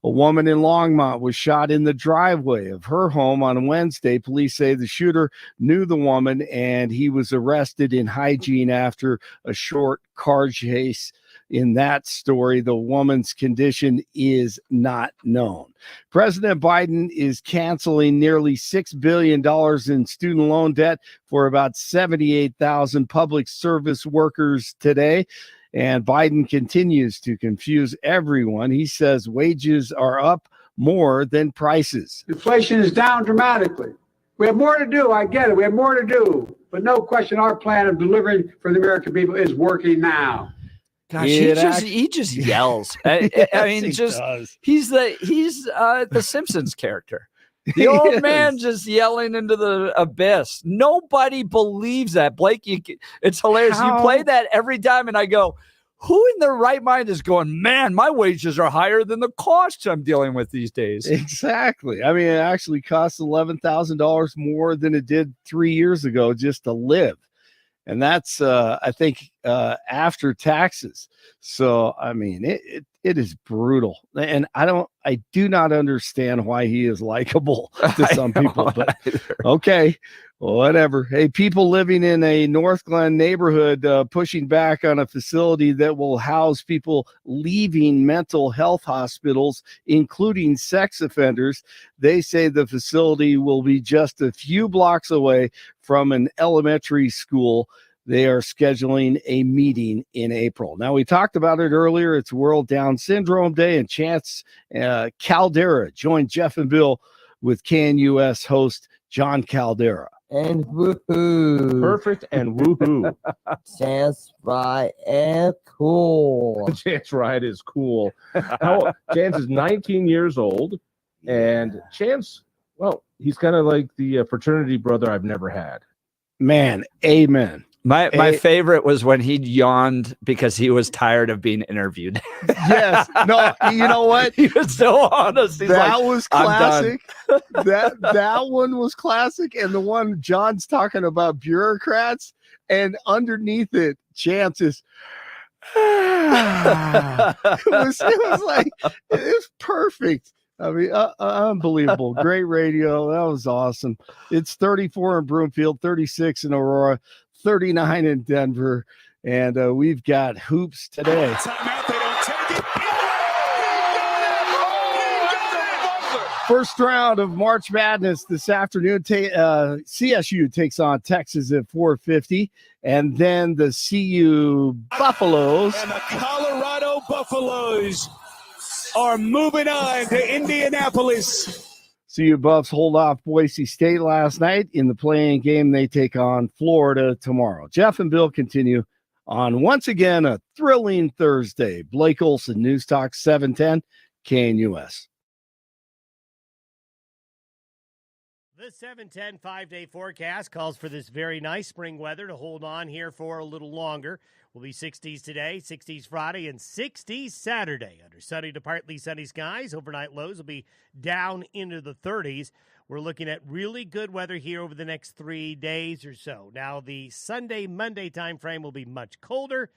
A woman in Longmont was shot in the driveway of her home on Wednesday. Police say the shooter knew the woman, and he was arrested in Hygiene after a short car chase. In that story, the woman's condition is not known. President Biden is canceling nearly $6 billion in student loan debt for about 78,000 public service workers today. And Biden continues to confuse everyone. He says wages are up more than prices.
Inflation is down dramatically. We have more to do. I get it. We have more to do. But no question, our plan of delivering for the American people is working now.
Gosh, he just yells. I mean, he's the Simpsons character. The old man just yelling into the abyss. Nobody believes that. Blake, it's hilarious. You play that every time, and I go, who in their right mind is going, man, my wages are higher than the costs I'm dealing with these days?
Exactly. I mean, it actually costs $11,000 more than it did 3 years ago just to live. And that's, I think, after taxes. So, I mean, it is brutal. And I do not understand why he is likable to some people. But okay, whatever. Hey, people living in a North Glen neighborhood pushing back on a facility that will house people leaving mental health hospitals, including sex offenders. They say the facility will be just a few blocks away from an elementary school. They are scheduling a meeting in April. Now, we talked about it earlier. It's World Down Syndrome Day, and Chance Caldera joined Jeff and Bill with KNUS host John Caldera.
And woohoo.
Perfect and woohoo.
Chance Ride and cool.
Chance Ride is cool. Chance is 19 years old, and Chance, well, he's kind of like the fraternity brother I've never had.
Man, amen.
My favorite was when he yawned because he was tired of being interviewed.
Yes. No, you know what?
He was so honest. He's
that was classic. that one was classic. And the one John's talking about bureaucrats, and underneath it, Chance is it was perfect. I mean, unbelievable. Great radio. That was awesome. It's 34 in Broomfield, 36 in Aurora, 39 in Denver, and we've got hoops today. First round of March Madness this afternoon. CSU takes on Texas at 4:50, and then the CU Buffaloes.
And the Colorado Buffaloes are moving on to Indianapolis.
CU Buffs hold off Boise State last night in the play-in game. They take on Florida tomorrow. Jeff and Bill continue on once again a thrilling Thursday. Blake Olson, News Talk 710, KNUS.
The 710 5-day forecast calls for this very nice spring weather to hold on here for a little longer. We'll be 60s today, 60s Friday, and 60s Saturday. Under sunny to partly sunny skies, overnight lows will be down into the 30s. We're looking at really good weather here over the next 3 days or so. Now, the Sunday, Monday time frame will be much colder.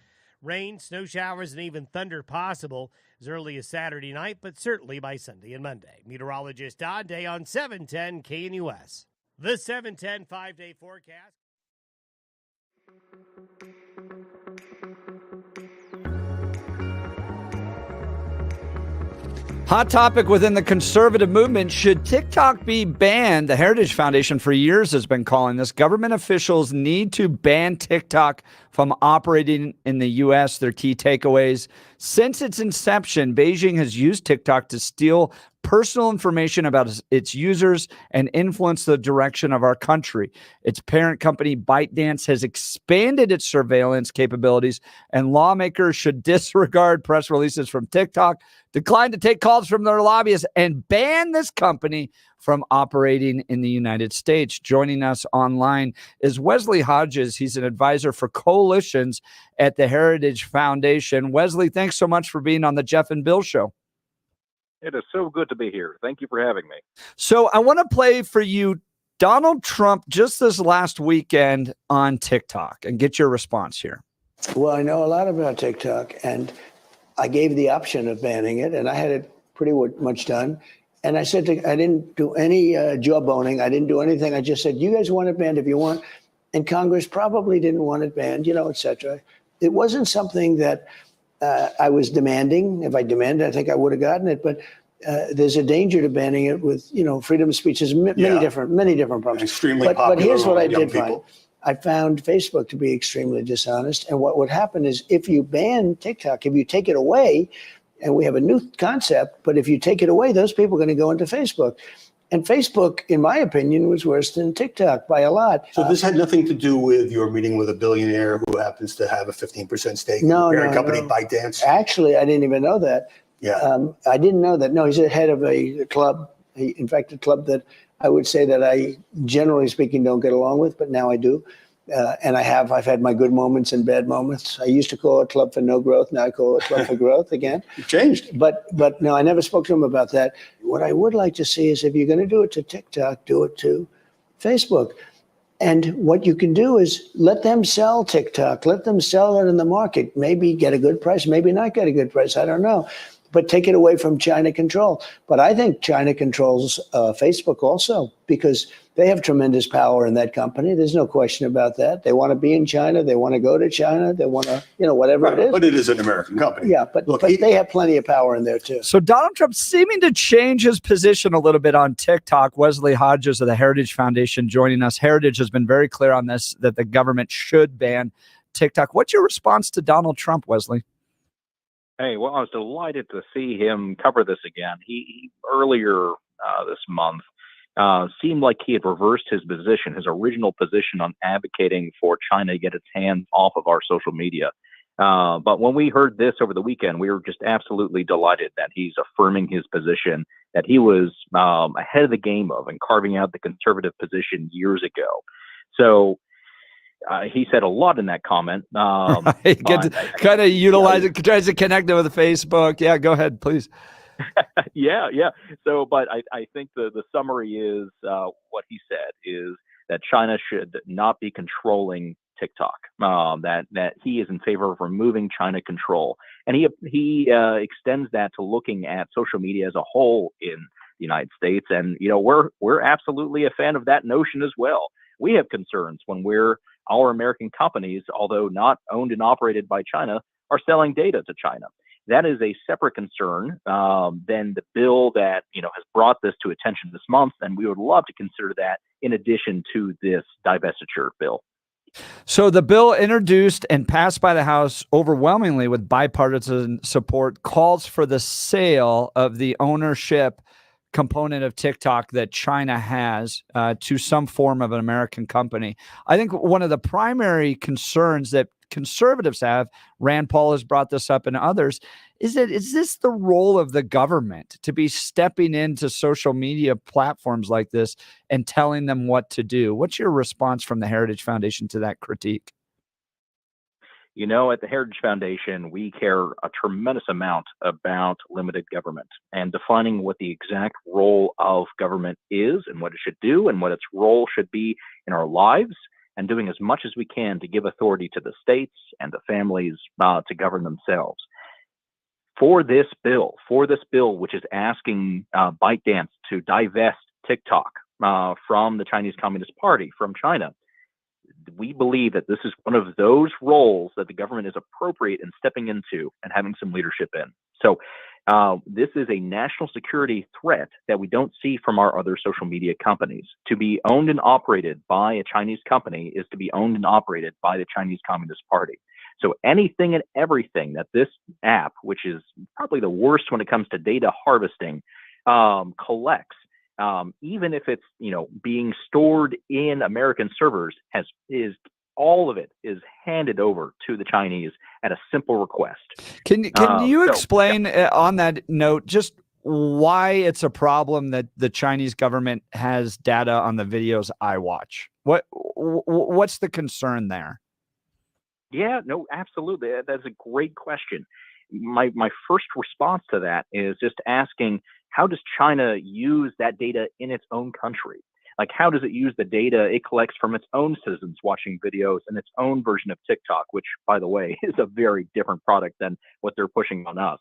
Rain, snow showers, and even thunder possible as early as Saturday night, but certainly by Sunday and Monday. Meteorologist Don Day on 710 KNUS. The 710 5-day forecast.
Hot topic within the conservative movement. Should TikTok be banned? The Heritage Foundation for years has been calling this. Government officials need to ban TikTok from operating in the U.S. Their key takeaways. Since its inception, Beijing has used TikTok to steal personal information about its users and influence the direction of our country. Its parent company, ByteDance, has expanded its surveillance capabilities, and lawmakers should disregard press releases from TikTok, decline to take calls from their lobbyists, and ban this company from operating in the United States. Joining us online is Wesley Hodges. He's an advisor for coalitions at the Heritage Foundation. Wesley, thanks so much for being on the Jeff and Bill Show.
It is so good to be here. Thank you for having me.
So I want to play for you Donald Trump just this last weekend on TikTok and get your response here.
Well, I know a lot about TikTok, and I gave the option of banning it, and I had it pretty much done. And I said, I didn't do any jawboning. I didn't do anything. I just said, you guys want it banned if you want. And Congress probably didn't want it banned, et cetera. It wasn't something that I was demanding. If I demanded, I think I would have gotten it. But there's a danger to banning it with, freedom of speech. There's many different problems.
Extremely
but here's what I did
find.
find. I found Facebook to be extremely dishonest. And what would happen is if you ban TikTok, if you take it away, and we have a new concept, but if you take it away, those people are going to go into Facebook. And Facebook, in my opinion, was worse than TikTok by a lot.
So this had nothing to do with your meeting with a billionaire who happens to have a 15% stake in the parent company, ByteDance?
Actually, I didn't even know that.
Yeah.
I didn't know that. No, he's the head of a club. In fact, a club that I would say that I, generally speaking, don't get along with, but now I do. And I've had my good moments and bad moments. I used to call it Club for No Growth. Now I call it Club for Growth again.
You changed.
But no, I never spoke to him about that. What I would like to see is if you're going to do it to TikTok, do it to Facebook. And what you can do is let them sell TikTok. Let them sell it in the market. Maybe get a good price, maybe not get a good price. I don't know. But take it away from China control. But I think China controls Facebook also because they have tremendous power in that company. There's no question about that. They want to be in China. They want to go to China. They want to, whatever it is.
But it is an American company.
Yeah, but they have plenty of power in there too.
So Donald Trump seeming to change his position a little bit on TikTok. Wesley Hodges of the Heritage Foundation joining us. Heritage has been very clear on this, that the government should ban TikTok. What's your response to Donald Trump, Wesley?
Hey, well, I was delighted to see him cover this again. He earlier this month seemed like he had reversed his original position on advocating for China to get its hands off of our social media. But when we heard this over the weekend, we were just absolutely delighted that he's affirming his position that he was ahead of the game of and carving out the conservative position years ago. So he said a lot in that comment.
He gets kind of utilizing, tries to connect it with Facebook. Yeah, go ahead, please.
Yeah. So, but I think the summary is what he said is that China should not be controlling TikTok. That he is in favor of removing China control, and he extends that to looking at social media as a whole in the United States. And we're absolutely a fan of that notion as well. We have concerns when our American companies, although not owned and operated by China, are selling data to China. That is a separate concern than the bill that has brought this to attention this month, and we would love to consider that in addition to this divestiture bill.
So the bill introduced and passed by the House overwhelmingly with bipartisan support calls for the sale of the ownership component of TikTok that China has to some form of an American company. I think one of the primary concerns that conservatives have, Rand Paul has brought this up and others, is this the role of the government to be stepping into social media platforms like this and telling them what to do? What's your response from the Heritage Foundation to that critique?
You know, at the Heritage Foundation, we care a tremendous amount about limited government and defining what the exact role of government is and what it should do and what its role should be in our lives, and doing as much as we can to give authority to the states and the families to govern themselves. For this bill, which is asking ByteDance to divest TikTok from the Chinese Communist Party, from China, we believe that this is one of those roles that the government is appropriate in stepping into and having some leadership in. So this is a national security threat that we don't see from our other social media companies. To be owned and operated by a Chinese company is to be owned and operated by the Chinese Communist Party. So anything and everything that this app, which is probably the worst when it comes to data harvesting, collects, even if it's being stored in American servers, all of it is handed over to the Chinese at a simple request.
Can you explain on that note just why it's a problem that the Chinese government has data on the videos I watch? What's the concern there?
Yeah, no, absolutely. That's a great question. My first response to that is just asking, how does China use that data in its own country? Like, how does it use the data it collects from its own citizens watching videos in its own version of TikTok, which, by the way, is a very different product than what they're pushing on us.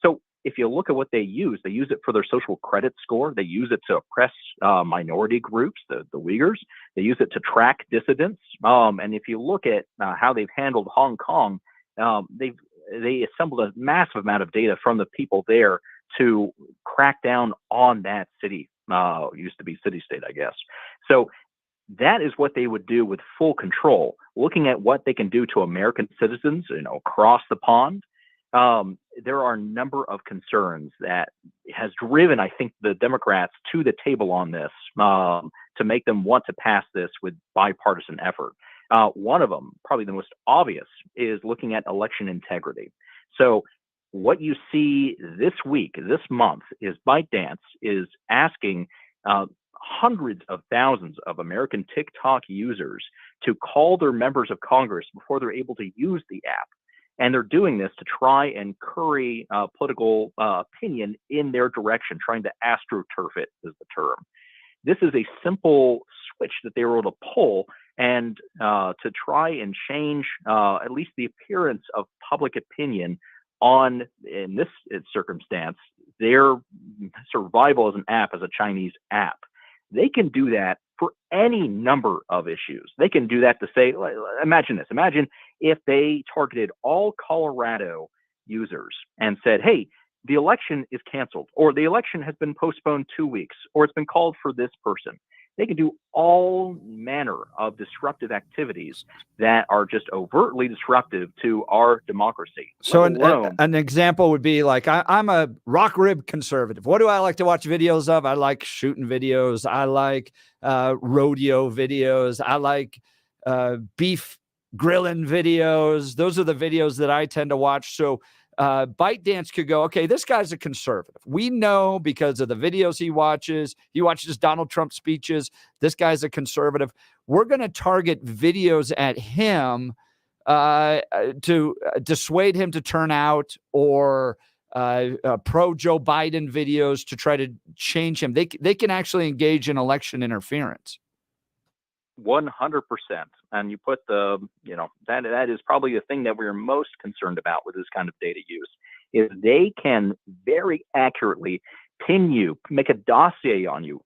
So if you look at what they use it for their social credit score. They use it to oppress minority groups, the Uyghurs. They use it to track dissidents. And if you look at how they've handled Hong Kong, they assembled a massive amount of data from the people there to crack down on that city. Used to be city-state, I guess. So that is what they would do with full control, looking at what they can do to American citizens, across the pond. There are a number of concerns that has driven, I think, the Democrats to the table on this to make them want to pass this with bipartisan effort. One of them, probably the most obvious, is looking at election integrity. So what you see this week, this month, is ByteDance is asking hundreds of thousands of American TikTok users to call their members of Congress before they're able to use the app. And they're doing this to try and curry political opinion in their direction, trying to astroturf it is the term. This is a simple switch that they were able to pull and to try and change at least the appearance of public opinion on, in this circumstance, their survival as an app, as a Chinese app. They can do that for any number of issues. They can do that to say, imagine this. Imagine if they targeted all Colorado users and said, hey, the election is canceled, or the election has been postponed 2 weeks, or it's been called for this person. They can do all manner of disruptive activities that are just overtly disruptive to our democracy.
So an example would be like, I'm a rock rib conservative. What do I like to watch videos of? I like shooting videos. I like rodeo videos. I like beef grilling videos. Those are the videos that I tend to watch. So ByteDance could go, okay, this guy's a conservative. We know because of the videos he watches Donald Trump speeches. This guy's a conservative. We're going to target videos at him to dissuade him to turn out, or pro Joe Biden videos to try to change him. They can actually engage in election interference.
100%. And you put that is probably the thing that we're most concerned about with this kind of data use, is they can very accurately pin you, make a dossier on you,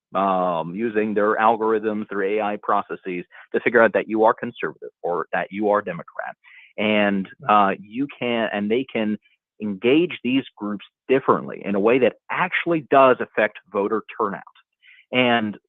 using their algorithms, their AI processes to figure out that you are conservative or that you are Democrat. And they can engage these groups differently in a way that actually does affect voter turnout. And,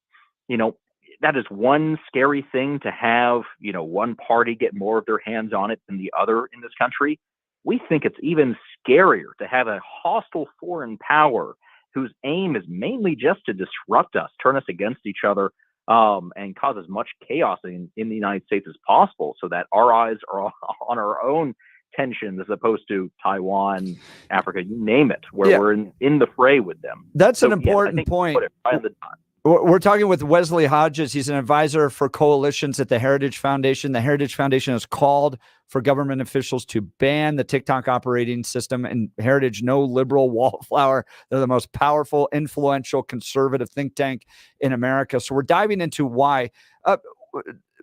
that is one scary thing, to have, one party get more of their hands on it than the other in this country. We think it's even scarier to have a hostile foreign power whose aim is mainly just to disrupt us, turn us against each other, and cause as much chaos in the United States as possible, so that our eyes are on our own tensions as opposed to Taiwan, Africa, you name it, where we're in the fray with them.
That's an important point.
Put it right on the dot.
We're talking with Wesley Hodges. He's an advisor for coalitions at the Heritage Foundation. The Heritage Foundation has called for government officials to ban the TikTok operating system. And Heritage, no liberal wallflower. They're the most powerful, influential, conservative think tank in America. So we're diving into why.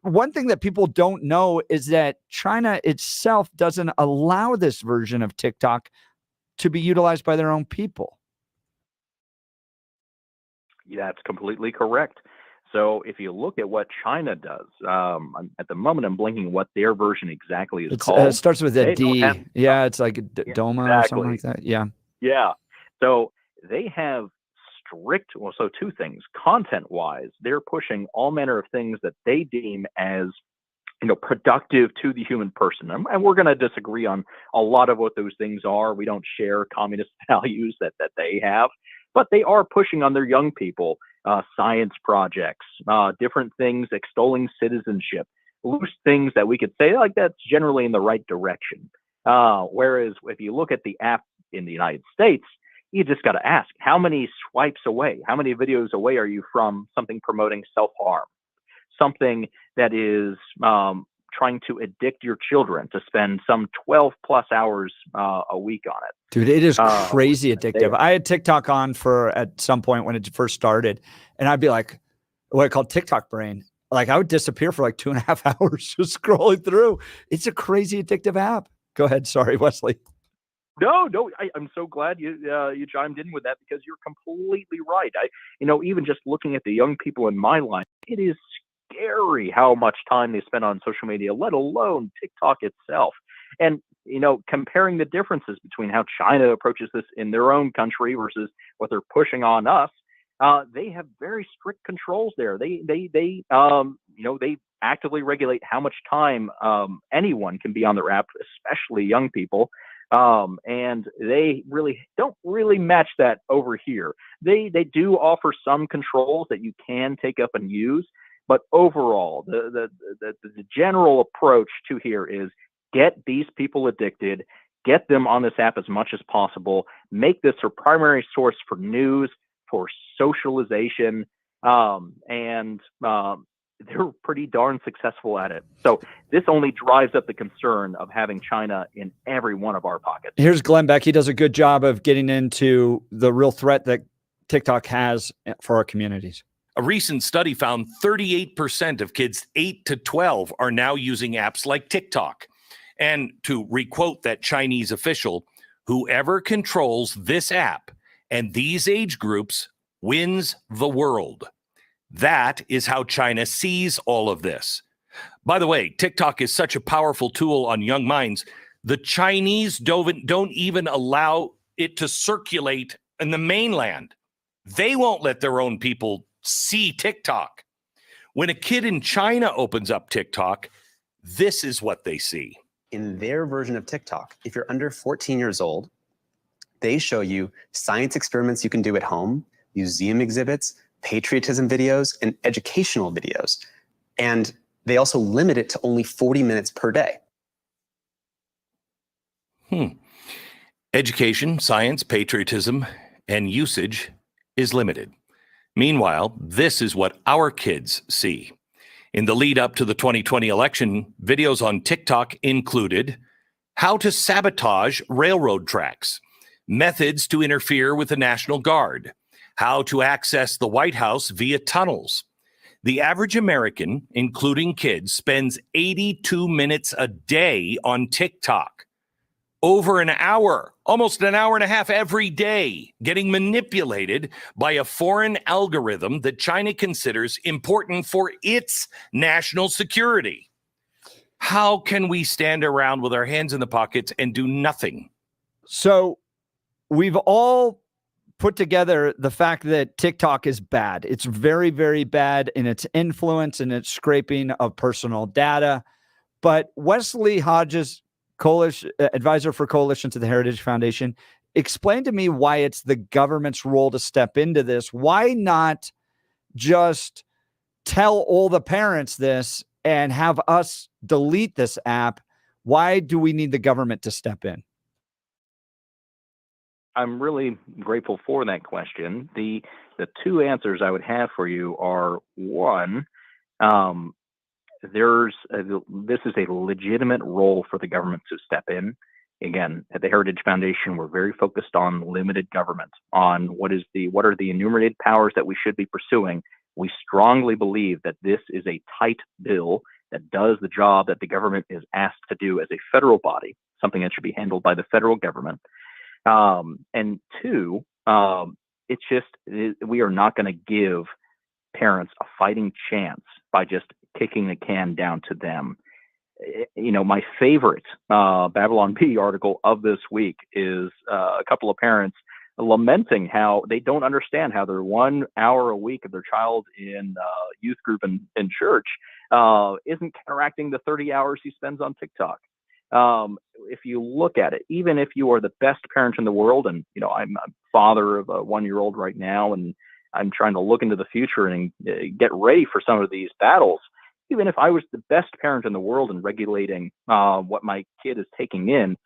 One thing that people don't know is that China itself doesn't allow this version of TikTok to be utilized by their own people.
Yeah, that's completely correct. So if you look at what China does, at the moment I'm blinking what their version exactly is called.
It starts with a D. Yeah, it's like Doma or something like that. Yeah.
Yeah. So they have strict, so two things. Content-wise, they're pushing all manner of things that they deem as productive to the human person. And we're going to disagree on a lot of what those things are. We don't share communist values that they have. But they are pushing on their young people, science projects, different things, extolling citizenship, loose things that we could say like that's generally in the right direction. Whereas if you look at the app in the United States, you just got to ask, how many swipes away, how many videos away are you from something promoting self-harm, something that is trying to addict your children to spend some 12 plus hours a week on it.
Dude, it is crazy addictive. I had TikTok on at some point when it first started, and I'd be like, what I call TikTok brain. Like I would disappear for like 2.5 hours just scrolling through. It's a crazy addictive app. Go ahead. Sorry, Wesley.
No, I'm so glad you chimed in with that, because you're completely right. Even just looking at the young people in my life, it is scary how much time they spend on social media, let alone TikTok itself. And, comparing the differences between how China approaches this in their own country versus what they're pushing on us, they have very strict controls there. They actively regulate how much time anyone can be on their app, especially young people. And they don't really match that over here. They do offer some controls that you can take up and use, but overall, the general approach to here is get these people addicted, get them on this app as much as possible, make this their primary source for news, for socialization, and they're pretty darn successful at it. So this only drives up the concern of having China in every one of our pockets.
Here's Glenn Beck. He does a good job of getting into the real threat that TikTok has for our communities.
A recent study found 38% of kids 8 to 12 are now using apps like TikTok. And to requote that Chinese official, whoever controls this app and these age groups wins the world. That is how China sees all of this. By the way, TikTok is such a powerful tool on young minds. The Chinese don't even allow it to circulate in the mainland. They won't let their own people see TikTok. When a kid in China opens up TikTok, this is what they see.
In their version of TikTok, if you're under 14 years old, they show you science experiments you can do at home, museum exhibits, patriotism videos, and educational videos. And they also limit it to only 40 minutes per day.
Education, science, patriotism, and usage is limited. Meanwhile, this is what our kids see. In the lead up to the 2020 election, videos on TikTok included how to sabotage railroad tracks, methods to interfere with the National Guard, how to access the White House via tunnels. The average American, including kids, spends 82 minutes a day on TikTok. Over an hour, almost an hour and a half every day, getting manipulated by a foreign algorithm that China considers important for its national security. How can we stand around with our hands in the pockets and do nothing?
So we've all put together the fact that TikTok is bad. It's very, very bad in its influence and its scraping of personal data. But Wesley Hodges, advisor for coalition to the Heritage Foundation, explain to me why it's the government's role to step into this. Why not just tell all the parents this and have us delete this app? Why do we need the government to step in?
I'm really grateful for that question. The two answers I would have for you are, one, this is a legitimate role for the government to step in. Again, at the Heritage Foundation, we're very focused on limited government, on what are the enumerated powers that we should be pursuing. We strongly believe that this is a tight bill that does the job that the government is asked to do as a federal body, something that should be handled by the federal government. And two, we are not going to give parents a fighting chance by just kicking the can down to them. My favorite Babylon Bee article of this week is a couple of parents lamenting how they don't understand how their 1 hour a week of their child in youth group in church isn't counteracting the 30 hours he spends on TikTok. If you look at it, even if you are the best parent in the world, and I'm a father of a 1-year-old right now, and I'm trying to look into the future and get ready for some of these battles. Even if I was the best parent in the world in regulating what my kid is taking in,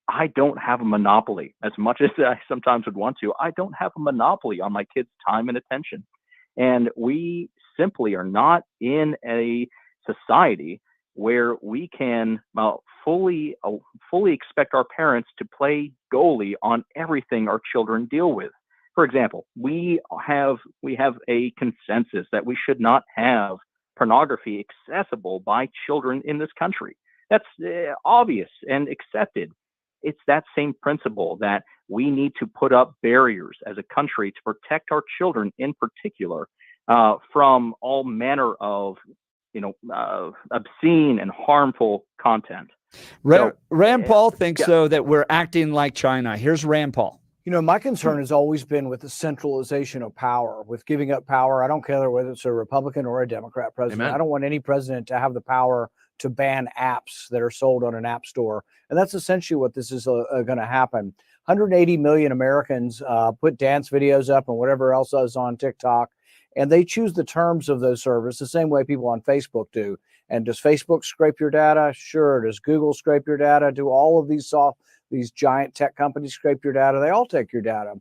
I don't have a monopoly. As much as I sometimes would want to, I don't have a monopoly on my kids' time and attention. And we simply are not in a society where we can fully expect our parents to play goalie on everything our children deal with. For example, we have a consensus that we should not have pornography accessible by children in this country. That's obvious and accepted. It's that same principle that we need to put up barriers as a country to protect our children in particular from all manner of obscene and harmful content.
Rand Paul thinks, though, that we're acting like China. Here's Rand Paul.
My concern has always been with the centralization of power, with giving up power. I don't care whether it's a Republican or a Democrat president.
Amen.
I don't want any president to have the power to ban apps that are sold on an app store. And that's essentially what this is going to happen. 180 million Americans put dance videos up and whatever else is on TikTok, and they choose the terms of those services the same way people on Facebook do. And does Facebook scrape your data? Sure. Does Google scrape your data? Do all of these giant tech companies scrape your data? They all take your data.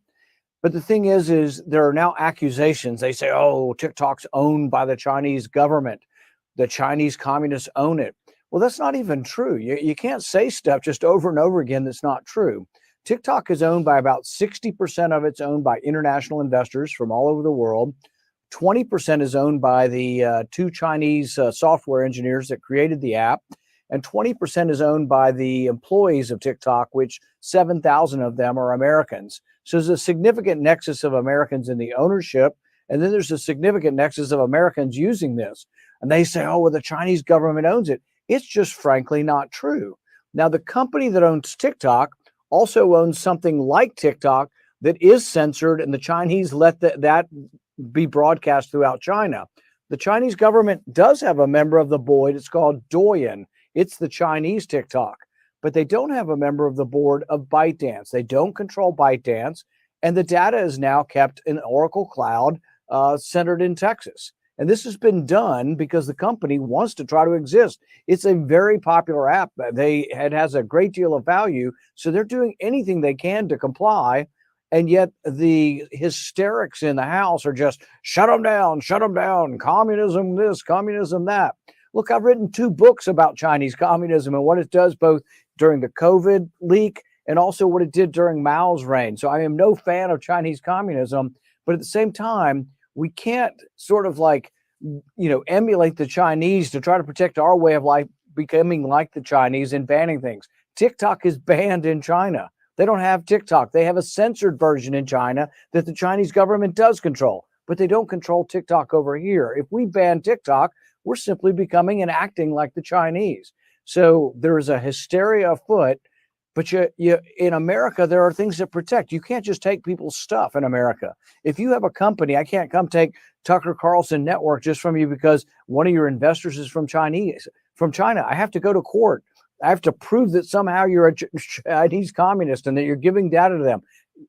But the thing is there are now accusations. They say, oh, TikTok's owned by the Chinese government. The Chinese communists own it. Well, that's not even true. You can't say stuff just over and over again that's not true. TikTok is owned by about 60% of it's owned by international investors from all over the world. 20% is owned by the two Chinese software engineers that created the app. And 20% is owned by the employees of TikTok, which 7,000 of them are Americans. So there's a significant nexus of Americans in the ownership. And then there's a significant nexus of Americans using this. And they say, oh, well, the Chinese government owns it. It's just frankly not true. Now, the company that owns TikTok also owns something like TikTok that is censored, and the Chinese let that be broadcast throughout China. The Chinese government does have a member of the board. It's called Douyin. It's the Chinese TikTok, but they don't have a member of the board of ByteDance. They don't control ByteDance, and the data is now kept in Oracle Cloud, centered in Texas. And this has been done because the company wants to try to exist. It's a very popular app. It has a great deal of value, so they're doing anything they can to comply. And yet the hysterics in the House are just shut them down, communism this, communism that. Look, I've written 2 books about Chinese communism and what it does both during the COVID leak and also what it did during Mao's reign. So I am no fan of Chinese communism, but at the same time, we can't sort of emulate the Chinese to try to protect our way of life, becoming like the Chinese and banning things. TikTok is banned in China. They don't have TikTok. They have a censored version in China that the Chinese government does control, but they don't control TikTok over here. If we ban TikTok, we're simply becoming and acting like the Chinese. So there is a hysteria afoot, but in America, there are things that protect. You can't just take people's stuff in America. If you have a company, I can't come take Tucker Carlson Network just from you because one of your investors is from China. I have to go to court. I have to prove that somehow you're a Chinese communist and that you're giving data to them.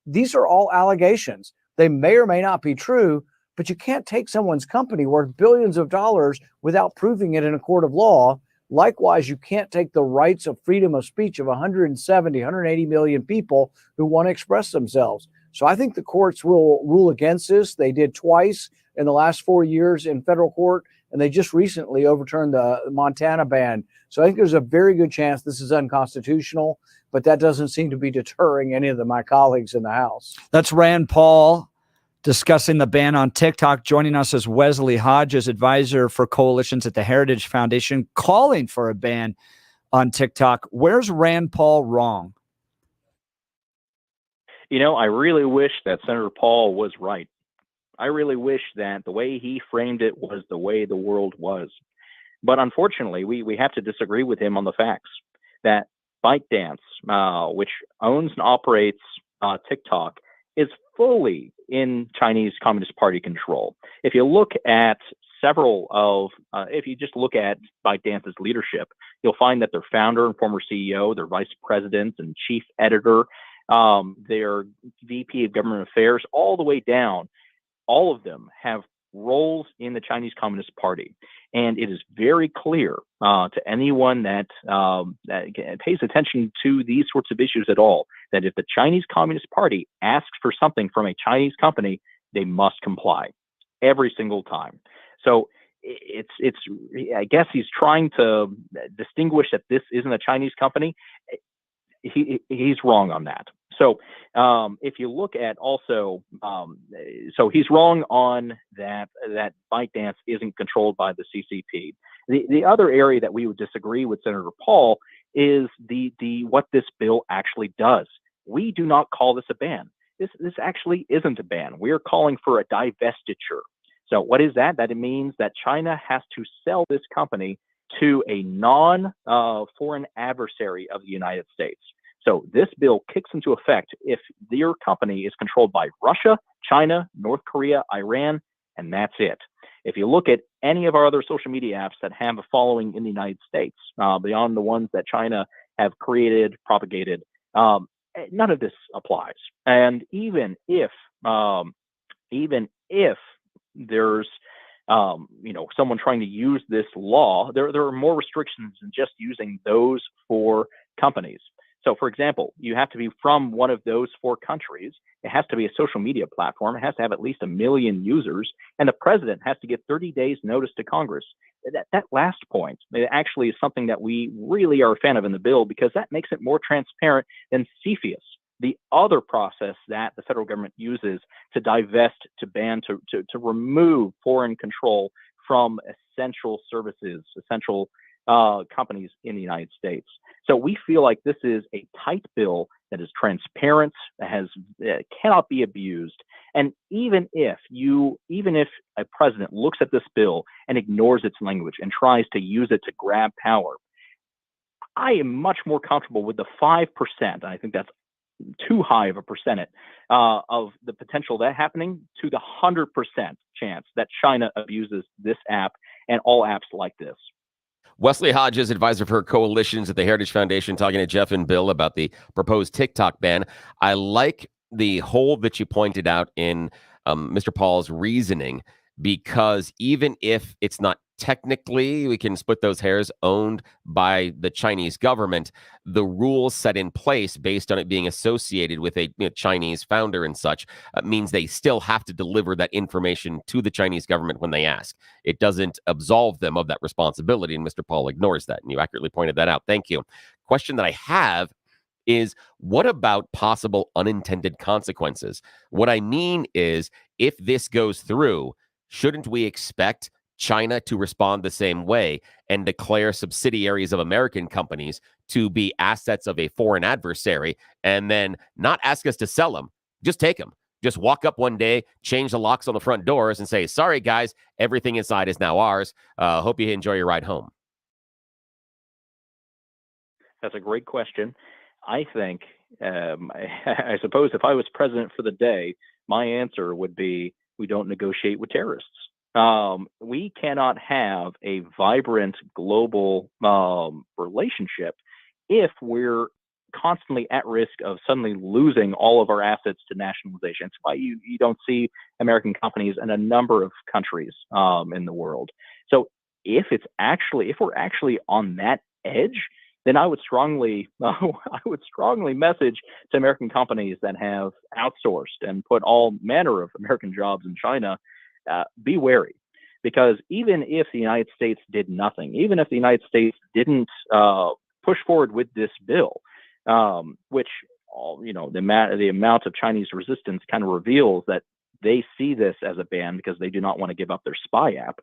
These are all allegations. They may or may not be true, but you can't take someone's company worth billions of dollars without proving it in a court of law. Likewise, you can't take the rights of freedom of speech of 170, 180 million people who want to express themselves. So I think the courts will rule against this. They did twice in the last 4 years in federal court, and they just recently overturned the Montana ban. So I think there's a very good chance this is unconstitutional, but that doesn't seem to be deterring any of my colleagues in the House.
That's Rand Paul discussing the ban on TikTok. Joining us is Wesley Hodges, advisor for coalitions at the Heritage Foundation, calling for a ban on TikTok. Where's Rand Paul wrong?
You know, I really wish that Senator Paul was right. I really wish that the way he framed it was the way the world was. But unfortunately, we have to disagree with him on the facts that ByteDance, which owns and operates TikTok, is fully in Chinese Communist Party control. If you look at if you just look at ByteDance's leadership, you'll find that their founder and former CEO, their vice president and chief editor, their VP of government affairs, all the way down, all of them have roles in the Chinese Communist Party. And it is very clear to anyone that pays attention to these sorts of issues at all, that if the Chinese Communist Party asks for something from a Chinese company, they must comply every single time. So I guess he's trying to distinguish that this isn't a Chinese company. He's wrong on that. So if you look at also, so he's wrong on that ByteDance isn't controlled by the CCP. The other area that we would disagree with Senator Paul is the what this bill actually does. We do not call this a ban. This actually isn't a ban. We are calling for a divestiture. So what is that? That it means that China has to sell this company to a non-foreign adversary of the United States. So this bill kicks into effect if your company is controlled by Russia, China, North Korea, Iran, and that's it. If you look at any of our other social media apps that have a following in the United States, beyond the ones that China have created, propagated, none of this applies. And even if there's someone trying to use this law, there are more restrictions than just using those for companies. So, for example, you have to be from one of those 4 countries. It has to be a social media platform. It has to have at least 1 million users, and the president has to give 30 days notice to Congress. That last point, it actually is something that we really are a fan of in the bill, because that makes it more transparent than CFIUS, the other process that the federal government uses to divest, to ban, to remove foreign control from essential services, essential companies in the United States. So we feel like this is a tight bill that is transparent, that cannot be abused. And even if a president looks at this bill and ignores its language and tries to use it to grab power, I am much more comfortable with the 5%. I think that's too high of a percentage of the potential that happening to the 100% chance that China abuses this app and all apps like this.
Wesley Hodges, advisor for coalitions at the Heritage Foundation, talking to Jeff and Bill about the proposed TikTok ban. I like the hole that you pointed out in Mr. Paul's reasoning, because even if it's not technically, we can split those hairs, owned by the Chinese government, the rules set in place based on it being associated with a Chinese founder and such means they still have to deliver that information to the Chinese government when they ask. It doesn't absolve them of that responsibility, and Mr. Paul ignores that, and you accurately pointed that out. Thank you. Question that I have is, what about possible unintended consequences? What I mean is, if this goes through, shouldn't we expect China to respond the same way and declare subsidiaries of American companies to be assets of a foreign adversary, and then not ask us to sell them, just take them? Just walk up one day, change the locks on the front doors, and say, sorry, guys, everything inside is now ours. Hope you enjoy your ride home.
That's a great question. I think, I suppose if I was president for the day, my answer would be, we don't negotiate with terrorists. We cannot have a vibrant global relationship if we're constantly at risk of suddenly losing all of our assets to nationalization. It's why you don't see American companies in a number of countries in the world. So if we're actually on that edge, then I would strongly message to American companies that have outsourced and put all manner of American jobs in China, be wary. Because even if the United States did nothing, even if the United States didn't push forward with this bill, which the amount of Chinese resistance kind of reveals that they see this as a ban because they do not want to give up their spy app.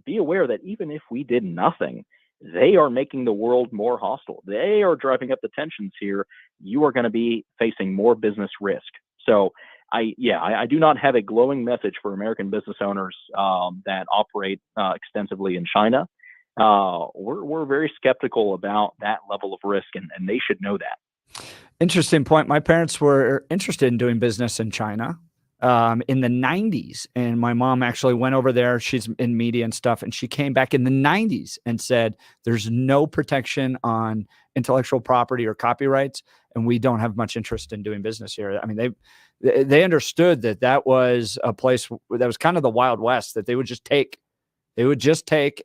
Be aware that even if we did nothing, they are making the world more hostile. They are driving up the tensions here. You are going to be facing more business risk. So I do not have a glowing message for American business owners that operate extensively in China. We're very skeptical about that level of risk, and they should know that.
Interesting point. My parents were interested in doing business in China in the 90s, and my mom actually went over there. She's in media and stuff, and she came back in the 90s and said, there's no protection on intellectual property or copyrights, and we don't have much interest in doing business here. I mean, they understood that was a place that was kind of the Wild West, that they would just take.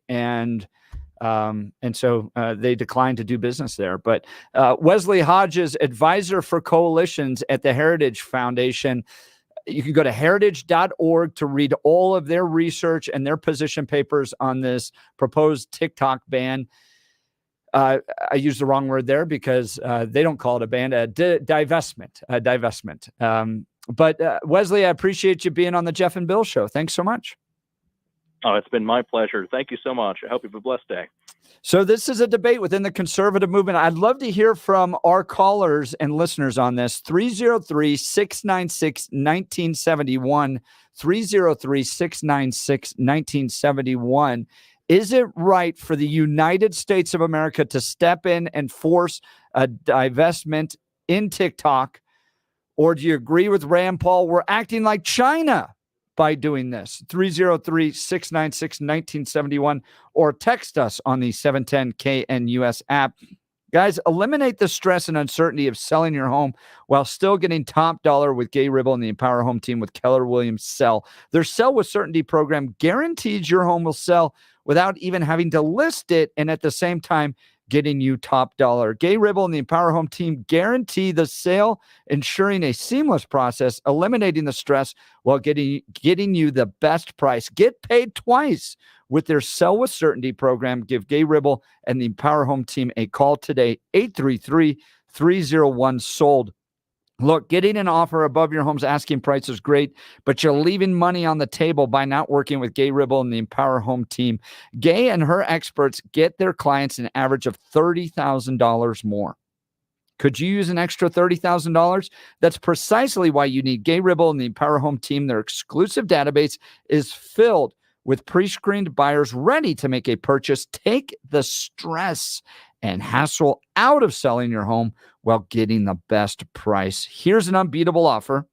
And so they declined to do business there. But Wesley Hodges, advisor for coalitions at the Heritage Foundation. You can go to heritage.org to read all of their research and their position papers on this proposed TikTok ban. I used the wrong word there because they don't call it a ban, a divestment. But Wesley, I appreciate you being on the Jeff and Bill Show. Thanks so much.
Oh, it's been my pleasure. Thank you so much. I hope you have a blessed day.
So this is a debate within the conservative movement. I'd love to hear from our callers and listeners on this. 303-696-1971. 303-696-1971. Is it right for the United States of America to step in and force a divestment in TikTok? Or do you agree with Rand Paul? We're acting like China by doing this. 303-696-1971, or text us on the 710 KNUS app. Guys, eliminate the stress and uncertainty of selling your home while still getting top dollar with Gay Ribble and the Empower Home Team with Keller Williams Sell. Their Sell with Certainty program guarantees your home will sell without even having to list it, and at the same time getting you top dollar. Gay Ribble and the Empower Home Team guarantee the sale, ensuring a seamless process, eliminating the stress while getting you the best price. Get paid twice with their Sell with Certainty program. Give Gay Ribble and the Empower Home Team a call today, 833-301-SOLD. Look, getting an offer above your home's asking price is great, but you're leaving money on the table by not working with Gay Ribble and the Empower Home Team. Gay and her experts get their clients an average of $30,000 more. Could you use an extra $30,000? That's precisely why you need Gay Ribble and the Empower Home Team. Their exclusive database is filled with pre-screened buyers ready to make a purchase. Take the stress and hassle out of selling your home while getting the best price. Here's an unbeatable offer.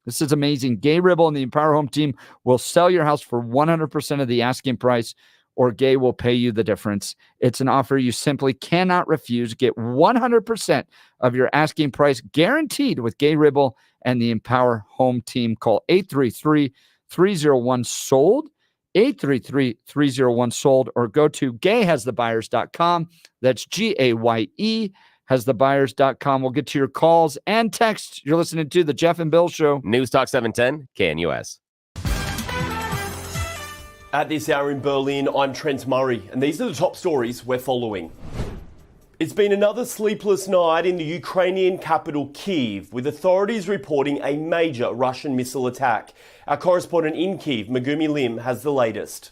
This is amazing. Gay Ribble and the Empower Home Team will sell your house for 100% of the asking price, or Gay will pay you the difference. It's an offer you simply cannot refuse. Get 100% of your asking price guaranteed with Gay Ribble and the Empower Home Team. Call 833-301-SOLD. 833-301-SOLD, or go to gayhasthebuyers.com. That's GAYE hasthebuyers.com. We'll get to your calls and texts. You're listening to the Jeff and Bill Show.
News Talk 710 KNUS.
At this hour in Berlin, I'm Trent Murray, and these are the top stories we're following. It's been another sleepless night in the Ukrainian capital Kyiv, with authorities reporting a major Russian missile attack. Our correspondent in Kyiv, Megumi Lim, has the latest.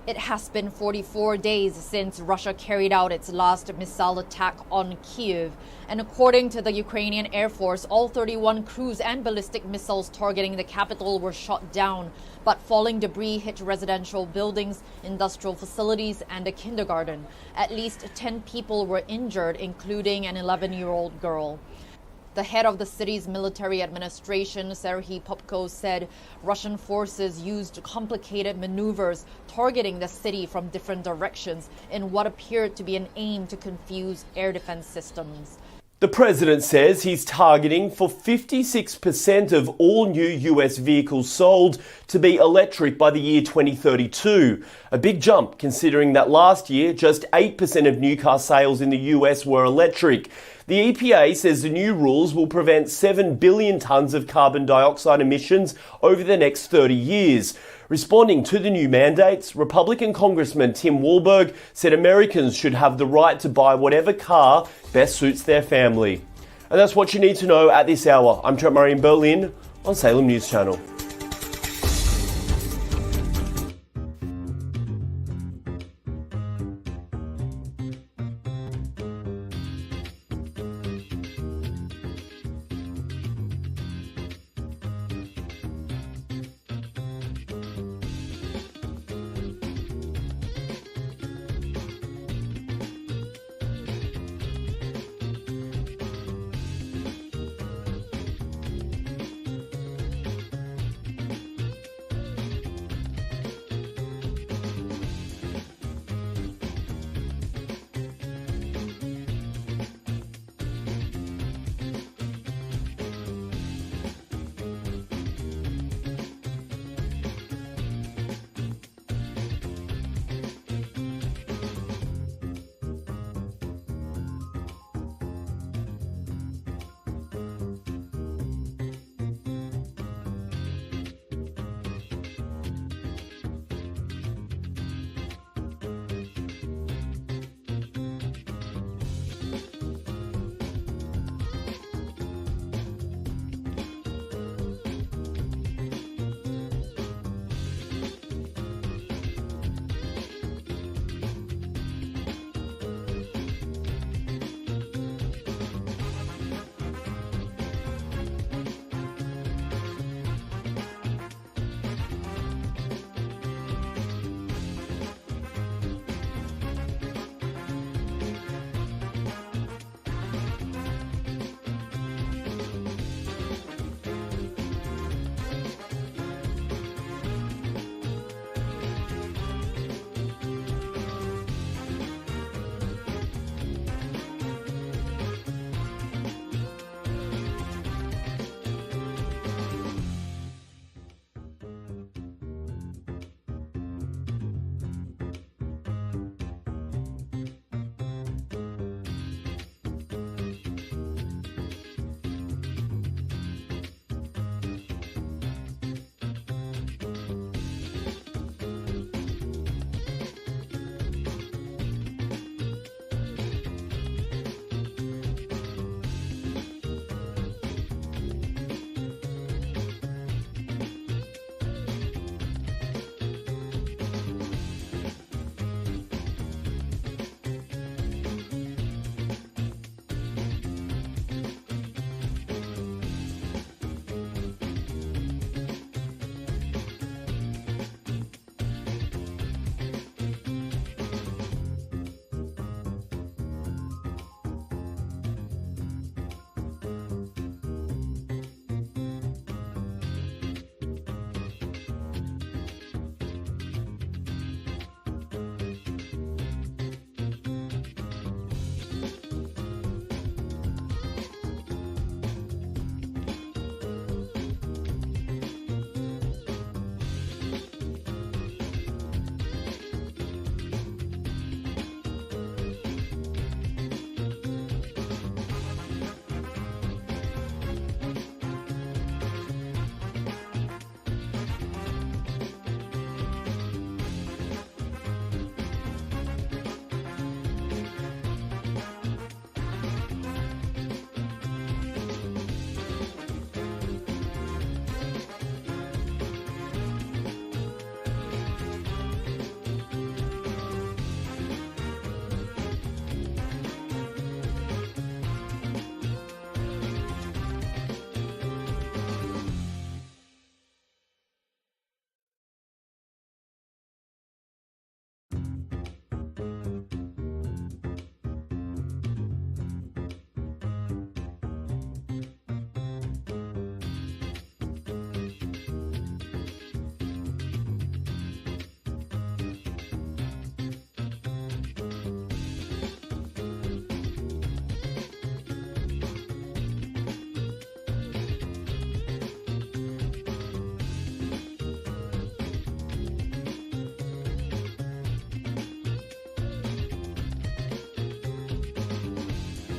It has been 44 days since Russia carried out its last missile attack on Kyiv. And according to the Ukrainian Air Force, all 31 cruise and ballistic missiles targeting the capital were shot down. But falling debris hit residential buildings, industrial facilities, and a kindergarten. At least 10 people were injured, including an 11-year-old girl. The head of the city's military administration, Serhiy Popko, said Russian forces used complicated maneuvers targeting the city from different directions in what appeared to be an aim to confuse air defense systems.
The president says he's targeting for 56% of all new US vehicles sold to be electric by the year 2032. A big jump considering that last year just 8% of new car sales in the US were electric. The EPA says the new rules will prevent 7 billion tonnes of carbon dioxide emissions over the next 30 years. Responding to the new mandates, Republican Congressman Tim Walberg said Americans should have the right to buy whatever car best suits their family. And that's what you need to know at this hour. I'm Trent Murray in Berlin on Salem News Channel.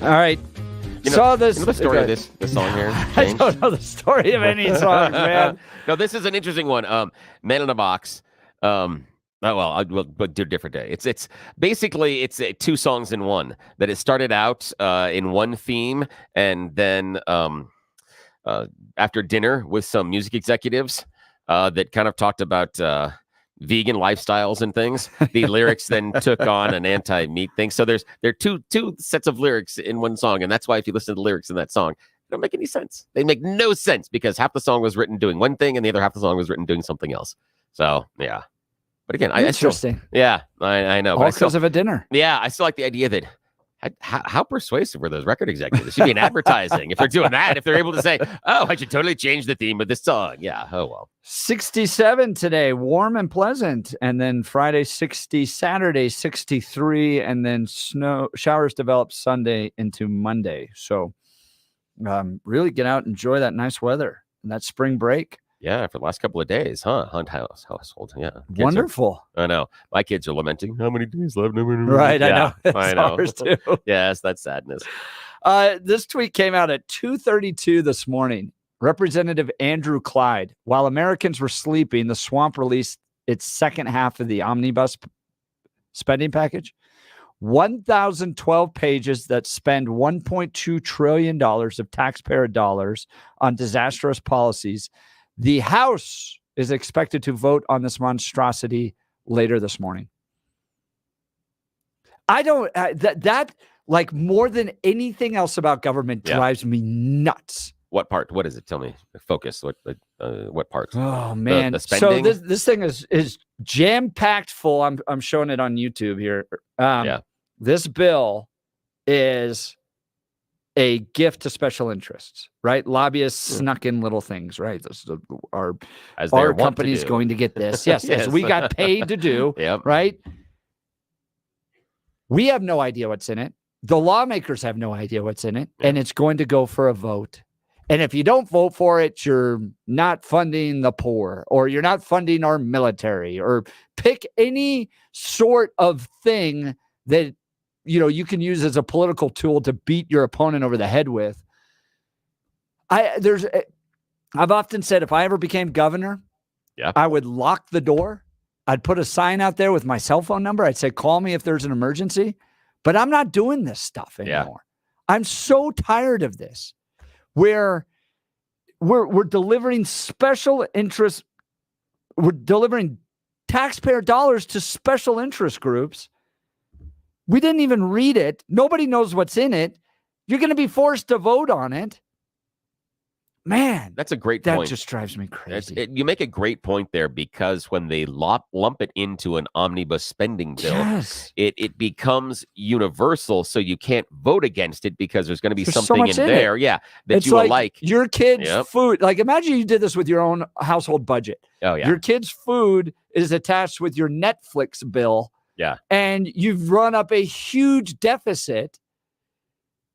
All right.
You
this.
know the story of this song here?
I don't know the story of any song, man.
No, this is an interesting one. Man in a Box. We'll do a different day. It's basically two songs in one. That it started out in one theme, and then after dinner with some music executives that kind of talked about vegan lifestyles and things. The lyrics then took on an anti-meat thing. So there are two sets of lyrics in one song, and that's why if you listen to the lyrics in that song, they don't make any sense. They make no sense because half the song was written doing one thing, and the other half of the song was written doing something else. So yeah, but again, I know.
All because of a dinner.
Yeah, I still like the idea that. How persuasive were those record executives? It should be in advertising if they're doing that. If they're able to say, "Oh, I should totally change the theme of this song." Yeah. Oh well.
67 today, warm and pleasant, and then Friday 60, Saturday 63, and then showers develop Sunday into Monday. So, really get out and enjoy that nice weather and that spring break.
Yeah, for the last couple of days, huh? Hunt household. Yeah.
Wonderful.
I know. My kids are lamenting how many days left.
Right,
yeah,
I know. Ours too.
Yes, that's sadness.
This tweet came out at 2:32 this morning. Representative Andrew Clyde. While Americans were sleeping, the swamp released its second half of the omnibus spending package. 1,012 pages that spend $1.2 trillion of taxpayer dollars on disastrous policies. The House is expected to vote on this monstrosity later this morning. I don't, that like more than anything else about government drives me nuts.
What part? What is it? Tell me. Focus. What part?
Oh man.
The spending?
So this thing is jam-packed full. I'm showing it on YouTube here. This bill is a gift to special interests, right? Lobbyists snuck in little things, right? Our company's going to get this. Yes, as we got paid to do, right? We have no idea what's in it. The lawmakers have no idea what's in it, and it's going to go for a vote. And if you don't vote for it, you're not funding the poor, or you're not funding our military, or pick any sort of thing that you can use as a political tool to beat your opponent over the head with. I've often said if I ever became governor, I would lock the door. I'd put a sign out there with my cell phone number. I'd say, call me if there's an emergency, but I'm not doing this stuff anymore. I'm so tired of this, where we're delivering special interest. We're delivering taxpayer dollars to special interest groups. We didn't even read it. Nobody knows what's in it. You're going to be forced to vote on it. Man,
that's a great point.
That just drives me crazy.
You make a great point there, because when they lump it into an omnibus spending bill, it becomes universal. So you can't vote against it because there's going to be something in there, that
it's
you will like.
Your kids' food. Like, imagine you did this with your own household budget.
Oh yeah,
your kids' food is attached with your Netflix bill.
Yeah. And
you've run up a huge deficit.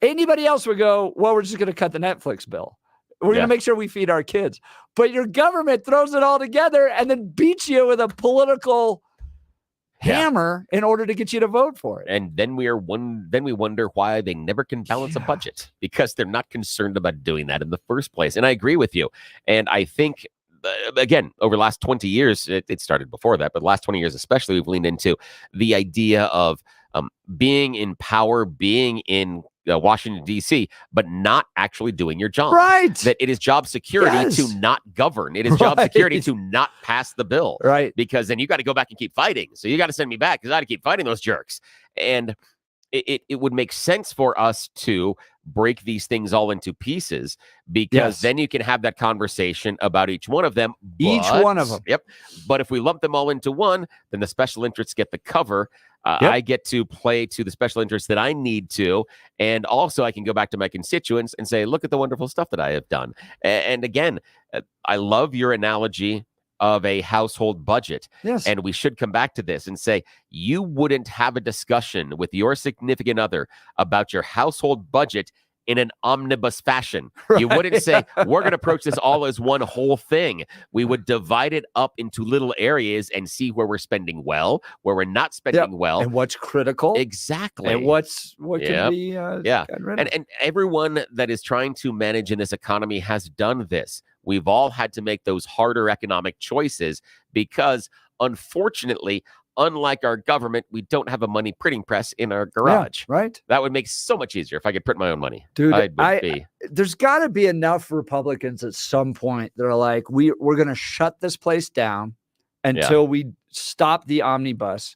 Anybody else would go, well, we're just going to cut the Netflix bill. We're going to make sure we feed our kids. But your government throws it all together and then beats you with a political hammer in order to get you to vote for it.
And then we wonder why they never can balance a budget, because they're not concerned about doing that in the first place. And I agree with you. And I think, again, over the last 20 years, it started before that, but the last 20 years especially, we've leaned into the idea of being in power, being in Washington, D.C., but not actually doing your job.
Right.
That it is job security to not govern. It is job security to not pass the bill.
Right.
Because then you got to go back and keep fighting. So you got to send me back because I got to keep fighting those jerks. And it would make sense for us to break these things all into pieces, because then you can have that conversation about each one of them.
Each one of them.
Yep. But if we lump them all into one, then the special interests get the cover. I get to play to the special interests that I need to. And also I can go back to my constituents and say, look at the wonderful stuff that I have done. And again, I love your analogy of a household budget.
Yes.
And we should come back to this and say, you wouldn't have a discussion with your significant other about your household budget in an omnibus fashion. You wouldn't say, we're going to approach this all as one whole thing. We would divide it up into little areas and see where we're spending well, where we're not spending well.
And what's critical.
Exactly.
And what can be gotten rid of.
And everyone that is trying to manage in this economy has done this. We've all had to make those harder economic choices because, unfortunately, unlike our government, we don't have a money printing press in our garage.
Yeah, right.
That would make so much easier if I could print my own money.
Dude, there's got to be enough Republicans at some point that are like, we're going to shut this place down until we stop the omnibus,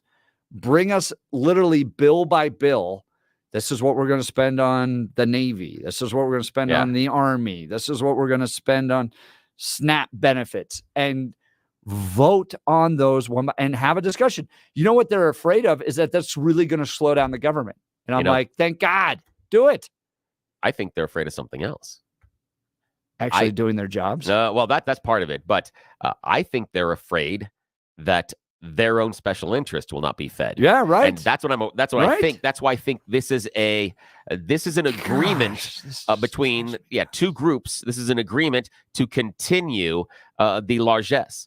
bring us literally bill by bill. This is what we're going to spend on the Navy. This is what we're going to spend on the Army. This is what we're going to spend on SNAP benefits, and vote on those one and have a discussion. You know what they're afraid of is that that's really going to slow down the government. And I'm like, thank God, do it.
I think they're afraid of something else.
Actually doing their jobs.
Well, that's part of it. But I think they're afraid that their own special interest will not be fed.
Yeah, right.
And that's what I think. That's why I think this is an agreement between two groups. This is an agreement to continue the largesse.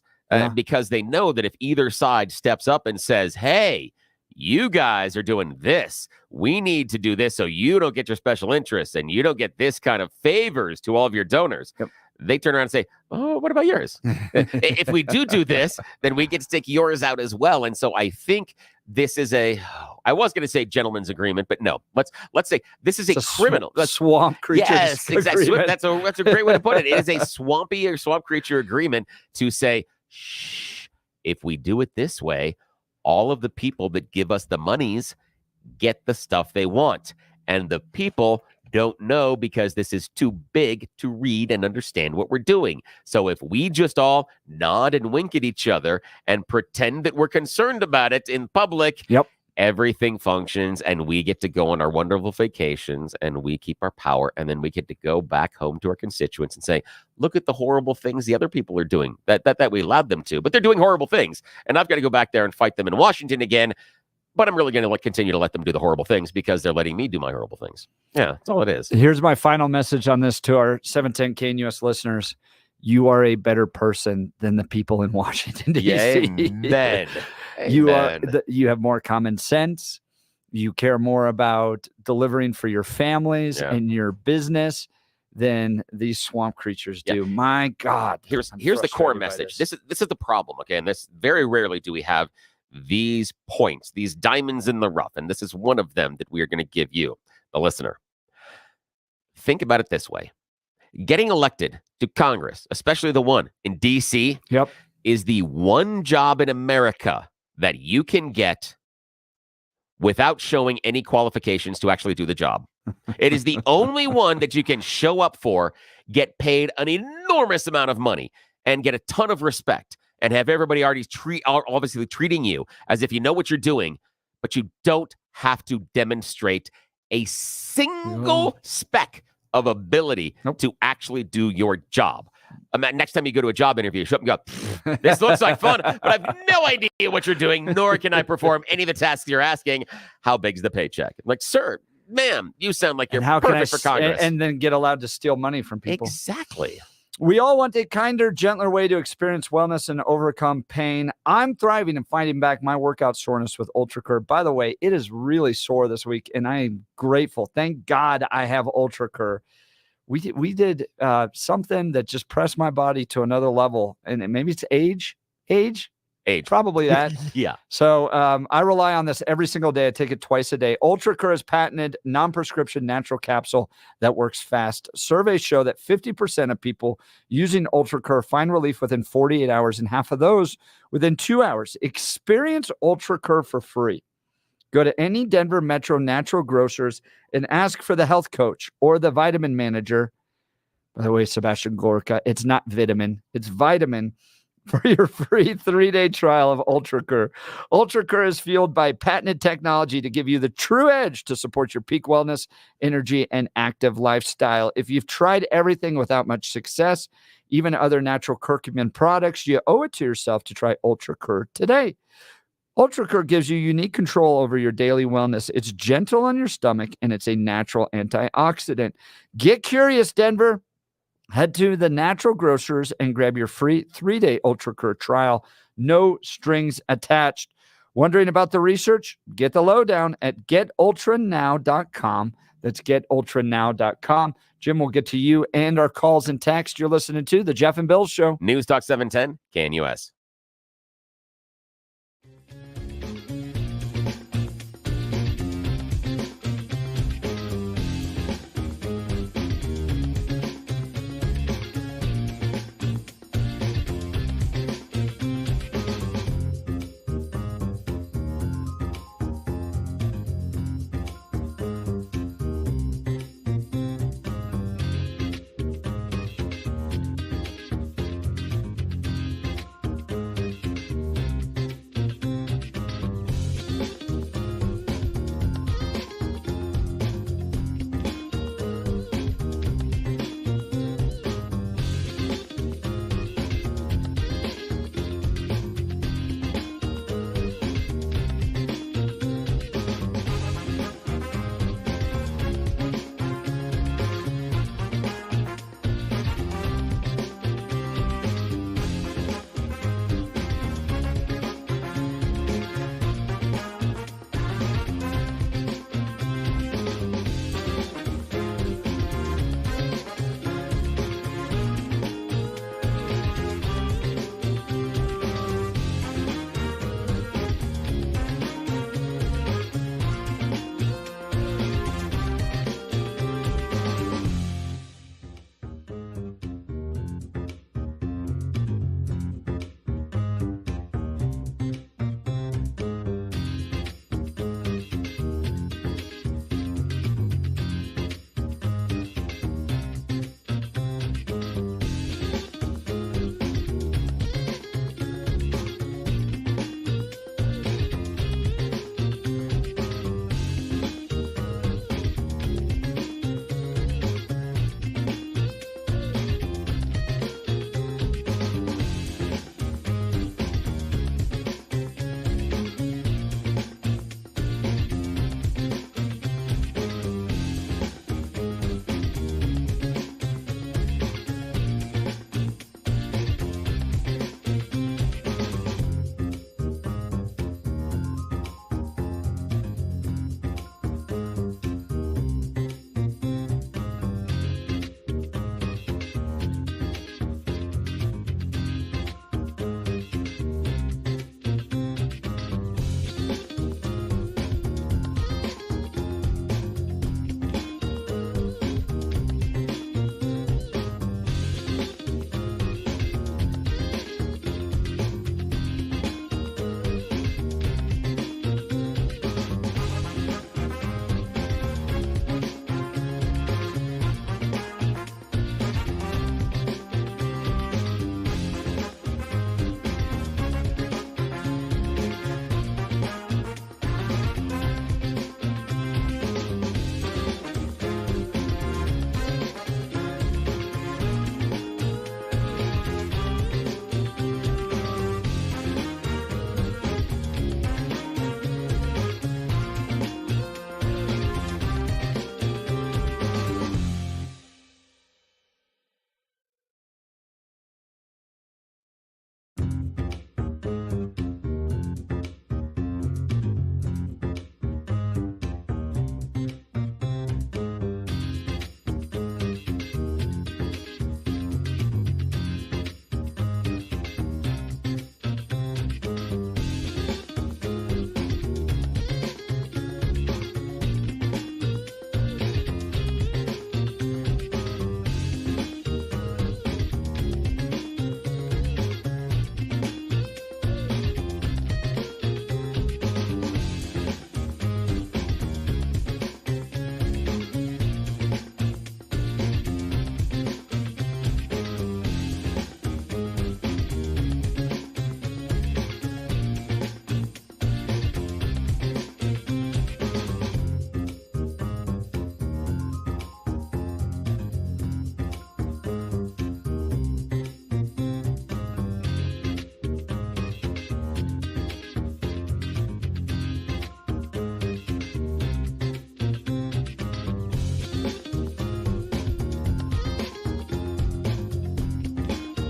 Because they know that if either side steps up and says, hey, you guys are doing this, we need to do this so you don't get your special interests and you don't get this kind of favors to all of your donors. They turn around and say, oh, what about yours? If we do this, then we get to take yours out as well. And so I think this is I was going to say gentleman's agreement, but no, let's say this is a criminal
swamp creature.
Yes, exactly. That's a great way to put it. It is a swampy or swamp creature agreement to say, shh, if we do it this way, all of the people that give us the monies get the stuff they want. And the people don't know because this is too big to read and understand what we're doing. So if we just all nod and wink at each other and pretend that we're concerned about it in public, everything functions and we get to go on our wonderful vacations and we keep our power, and then we get to go back home to our constituents and say, look at the horrible things the other people are doing that we allowed them to, but they're doing horrible things. And I've got to go back there and fight them in Washington again. But I'm really going to continue to let them do the horrible things because they're letting me do my horrible things. Yeah, that's all it is.
Here's my final message on this to our 710 KNUS listeners. You are a better person than the people in Washington, D.C.
Amen.
You have more common sense. You care more about delivering for your families and your business than these swamp creatures do. My God.
Here's the core message. This is the problem. Okay. And this very rarely do we have these points, these diamonds in the rough. And this is one of them that we are going to give you, the listener. Think about it this way. Getting elected to Congress, especially the one in D.C., is the one job in America that you can get without showing any qualifications to actually do the job. It is the only one that you can show up for, get paid an enormous amount of money, and get a ton of respect, and have everybody already obviously treating you as if you know what you're doing, but you don't have to demonstrate a single speck of ability to actually do your job. Next time you go to a job interview, show up and go, this looks like fun, but I have no idea what you're doing, nor can I perform any of the tasks you're asking. How big's the paycheck? I'm like, sir, ma'am, you sound like you're perfect for Congress.
And then get allowed to steal money from people.
Exactly.
We all want a kinder, gentler way to experience wellness and overcome pain. I'm thriving and fighting back my workout soreness with UltraCur. By the way, it is really sore this week, and I am grateful. Thank God I have UltraCur. We did something that just pressed my body to another level, and maybe it's age, probably that.
Yeah.
So I rely on this every single day. I take it twice a day. UltraCur is patented non-prescription natural capsule that works fast. Surveys show that 50% of people using UltraCur find relief within 48 hours, and half of those within 2 hours. Experience UltraCur for free. Go to any Denver Metro natural grocers and ask for the health coach or the vitamin manager. By the way, Sebastian Gorka, it's not vitamin, it's vitamin, for your free 3-day trial of UltraCur. UltraCur is fueled by patented technology to give you the true edge to support your peak wellness, energy, and active lifestyle. If you've tried everything without much success, even other natural curcumin products, you owe it to yourself to try UltraCur today. UltraCur gives you unique control over your daily wellness. It's gentle on your stomach, and it's a natural antioxidant. Get curious, Denver. Head to the natural grocers and grab your free 3-day UltraCur trial. No strings attached. Wondering about the research? Get the lowdown at getultranow.com. That's getultranow.com. Jim, we'll get to you and our calls and text. You're listening to The Jeff and Bill Show.
News Talk 710, KNUS.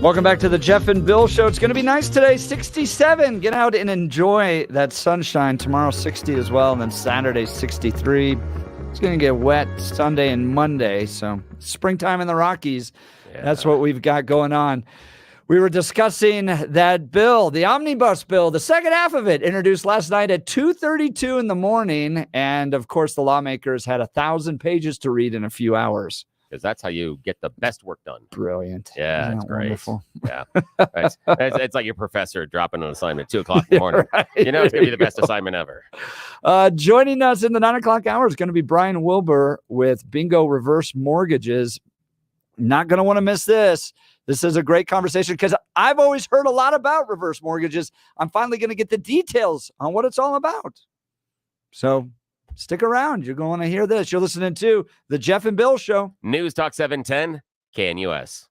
Welcome back to the Jeff and Bill Show. It's going to be nice today, 67. Get out and enjoy that sunshine. Tomorrow, 60 as well, and then Saturday, 63. It's going to get wet Sunday and Monday, so springtime in the Rockies. Yeah. That's what we've got going on. We were discussing that bill, the omnibus bill, the second half of it, introduced last night at 2:32 in the morning, and of course, the lawmakers had 1,000 pages to read in a few hours.
Because that's how you get the best work done.
Brilliant.
Yeah,
Isn't
that's
that
great.
Wonderful?
Yeah. It's like your professor dropping an assignment at 2 o'clock in the morning.
Right.
You know it's going to be the best assignment ever.
Joining us in the 9 o'clock hour is going to be Brian Wilbur with Bingo Reverse Mortgages. Not going to want to miss this. This is a great conversation because I've always heard a lot about reverse mortgages. I'm finally going to get the details on what it's all about. So stick around. You're going to hear this. You're listening to the Jeff and Bill Show.
News Talk 710, KNUS.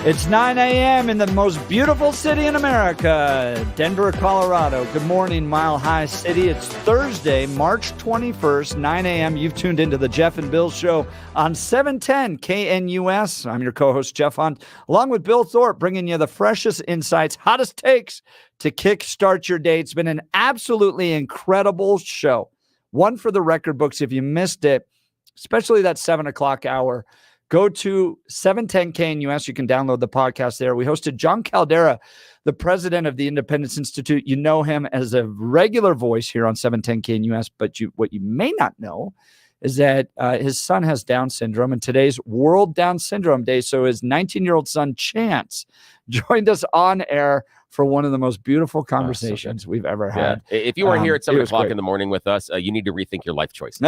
It's 9 a.m. in the most beautiful city in America, Denver, Colorado. Good morning, Mile High City. It's Thursday, March 21st, 9 a.m. You've tuned into the Jeff and Bill Show on 710 KNUS. I'm your co-host, Jeff Hunt, along with Bill Thorpe, bringing you the freshest insights, hottest takes to kickstart your day. It's been an absolutely incredible show. One for the record books if you missed it, especially that 7 o'clock hour. Go to 710K in US. You can download the podcast there. We hosted John Caldera, the president of the Independence Institute. You know him as a regular voice here on 710K in US, but what you may not know is that his son has Down syndrome, and today's World Down Syndrome Day. So his 19-year-old son, Chance, joined us on air for one of the most beautiful conversations we've ever had.
If you weren't here at 7 o'clock in the morning with us, you need to rethink your life choices.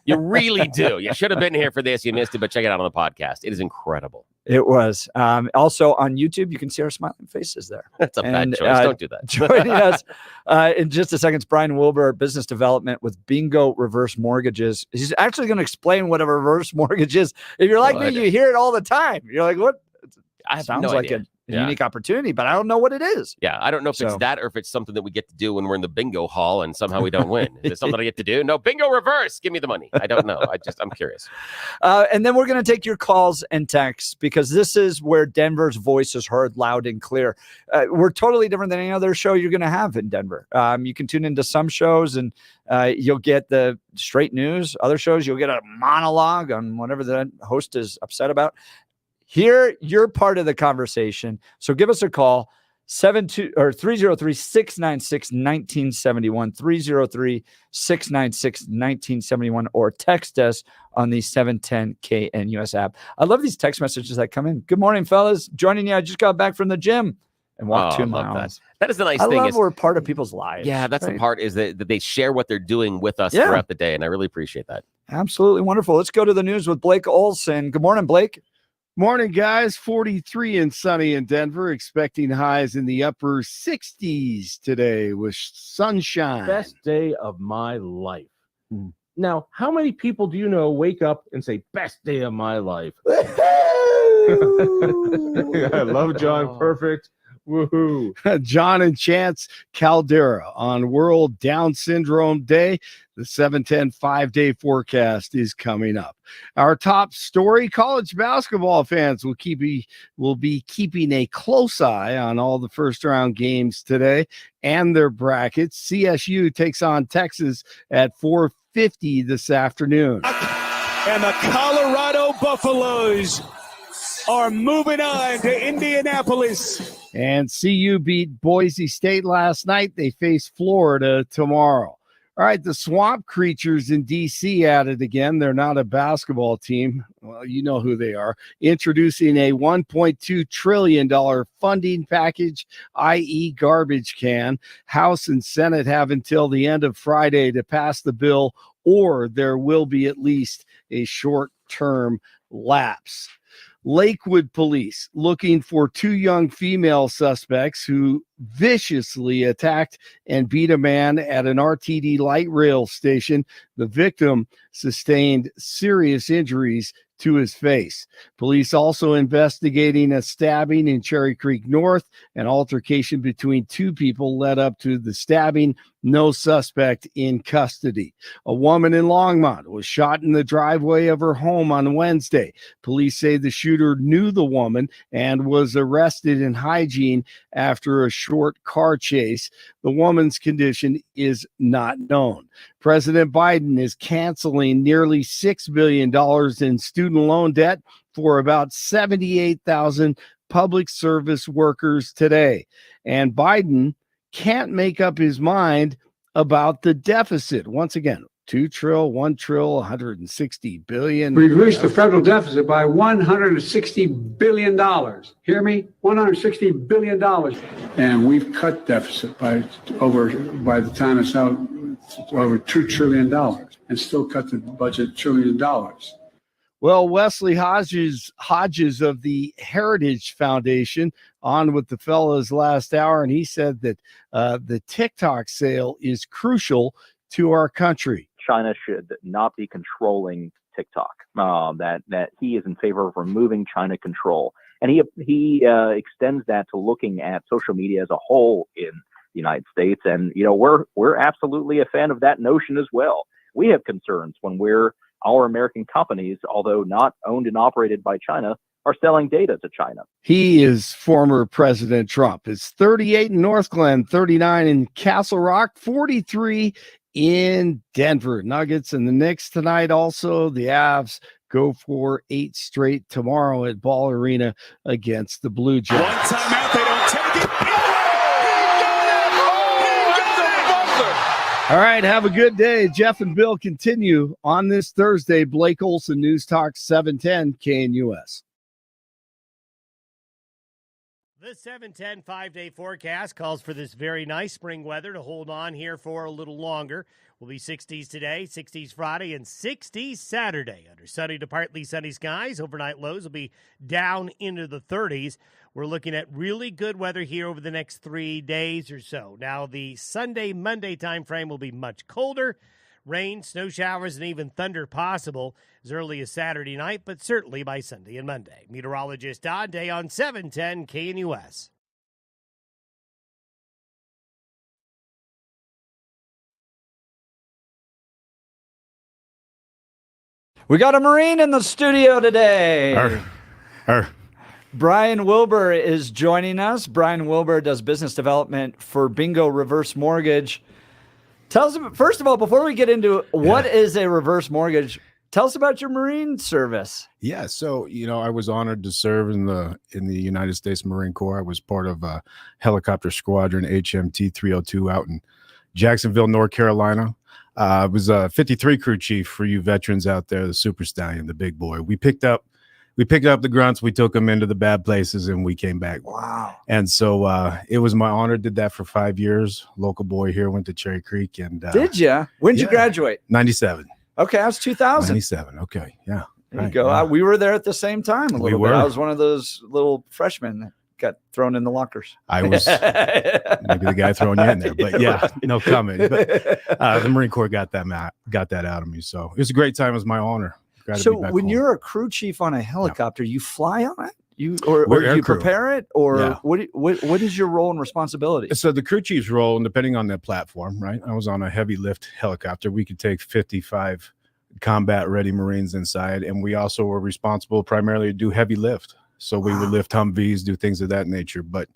You really do. You should have been here for this. You missed it, but check it out on the podcast. It is incredible.
It was. Also on YouTube, you can see our smiling faces there.
That's a bad choice. Don't do that.
Joining us in just a second is Brian Wilbur, business development with Bingo Reverse Mortgages. He's actually going to explain what a reverse mortgage is. If you're like me, you hear it all the time. You're like, what? Sounds like a unique opportunity, but I don't know what it is.
Yeah, I don't know if it's that or if it's something that we get to do when we're in the bingo hall and somehow we don't win. Is it something I get to do? No, bingo reverse. Give me the money. I don't know. I'm curious.
And then we're going to take your calls and texts because this is where Denver's voice is heard loud and clear. We're totally different than any other show you're going to have in Denver. You can tune into some shows and you'll get the straight news. Other shows, you'll get a monologue on whatever the host is upset about. Here, you're part of the conversation. So give us a call, 303-696-1971, 303-696-1971, or text us on the 710KNUS app. I love these text messages that come in. Good morning, fellas. Joining you. I just got back from the gym and walked 2 miles.
That is the nice
I
thing.
love
is
we're part of people's lives.
Yeah, that's
right?
the part is that they share what they're doing with us throughout the day, and I really appreciate that.
Absolutely wonderful. Let's go to the news with Blake Olson. Good morning, Blake.
Morning, guys. 43 and sunny in Denver, expecting highs in the upper 60s today with sunshine.
Best day of my life. Now, how many people do you know wake up and say, best day of my life? I love John. Perfect. Woohoo.
John and Chance Caldera on World Down Syndrome Day. The 710 5-day forecast is coming up. Our top story, college basketball fans will be keeping a close eye on all the first round games today and their brackets. CSU takes on Texas at 4:50 this afternoon.
And the Colorado Buffaloes are moving on to Indianapolis.
And CU beat Boise State last night. They face Florida tomorrow. All right, the Swamp Creatures in D.C. at it again. They're not a basketball team. Well, you know who they are. Introducing a $1.2 trillion funding package, i.e. garbage can. House and Senate have until the end of Friday to pass the bill, or there will be at least a short-term lapse. Lakewood police looking for 2 young female suspects who viciously attacked and beat a man at an RTD light rail station. The victim sustained serious injuries to his face. Police also investigating a stabbing in Cherry Creek North. An altercation between 2 people led up to the stabbing. No suspect in custody. A woman in Longmont was shot in the driveway of her home on Wednesday. Police say the shooter knew the woman and was arrested in hygiene after a short car chase. The woman's condition is not known. President Biden is canceling nearly $6 billion in student loan debt for about 78,000 public service workers today. And Biden can't make up his mind about the deficit. Once again, 2 trillion, 1 trillion, 160 billion.
We reduced the federal deficit by $160 billion. Hear me? $160 billion. And we've cut deficit by the time it's out, over $2 trillion and still cut the budget $1 trillion.
Well, Wesley Hodges of the Heritage Foundation on with the fellas last hour, and he said that the TikTok sale is crucial to our country.
China should not be controlling TikTok. That he is in favor of removing China control, and he extends that to looking at social media as a whole in the United States. And we're absolutely a fan of that notion as well. We have concerns when our American companies, although not owned and operated by China, are selling data to China.
He is former President Trump. It's 38 in North Glen, 39 in Castle Rock, 43 in Denver. Nuggets and the Knicks tonight also. The Avs go for 8 straight tomorrow at Ball Arena against the Blue Jays.
One timeout, they don't take it.
All right, have a good day. Jeff and Bill continue on this Thursday. Blake Olson, News Talk 710 KNUS.
The 710 5-day forecast calls for this very nice spring weather to hold on here for a little longer. Will be 60s today, 60s Friday, and 60s Saturday. Under sunny to partly sunny skies, overnight lows will be down into the 30s. We're looking at really good weather here over the next 3 days or so. Now, the Sunday, Monday time frame will be much colder. Rain, snow showers, and even thunder possible as early as Saturday night, but certainly by Sunday and Monday. Meteorologist Don Day on 710 KNUS.
We got a Marine in the studio today. Brian Wilbur is joining us. Brian Wilbur does business development for Bingo Reverse Mortgage. Tell us, first of all, before we get into what is a reverse mortgage, tell us about your Marine service.
Yeah, so I was honored to serve in the United States Marine Corps. I was part of a helicopter squadron HMT 302 out in Jacksonville, North Carolina. I was a 53 crew chief for you veterans out there, the Super Stallion, the big boy. We picked up the grunts, we took them into the bad places, and we came back.
Wow.
And so it was my honor. Did that for 5 years. Local boy here, went to Cherry Creek. And
did you? When did you graduate?
97.
Okay, I was 2000.
97. Okay, yeah.
There you go.
Yeah.
We were there at the same time a little bit.
were.
I was one of those little freshmen that got thrown in the lockers.
I was maybe the guy throwing you in there, but yeah, no comment. But the Marine Corps got that out of me. So it was a great time. It was my honor.
So when you're a crew chief on a helicopter, you fly on it? Or
We're
do you
air crew.
prepare it? Or
Yeah.
what is your role and responsibility?
So the crew chief's role, and depending on that platform, right? I was on a heavy lift helicopter. We could take 55 combat ready Marines inside, and we also were responsible primarily to do heavy lift. So we would lift Humvees, do things of that nature. But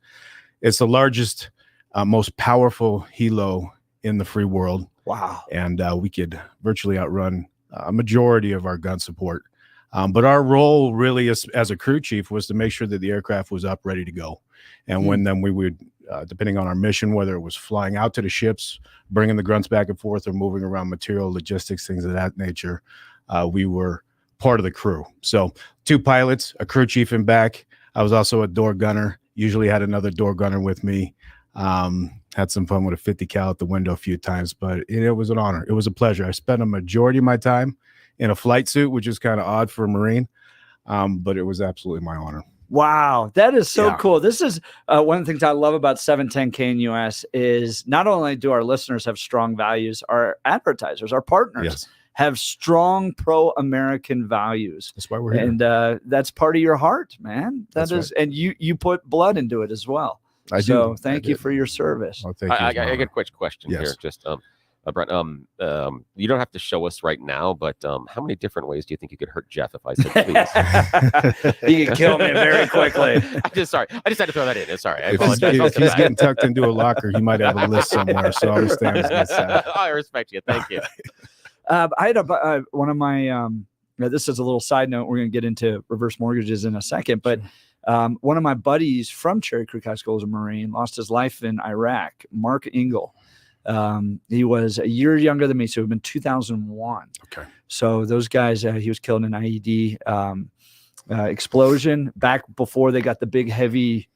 it's the largest, most powerful helo in the free world.
Wow.
And we could virtually outrun a majority of our gun support. But our role really as a crew chief was to make sure that the aircraft was up, ready to go. And when then we would, depending on our mission, whether it was flying out to the ships, bringing the grunts back and forth, or moving around material, logistics, things of that nature, we were part of the crew. So 2 pilots, a crew chief in back. I was also a door gunner, usually had another door gunner with me. Had some fun with a 50 cal at the window a few times, but it was an honor. It was a pleasure. I spent a majority of my time in a flight suit, which is kind of odd for a Marine, but it was absolutely my honor.
Wow, that is so cool. This is one of the things I love about 710 KNUS is not only do our listeners have strong values, our advertisers, our partners have strong pro-American values.
That's why we're here.
And that's part of your heart, man.
That's
right. And you put blood into it as well.
I
so
do.
thank you for your service.
Well, thank you.
I got a quick question
Yes.
here. Just Brent, you don't have to show us right now, but how many different ways do you think you could hurt Jeff if I said please?
You can kill me very quickly.
I just had to throw that in. It's sorry. I
If he's,
apologize.
if he's getting tucked into a locker, he might have a list somewhere. So I'll stay on his good side.
I respect you. Thank you.
I had one of my this is a little side note. We're going to get into reverse mortgages in a second, but one of my buddies from Cherry Creek High School is a Marine, lost his life in Iraq. Mark Engel. He was a year younger than me, so it would have been 2001.
Okay.
So those guys, he was killed in an IED explosion back before they got the big heavy,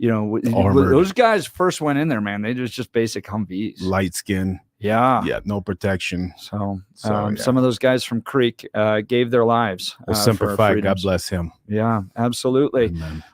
Armored.
those guys first went in there, man. They just basic Humvees.
Light skin.
Yeah.
Yeah. No protection.
So
yeah.
some of those guys from Creek gave their lives.
Semper
for
Fi, God
freedoms.
bless him.
Yeah, absolutely.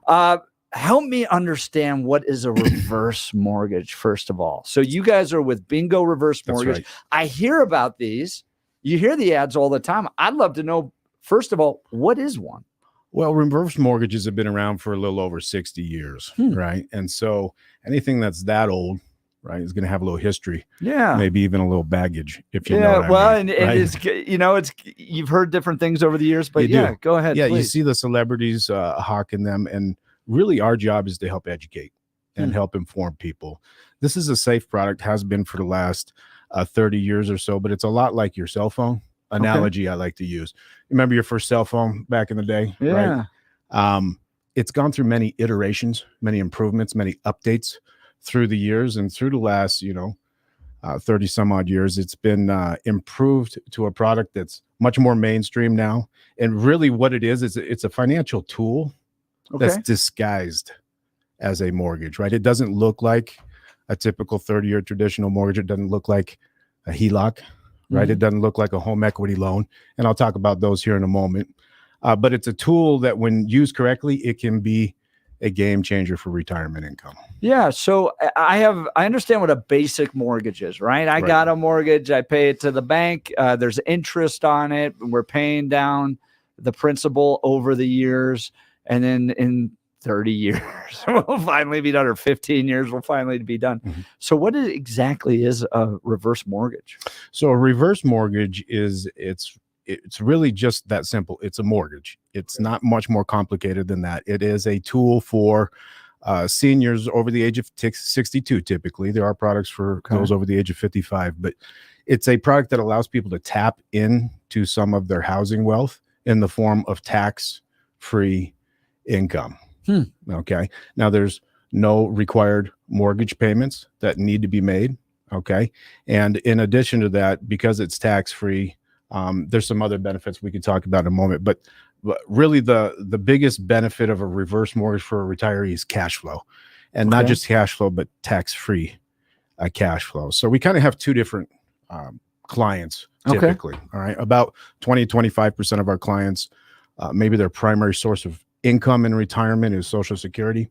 Amen.
Help me understand what is a reverse mortgage, first of all. So you guys are with Bingo Reverse
That's
Mortgage.
right.
I hear about these. You hear the ads all the time. I'd love to know, first of all, what is one?
Well, reverse mortgages have been around for a little over 60 years, right? And so anything that's that old, right, is going to have a little history.
Yeah.
Maybe even a little baggage, if you know what
well,
I mean.
and
right?
it's you've heard different things over the years, but
You
yeah,
do.
go ahead.
Yeah, you
please.
see the celebrities hawking them, and really our job is to help educate and help inform people. This is a safe product, has been for the last 30 years or so, but it's a lot like your cell phone. analogy I like to use. Remember your first cell phone back in the day?
Yeah.
Right? It's gone through many iterations, many improvements, many updates through the years, and through the last, 30 some odd years, it's been improved to a product that's much more mainstream now. And really what it is it's a financial tool that's disguised as a mortgage, right? It doesn't look like a typical 30-year traditional mortgage. It doesn't look like a HELOC, right? It doesn't look like a home equity loan. And I'll talk about those here in a moment. But it's a tool that when used correctly, it can be a game changer for retirement income.
Yeah. So I understand what a basic mortgage is, right? I got a mortgage. I pay it to the bank. There's interest on it. And we're paying down the principal over the years. And then in 30 years, we'll finally be done, or 15 years, we'll finally be done. So what exactly is a reverse mortgage?
So a reverse mortgage it's really just that simple. It's a mortgage. It's not much more complicated than that. It is a tool for seniors over the age of 62. Typically, there are products for those over the age of 55, but it's a product that allows people to tap into some of their housing wealth in the form of tax-free income. Okay. Now there's no required mortgage payments that need to be made. Okay. And in addition to that, because it's tax-free, there's some other benefits we could talk about in a moment, but really the biggest benefit of a reverse mortgage for a retiree is cash flow, and not just cash flow, but tax-free cash flow. So we kind of have two different clients typically. All right. About 20-25% of our clients, maybe their primary source of income in retirement is Social Security.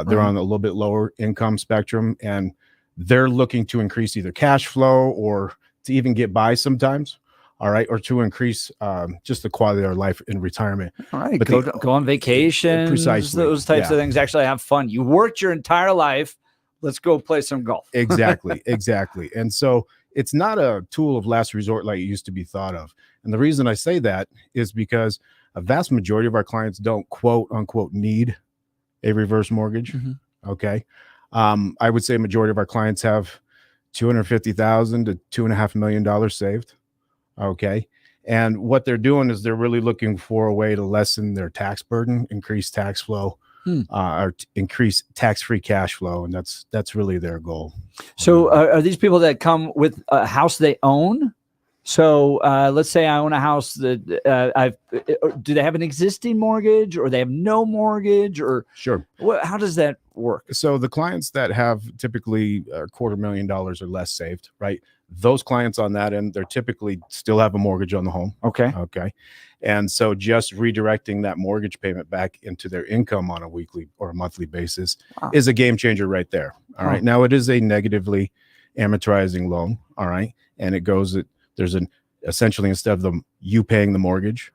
They're on a little bit lower income spectrum, and they're looking to increase either cash flow or to even get by sometimes. All right. Or to increase just the quality of their life in retirement.
All right. But go on vacation.
Precisely.
Those types of things. Actually have fun. You worked your entire life. Let's go play some golf.
Exactly. And so it's not a tool of last resort like it used to be thought of. And the reason I say that is because a vast majority of our clients don't quote unquote need a reverse mortgage. Okay. I would say a majority of our clients have $250,000 to $2.5 million saved. Okay. And what they're doing is they're really looking for a way to lessen their tax burden, increase tax flow, or increase tax-free cash flow. And that's really their goal.
So are these people that come with a house they own? So let's say I own a house that do they have an existing mortgage, or they have no mortgage, or
sure?
How does that work?
So the clients that have typically $250,000 or less saved, right? Those clients on that end, they're typically still have a mortgage on the home.
Okay.
And so just redirecting that mortgage payment back into their income on a weekly or a monthly basis is a game changer right there. All right. Now it is a negatively amortizing loan. All right. And it goes that there's essentially, instead of you paying the mortgage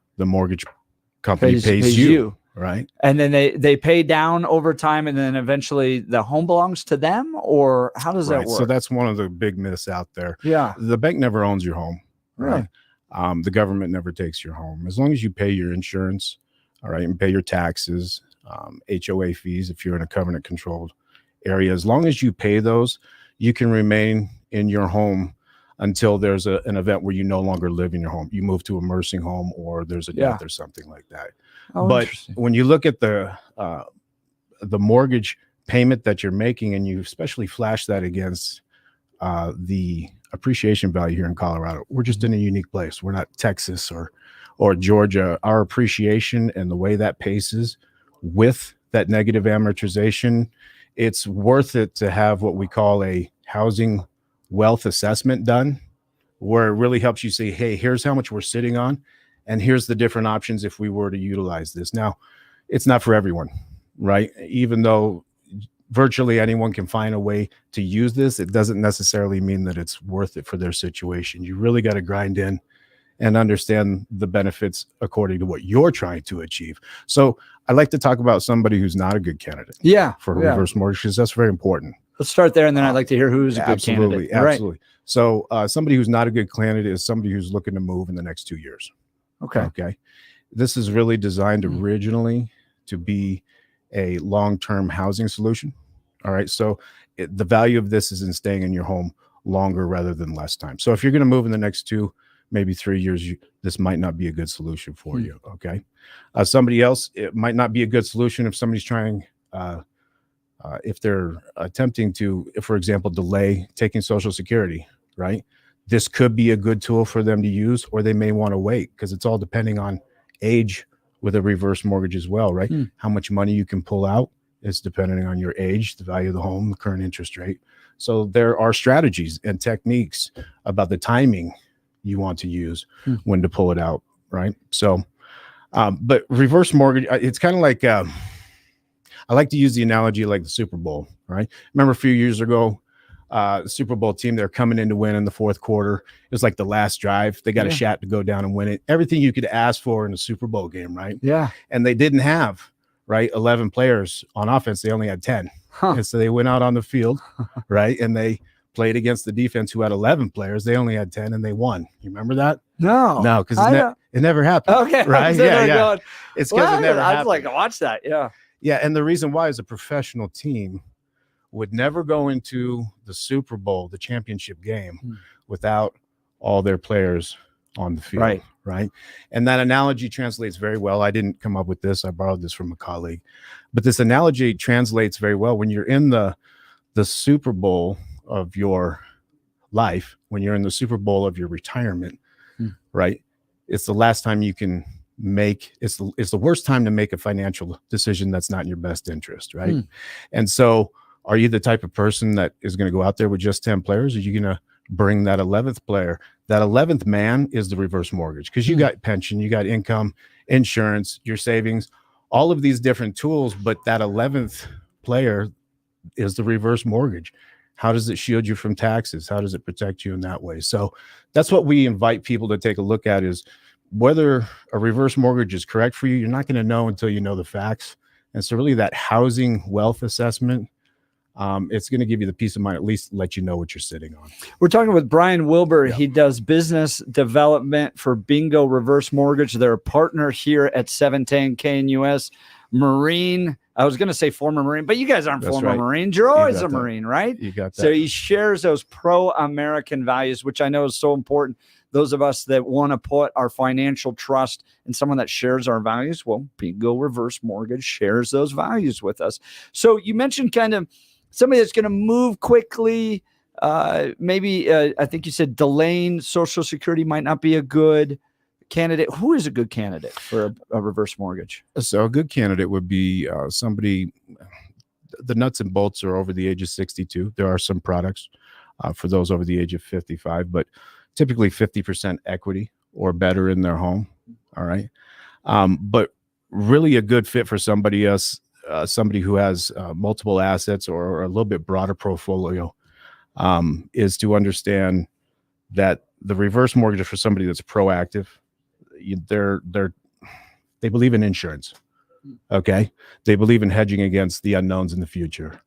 company pays you. Right.
And then they pay down over time, and then eventually the home belongs to them, or how does that work?
So that's one of the big myths out there.
Yeah.
The bank never owns your home.
Right.
The government never takes your home. As long as you pay your insurance, all right, and pay your taxes, HOA fees if you're in a covenant controlled area, as long as you pay those, you can remain in your home until there's an event where you no longer live in your home. You move to a nursing home, or there's a death or something like that. But when you look at the mortgage payment that you're making, and you especially flash that against the appreciation value here in Colorado, we're just in a unique place. We're not Texas or Georgia. Our appreciation and the way that paces with that negative amortization, it's worth it to have what we call a housing wealth assessment done, where it really helps you say, hey, here's how much we're sitting on, and here's the different options if we were to utilize this. Now, it's not for everyone, right? Even though virtually anyone can find a way to use this, it doesn't necessarily mean that it's worth it for their situation. You really got to grind in and understand the benefits according to what you're trying to achieve. So I like to talk about somebody who's not a good candidate for a reverse mortgage, because that's very important.
Let's start there, and then I'd like to hear who's a good candidate.
Absolutely.
Right.
So somebody who's not a good candidate is somebody who's looking to move in the next 2 years. Okay. This is really designed originally to be a long-term housing solution. All right. So the value of this is in staying in your home longer rather than less time. So if you're going to move in the next 2 maybe 3 years, this might not be a good solution for you. Okay. Somebody else, it might not be a good solution if somebody's trying, if they're attempting to, for example, delay taking Social Security, right? This could be a good tool for them to use, or they may want to wait, because it's all depending on age with a reverse mortgage as well, right? How much money you can pull out is depending on your age, the value of the home, the current interest rate. So there are strategies and techniques about the timing you want to use when to pull it out, right? So, but reverse mortgage, it's kind of like, I like to use the analogy like the Super Bowl, right? Remember a few years ago, the Super Bowl team, they're coming in to win in the fourth quarter. It was like the last drive. They got a shot to go down and win it. Everything you could ask for in a Super Bowl game, right?
Yeah.
And they didn't have, right, 11 players on offense. They only had 10. And so they went out on the field, right? And they played against the defense who had 11 players. They only had 10 and they won. You remember that?
No.
No, because it never happened.
Okay.
Right? Yeah.
Going,
it's because it never happened.
I'd like to watch that. Yeah.
Yeah. And the reason why is a professional team would never go into the Super Bowl, the championship game, without all their players on the field. Right. And that analogy translates very well. I didn't come up with this. I borrowed this from a colleague. But this analogy translates very well when you're in the Super Bowl of your life, when you're in the Super Bowl of your retirement, right? It's the last time you can make, it's the worst time to make a financial decision that's not in your best interest, right? And so are you the type of person that is going to go out there with just 10 players? Or are you going to bring that 11th player? That 11th man is the reverse mortgage, because you got pension, you got income, insurance, your savings, all of these different tools. But that 11th player is the reverse mortgage. How does it shield you from taxes? How does it protect you in that way? So that's what we invite people to take a look at, is whether a reverse mortgage is correct for you. You're not going to know until you know the facts. And so really that housing wealth assessment, it's going to give you the peace of mind, at least let you know what you're sitting on.
We're talking with Brian Wilbur. He does business development for Bingo Reverse Mortgage. They're a partner here at 710 KNUS. Marine, I was going to say former Marine, but you guys aren't former Marines. You're always a Marine, right?
You got that.
So he shares those pro-American values, which I know is so important. Those of us that want to put our financial trust in someone that shares our values, well, Bingo Reverse Mortgage shares those values with us. So you mentioned kind of somebody that's going to move quickly. Maybe I think you said delaying Social Security might not be a good candidate. Who is a good candidate for a reverse mortgage?
So a good candidate would be somebody, the nuts and bolts are over the age of 62. There are some products for those over the age of 55, but typically 50% equity or better in their home. All right. But really a good fit for somebody else, somebody who has multiple assets or a little bit broader portfolio, is to understand that the reverse mortgage is for somebody that's proactive. They believe in insurance. Okay. They believe in hedging against the unknowns in the future.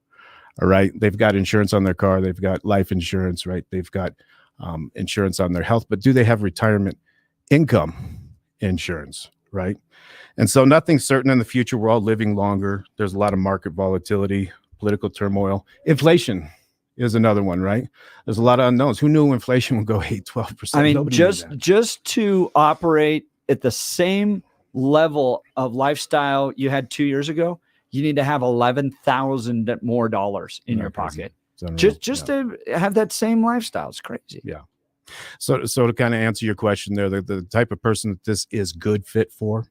All right. They've got insurance on their car. They've got life insurance, right? They've got insurance on their health, but do they have retirement income insurance? Right. And so nothing's certain in the future. We're all living longer. There's a lot of market volatility, political turmoil. Inflation is another one, right? There's a lot of unknowns. Who knew inflation would go 8-12%?
I mean, just to operate at the same level of lifestyle you had 2 years ago, you need to have $11,000 more dollars in your pocket. Just to have that same lifestyle. It's crazy.
Yeah. So to kind of answer your question there, the type of person that this is good fit for,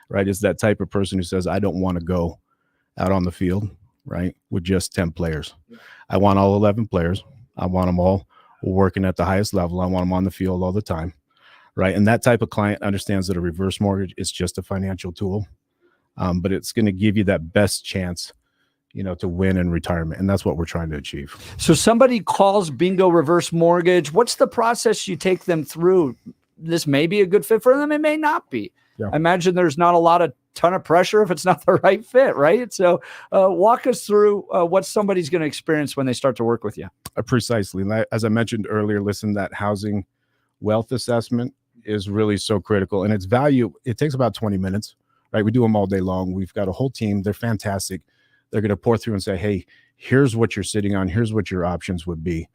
right, is that type of person who says, I don't want to go out on the field, right, with just 10 players. I want all 11 players. I want them all working at the highest level. I want them on the field all the time, right? And that type of client understands that a reverse mortgage is just a financial tool, but it's going to give you that best chance, to win in retirement. And that's what we're trying to achieve.
So somebody calls Bingo Reverse Mortgage. What's the process you take them through? This may be a good fit for them. It may not be. Yeah. I imagine there's not a ton of pressure if it's not the right fit, right? So walk us through what somebody's going to experience when they start to work with you.
Precisely. As I mentioned earlier, listen, that housing wealth assessment is really so critical, and its value, it takes about 20 minutes, right? We do them all day long. We've got a whole team. They're fantastic. They're going to pour through and say, hey, here's what you're sitting on. Here's what your options would be.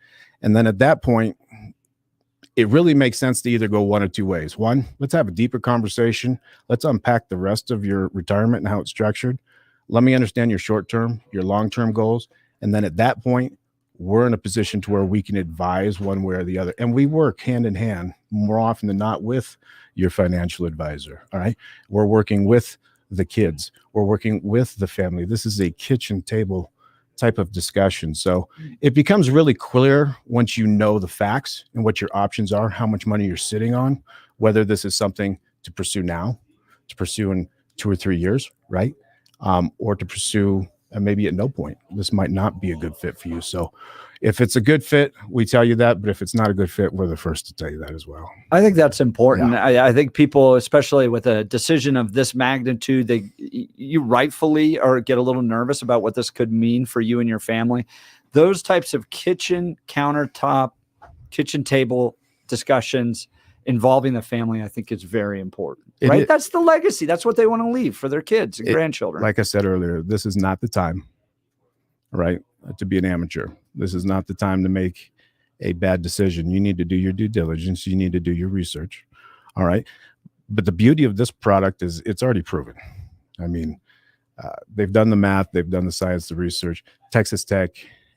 And then at that point, it really makes sense to either go one of two ways. One, let's have a deeper conversation. Let's unpack the rest of your retirement and how it's structured. Let me understand your short-term, your long-term goals. And then at that point, we're in a position to where we can advise one way or the other. And we work hand in hand more often than not with your financial advisor. All right. We're working with the kids. We're working with the family. This is a kitchen table type of discussion. So it becomes really clear once you know the facts and what your options are, how much money you're sitting on, whether this is something to pursue now, to pursue in 2 or 3 years, right? Or to pursue maybe at no point. This might not be a good fit for you. So if it's a good fit, we tell you that. But if it's not a good fit, we're the first to tell you that as well.
I think that's important.
Yeah.
I think people, especially with a decision of this magnitude, you rightfully get a little nervous about what this could mean for you and your family. Those types of kitchen countertop, kitchen table discussions involving the family, I think is very important. Right? That's the legacy. That's what they want to leave for their kids and grandchildren.
Like I said earlier, this is not the time, right, to be an amateur. This is not the time to make a bad decision. You need to do your due diligence. You need to do your research. All right. But the beauty of this product is it's already proven. I mean, they've done the math, they've done the science, the research. Texas Tech,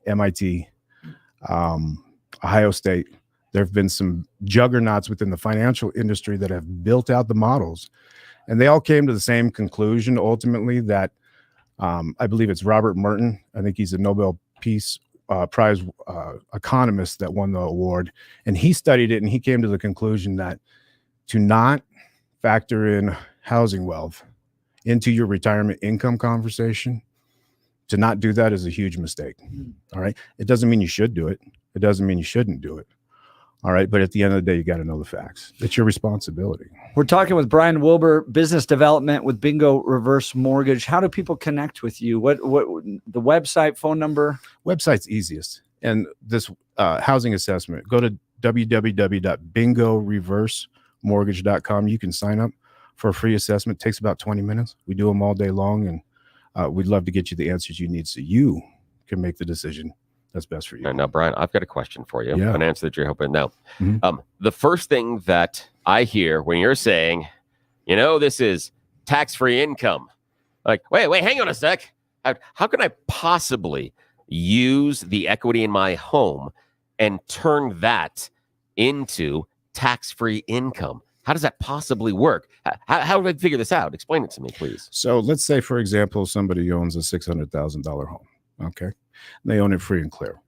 MIT, Ohio State. There have been some juggernauts within the financial industry that have built out the models, and they all came to the same conclusion ultimately that I believe it's Robert Merton. I think he's a Nobel Peace Prize economist that won the award, and he studied it and he came to the conclusion that to not factor in housing wealth into your retirement income conversation, to not do that is a huge mistake. All right. It doesn't mean you should do it. It doesn't mean you shouldn't do it. All right. But at the end of the day, you got to know the facts. It's your responsibility.
We're talking with Brian Wilbur, business development with Bingo Reverse Mortgage. How do people connect with you? What the website, phone number?
Website's easiest. And this housing assessment, go to www.bingoreversemortgage.com. You can sign up for a free assessment. It takes about 20 minutes. We do them all day long, and we'd love to get you the answers you need so you can make the decision that's best for you.
Now, Brian, I've got a question for you.
Yeah.
An answer that you're hoping. Now,
Mm-hmm.
The first thing that I hear when you're saying, this is tax-free income, like, wait, hang on a sec. How can I possibly use the equity in my home and turn that into tax-free income? How does that possibly work? How do I figure this out? Explain it to me, please.
So let's say, for example, somebody owns a $600,000 home. Okay. They own it free and clear.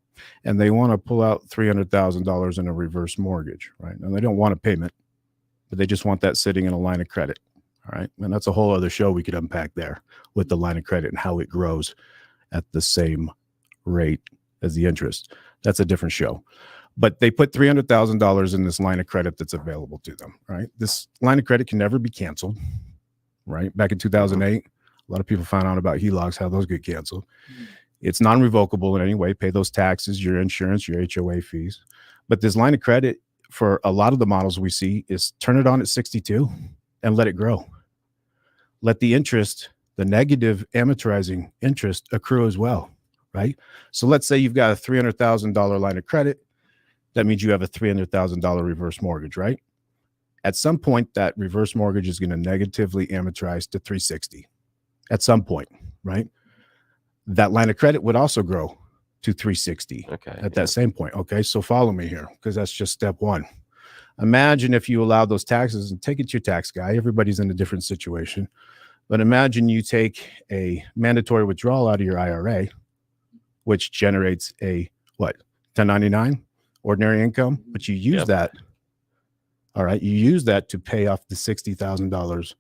And they want to pull out $300,000 in a reverse mortgage, right? And they don't want a payment, but they just want that sitting in a line of credit. All right. And that's a whole other show we could unpack there with the line of credit and how it grows at the same rate as the interest. That's a different show. But they put $300,000 in this line of credit that's available to them, right? This line of credit can never be canceled, right? Back in 2008, a lot of people found out about HELOCs, how those get canceled. It's non-revocable in any way. Pay those taxes, your insurance, your HOA fees. But this line of credit for a lot of the models we see is turn it on at 62 and let it grow. Let the interest, the negative amortizing interest, accrue as well, right? So let's say you've got a $300,000 line of credit. That means you have a $300,000 reverse mortgage, right? At some point, that reverse mortgage is going to negatively amortize to 360 at some point, right? That line of credit would also grow to 360 at that same point. Okay, so follow me here because that's just step one. Imagine if you allow those taxes, and take it to your tax guy. Everybody's in a different situation. But imagine you take a mandatory withdrawal out of your IRA, which generates a, 1099? Ordinary income, but you use that. All right. You use that to pay off the $60,000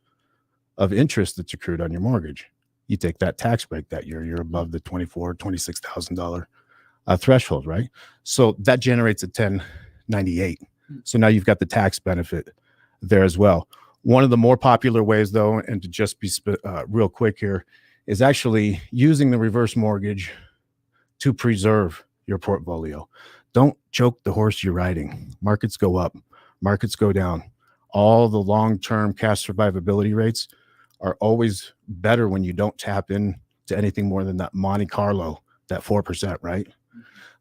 of interest that's accrued on your mortgage. You take that tax break that year, you're above the $24,000, $26,000 threshold, right? So that generates a 1098. So now you've got the tax benefit there as well. One of the more popular ways, though, and to just be real quick here, is actually using the reverse mortgage to preserve your portfolio. Don't choke the horse you're riding. Markets go up, markets go down. All the long-term cash survivability rates are always better when you don't tap into anything more than that Monte Carlo, that 4%, right?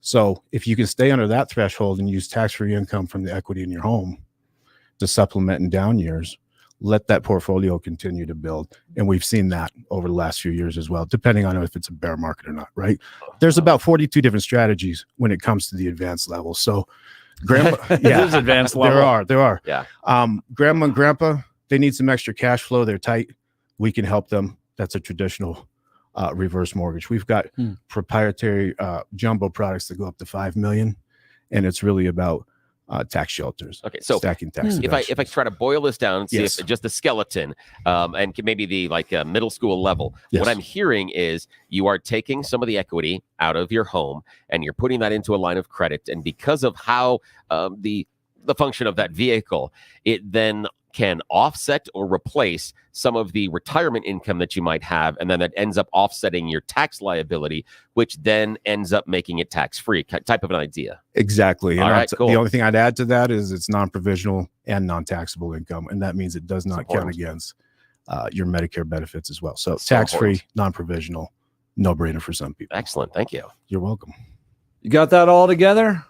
So if you can stay under that threshold and use tax-free income from the equity in your home to supplement in down years, let that portfolio continue to build. And we've seen that over the last few years as well, depending on if it's a bear market or not, right? There's about 42 different strategies when it comes to the advanced level. So grandma,
There's advanced level.
There are.
Yeah.
Grandma and grandpa, they need some extra cash flow. They're tight. We can help them. That's a traditional reverse mortgage. We've got proprietary jumbo products that go up to 5 million. And it's really about tax shelters.
Okay, so
stacking tax.
if I try to boil this down and see
Yes.
if just the skeleton, and maybe the middle school level,
Yes.
what I'm hearing is you are taking some of the equity out of your home and you're putting that into a line of credit, and because of how the function of that vehicle, it then can offset or replace some of the retirement income that you might have, and then that ends up offsetting your tax liability, which then ends up making it tax-free, type of an idea.
Exactly. And
All right, cool.
The only thing I'd add to that is it's non-provisional and non-taxable income, and that means it does not count against your Medicare benefits as well. So tax-free,
important.
non-provisional, no-brainer for some people.
Excellent. Thank you.
You're welcome.
You got that all together?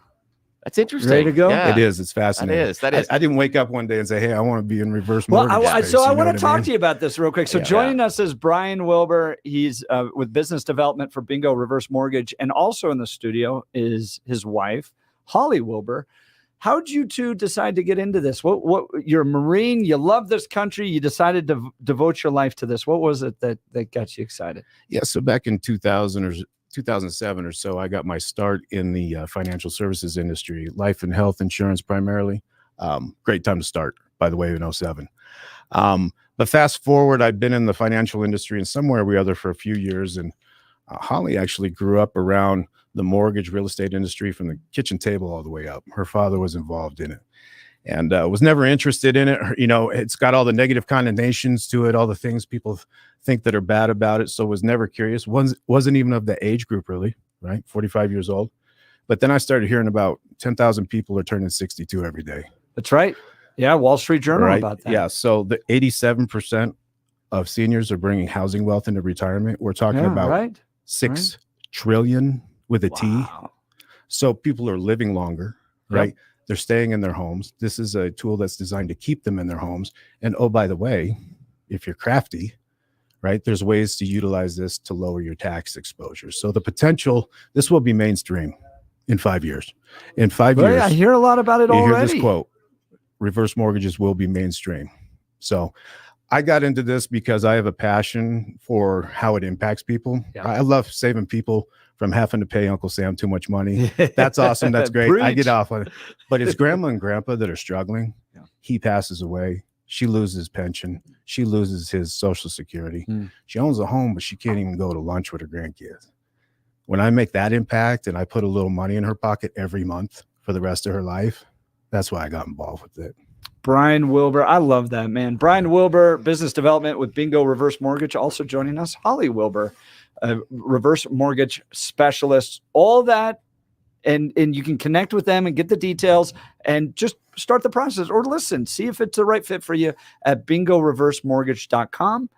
That's interesting.
Ready to go?
Yeah.
It is. It's fascinating.
That is.
I didn't wake up one day and say, "Hey, I want to be in reverse
Well,
mortgage."
I
space," you know
want
what
to talk
mean?
to you about this real quick. So
Yeah.
joining us is Brian Wilbur. He's with business development for Bingo Reverse Mortgage, and also in the studio is his wife, Holly Wilbur. How'd you two decide to get into this? What you're a Marine, you love this country, you decided to devote your life to this. What was it that got you excited?
Yeah. So back in 2000 or 2007 or so, I got my start in the financial services industry, life and health insurance primarily. Great time to start, by the way, in 07. But fast forward, I'd been in the financial industry in some way or other for a few years. And Holly actually grew up around the mortgage real estate industry from the kitchen table all the way up. Her father was involved in it and was never interested in it. You know, it's got all the negative connotations to it, all the things people think that are bad about it. So was never curious. Wasn't even of the age group really, right? 45 years old. But then I started hearing about 10,000 people are turning 62 every day.
That's right. Yeah, Wall Street Journal
Right?
about that.
Yeah. So the 87% of seniors are bringing housing wealth into retirement. We're talking about 6 trillion with a T. So people are living longer, right?
Yep.
They're staying in their homes. This is a tool that's designed to keep them in their homes. And oh, by the way, if you're crafty, right, there's ways to utilize this to lower your tax exposure. So the potential, this will be mainstream in 5 years. In 5
Well,
years,
I hear a lot about it
you
already.
hear this quote: reverse mortgages will be mainstream. So I got into this because I have a passion for how it impacts people.
Yeah.
I love saving people from having to pay Uncle Sam too much money. That's awesome. That's great. I get
Preach.
off on it. But it's grandma and grandpa that are struggling.
Yeah.
He passes away. She loses pension. She loses his Social Security.
Hmm.
She owns a home, but she can't even go to lunch with her grandkids. When I make that impact and I put a little money in her pocket every month for the rest of her life, that's why I got involved with it.
Brian Wilbur. I love that, man. Brian Wilbur, business development with Bingo Reverse Mortgage. Also joining us, Holly Wilbur, reverse mortgage specialist. All that, and you can connect with them and get the details and just start the process or listen, see if it's the right fit for you at bingoreversemortgage.com.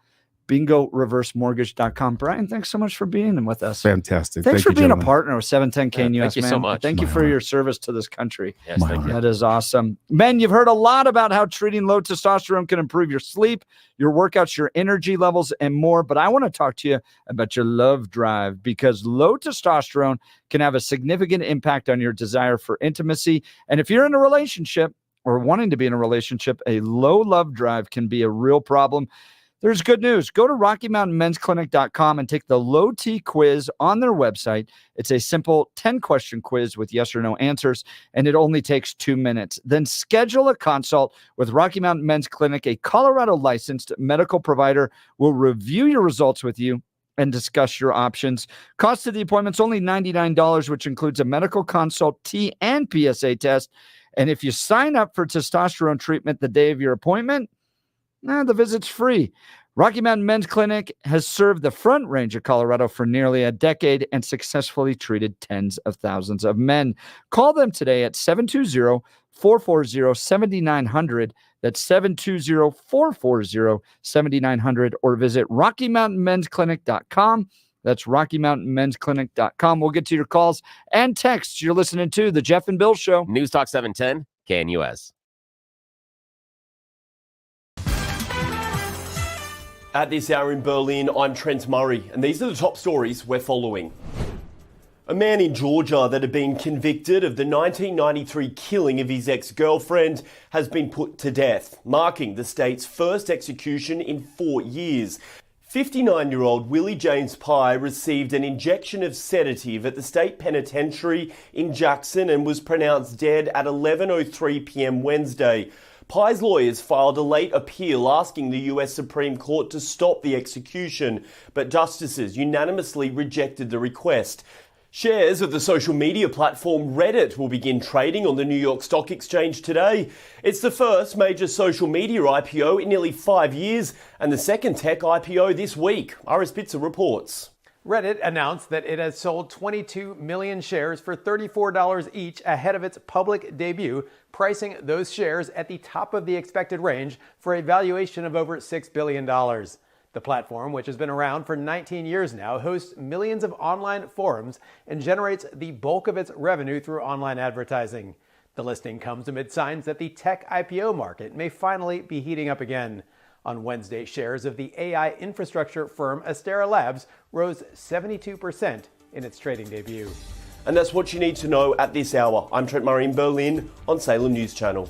bingoreversemortgage.com. Brian, thanks so much for being with us.
Fantastic.
Thanks
Thank
for
you,
being
gentlemen.
a partner with 710 KNUS,
thank you
man.
so much.
Thank you
My
for
honor.
your service to this country.
Yes,
My
thank you.
honor.
That is awesome. Men, you've heard a lot about how treating low testosterone can improve your sleep, your workouts, your energy levels, and more. But I want to talk to you about your love drive, because low testosterone can have a significant impact on your desire for intimacy. And if you're in a relationship or wanting to be in a relationship, a low love drive can be a real problem. There's good news. Go to RockyMountainMen'sClinic.com and take the low T quiz on their website. It's a simple 10-question quiz with yes or no answers, and it only takes 2 minutes. Then schedule a consult with Rocky Mountain Men's Clinic. A Colorado licensed medical provider will review your results with you and discuss your options. Cost of the appointment's only $99, which includes a medical consult, T and PSA test. And if you sign up for testosterone treatment the day of your appointment, the visit's free. Rocky Mountain Men's Clinic has served the Front Range of Colorado for nearly a decade and successfully treated tens of thousands of men. Call them today at 720-440-7900. That's 720-440-7900, or visit RockyMountainMen'sClinic.com. That's RockyMountainMen'sClinic.com. We'll get to your calls and texts. You're listening to The Jeff and Bill Show.
News Talk 710, KNUS.
At this hour in Berlin, I'm Trent Murray, and these are the top stories we're following. A man in Georgia that had been convicted of the 1993 killing of his ex-girlfriend has been put to death, marking the state's first execution in 4 years. 59-year-old Willie James Pye received an injection of sedative at the state penitentiary in Jackson and was pronounced dead at 11:03 p.m. Wednesday. Pye's lawyers filed a late appeal asking the US Supreme Court to stop the execution, but justices unanimously rejected the request. Shares of the social media platform Reddit will begin trading on the New York Stock Exchange today. It's the first major social media IPO in nearly 5 years and the second tech IPO this week. Iris Bitzer reports.
Reddit announced that it has sold 22 million shares for $34 each ahead of its public debut, pricing those shares at the top of the expected range for a valuation of over $6 billion. The platform, which has been around for 19 years now, hosts millions of online forums and generates the bulk of its revenue through online advertising. The listing comes amid signs that the tech IPO market may finally be heating up again. On Wednesday, shares of the AI infrastructure firm Astera Labs rose 72% in its trading debut.
And that's what you need to know at this hour. I'm Trent Murray in Berlin on Salem News Channel.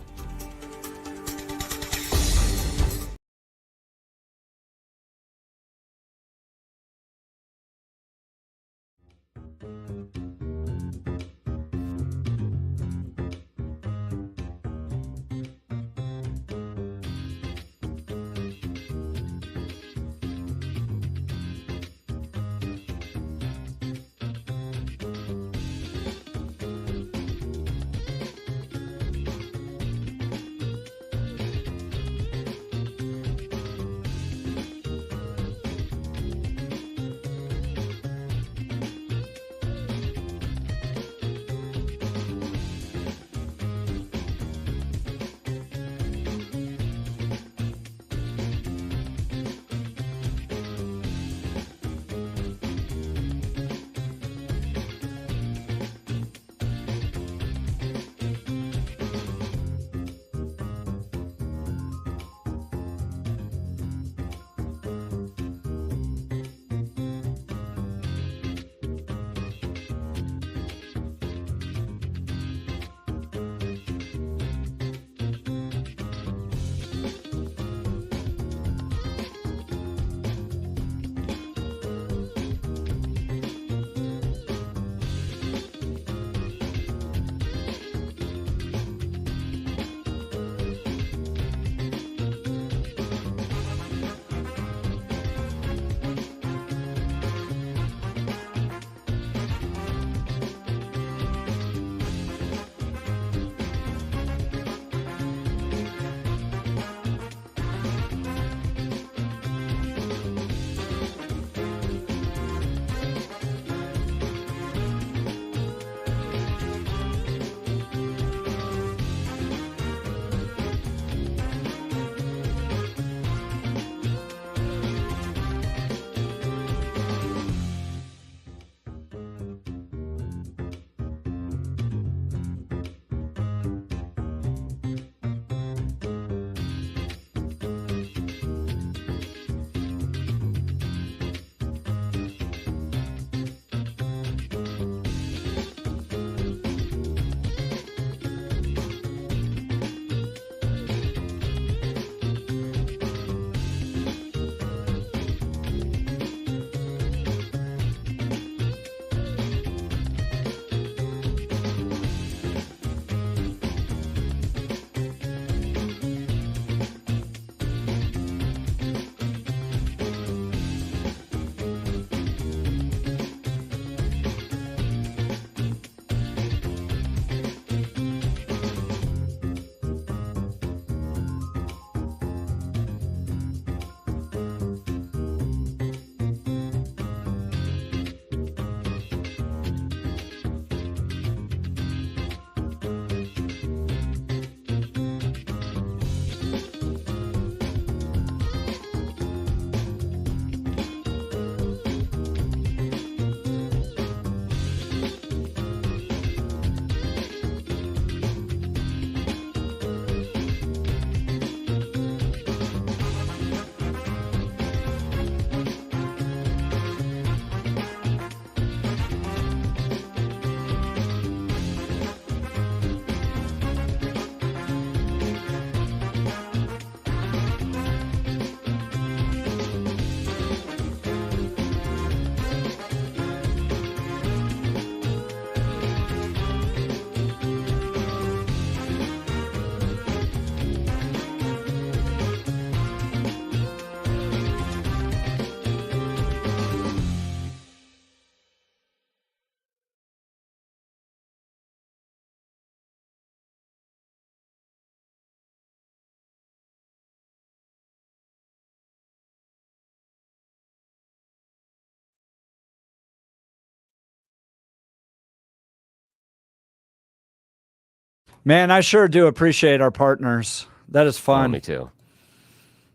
Man, I sure do appreciate our partners. That is fun.
Me too.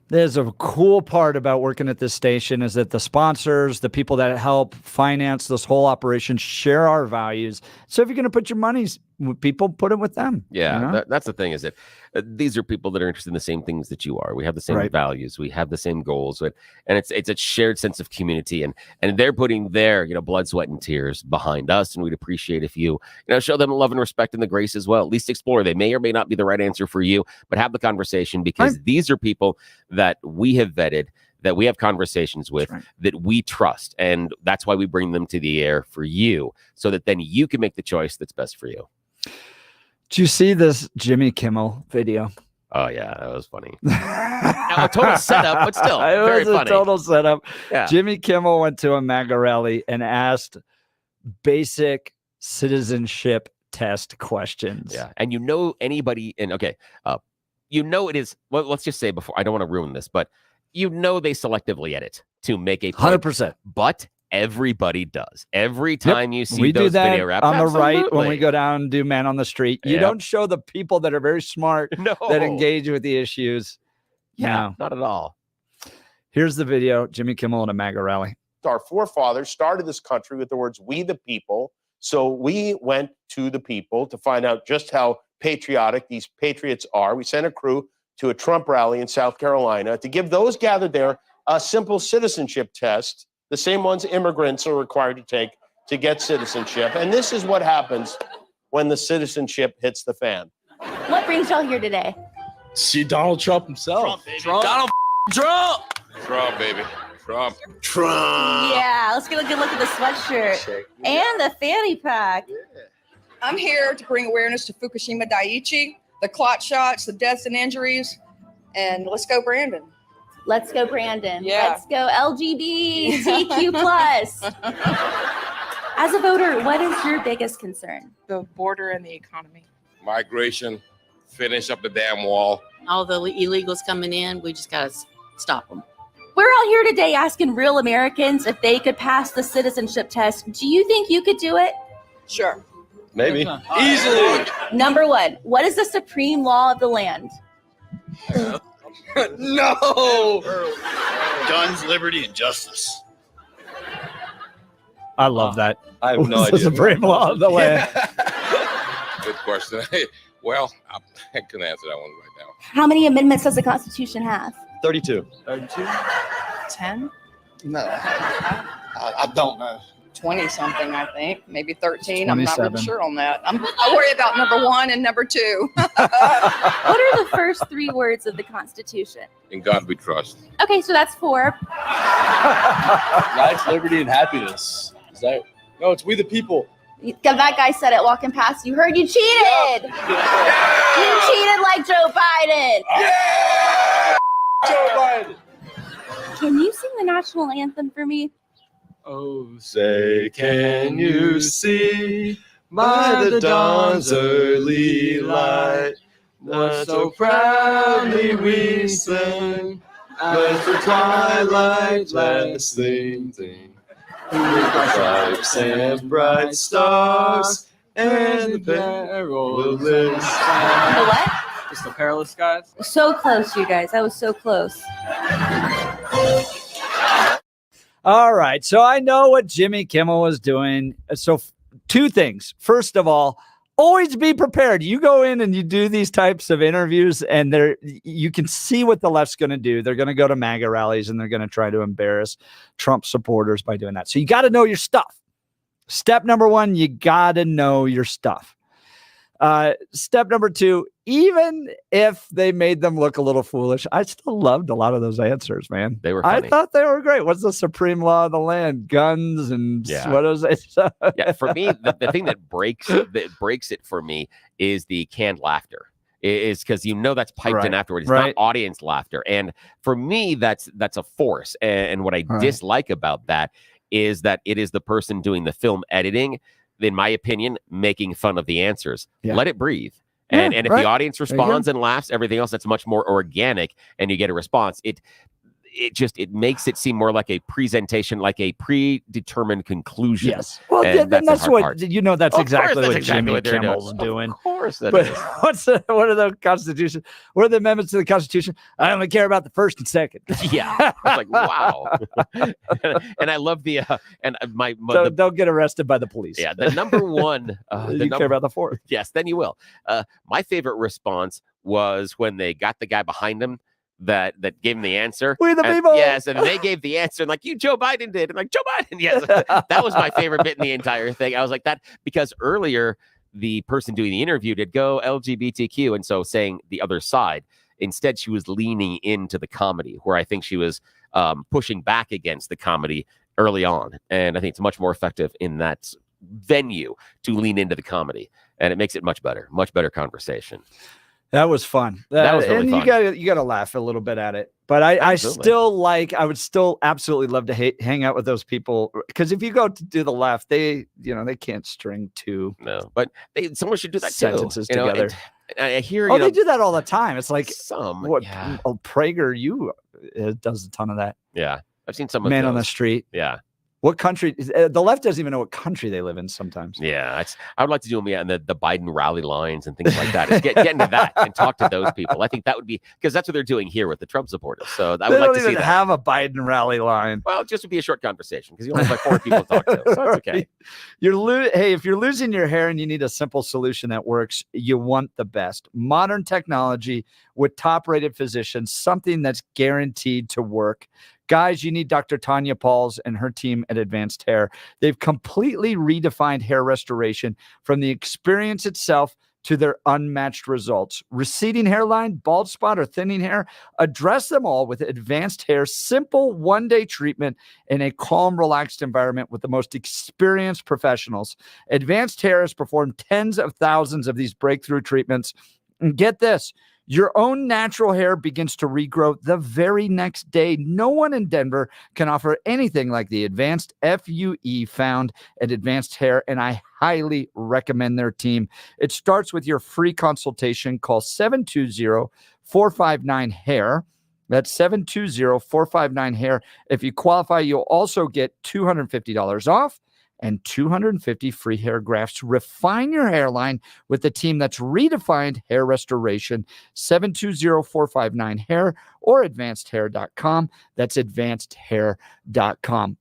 There's a cool part about working at this station is that the sponsors, the people that help finance this whole operation, share our values. So if you're going to put your money with people, put it with them.
Yeah,
you know?
that's the thing, is that these are people that are interested in the same things that you are. We have the same
Right.
values, we have the same goals, and it's a shared sense of community, and they're putting their blood, sweat, and tears behind us, and we'd appreciate if you show them love and respect and the grace as well. At least explore. They may or may not be the right answer for you, but have the conversation, because these are people that we have vetted, that we have conversations with, that we trust, and that's why we bring them to the air for you, so that then you can make the choice that's best for you.
Did you see this Jimmy Kimmel video?
Oh yeah, that was funny. Now, a total setup, but still
It
very
was a
funny.
total setup.
Yeah.
Jimmy Kimmel went to a MAGA rally and asked basic citizenship test questions.
Yeah, and anybody, and okay, it is. Well, let's just say before, I don't want to ruin this, but they selectively edit to make a point.
100%.
But everybody does. Every time you see
we
those
do that
video raps
on the right when
absolutely.
we go down and do Man on the Street. You
Yep.
don't show the people that are very smart that engage with the issues.
Yeah,
No.
not at all.
Here's the video, Jimmy Kimmel at a MAGA rally.
Our forefathers started this country with the words, "We the people." So we went to the people to find out just how patriotic these patriots are. We sent a crew to a Trump rally in South Carolina to give those gathered there a simple citizenship test, the same ones immigrants are required to take to get citizenship. And this is what happens when the citizenship hits the fan.
What brings y'all here today?
See Donald Trump himself.
Donald
Trump. Trump, baby. Trump.
Yeah, let's get a good look at the sweatshirt and the fanny pack.
I'm here to bring awareness to Fukushima Daiichi, the clot shots, the deaths and injuries, and let's go, Brandon.
Let's go, Brandon.
Yeah.
Let's go, LGBTQ+. As a voter, what is your biggest concern?
The border and the economy.
Migration. Finish up the damn wall.
All the illegals coming in, we just got to stop them.
We're all here today asking real Americans if they could pass the citizenship test. Do you think you could do it?
Sure.
Maybe. Easily.
Number one, what is the supreme law of the land?
No. Guns, liberty, and justice.
I love that.
I have no
What's the
idea.
supreme law of the land?
Good question. Well, I can answer that one right now.
How many amendments does the Constitution have?
32.
10?
No. I don't know.
20-something, I think. Maybe 13. I'm not
27.
really sure on that. I worry about number 1 and number 2.
What are the first 3 words of the Constitution?
In God we trust.
Okay, so that's 4.
Life, liberty, and happiness. Is that? No, it's we the people.
That guy said it walking past. You heard you cheated. You cheated like Joe Biden.
Joe Biden.
Can you sing the national anthem for me?
Oh, say, can you see by the dawn's early light what so proudly we sang as the twilight last gleaming with the stripes and bright stars and the perilous
The what?
Just the perilous skies.
So close, you guys. That was so close.
All right. So I know what Jimmy Kimmel was doing. So 2 things. First of all, always be prepared. You go in and you do these types of interviews and you can see what the left's going to do. They're going to go to MAGA rallies and they're going to try to embarrass Trump supporters by doing that. So you got to know your stuff. Step number 1, you got to know your stuff. Step number 2, even if they made them look a little foolish, I still loved a lot of those answers, man.
They were funny.
I thought they were great. What's the supreme law of the land? Guns and what is it?
Yeah, for me, the thing that breaks it for me is the canned laughter. Is because that's piped in afterwards. It's not audience laughter, and for me, that's a force. And what I dislike about that is that it is the person doing the film editing, in my opinion, making fun of the answers.
Yeah.
Let it breathe. And if the audience
There you
responds and laughs, everything else, that's much more organic, and you get a response. it makes it seem more like a presentation, like a predetermined conclusion.
Yes. Well,
And
then that's
the hard
what
part.
that's
Of
exactly
course,
what
that's exactly
Jimmy
what they're
Kimmel's doing.
Of course, that
But
is.
what are the Constitution? What are the amendments to the Constitution? I only care about the first and second.
Yeah, I was like, wow. And I love the
don't get arrested by the police.
Yeah, the number one.
Care about the fourth.
Yes, then you will. My favorite response was when they got the guy behind him that gave him the answer.
We the
And-
people.
Yes, and they gave the answer like you, Joe Biden did. And like Joe Biden. Yes, that was my favorite bit in the entire thing. I was like that because earlier the person doing the interview did go LGBTQ, and so saying the other side. Instead, she was leaning into the comedy, where I think she was pushing back against the comedy early on, and I think it's much more effective in that venue to lean into the comedy, and it makes it much better conversation.
That was fun.
That was really
and
fun.
You gotta laugh a little bit at it. But I
Absolutely.
would still absolutely love to hang out with those people, because if you go to do the left, they can't string two
but someone should do that
sentences
too,
together.
And I hear
they do that all the time. It's like
some
Prager does a ton of that.
Yeah, I've seen some of
Man on the
those.
street.
Yeah.
What country? The left doesn't even know what country they live in sometimes.
Yeah, I would like to do them in the Biden rally lines and things like that. Is get into that and talk to those people. I think that would be, because that's what they're doing here with the Trump supporters. So I
They
would like
don't
to see
even
that.
have a Biden rally line.
Well, just would be a short conversation because you only have like 4 people to talk to. So it's okay.
Hey, if you're losing your hair and you need a simple solution that works, you want the best. Modern technology with top-rated physicians, something that's guaranteed to work. Guys, you need Dr. Tanya Pauls and her team at Advanced Hair. They've completely redefined hair restoration, from the experience itself to their unmatched results. Receding hairline, bald spot, or thinning hair, address them all with Advanced Hair's simple one-day treatment in a calm, relaxed environment with the most experienced professionals. Advanced Hair has performed tens of thousands of these breakthrough treatments. And get this, your own natural hair begins to regrow the very next day. No one in Denver can offer anything like the advanced FUE found at Advanced Hair, and I highly recommend their team. It starts with your free consultation. Call 720-459-HAIR. That's 720-459-HAIR. If you qualify, you'll also get $250 off and 250 free hair grafts. Refine your hairline with the team that's redefined hair restoration. 720-459-HAIR or advancedhair.com. That's advancedhair.com.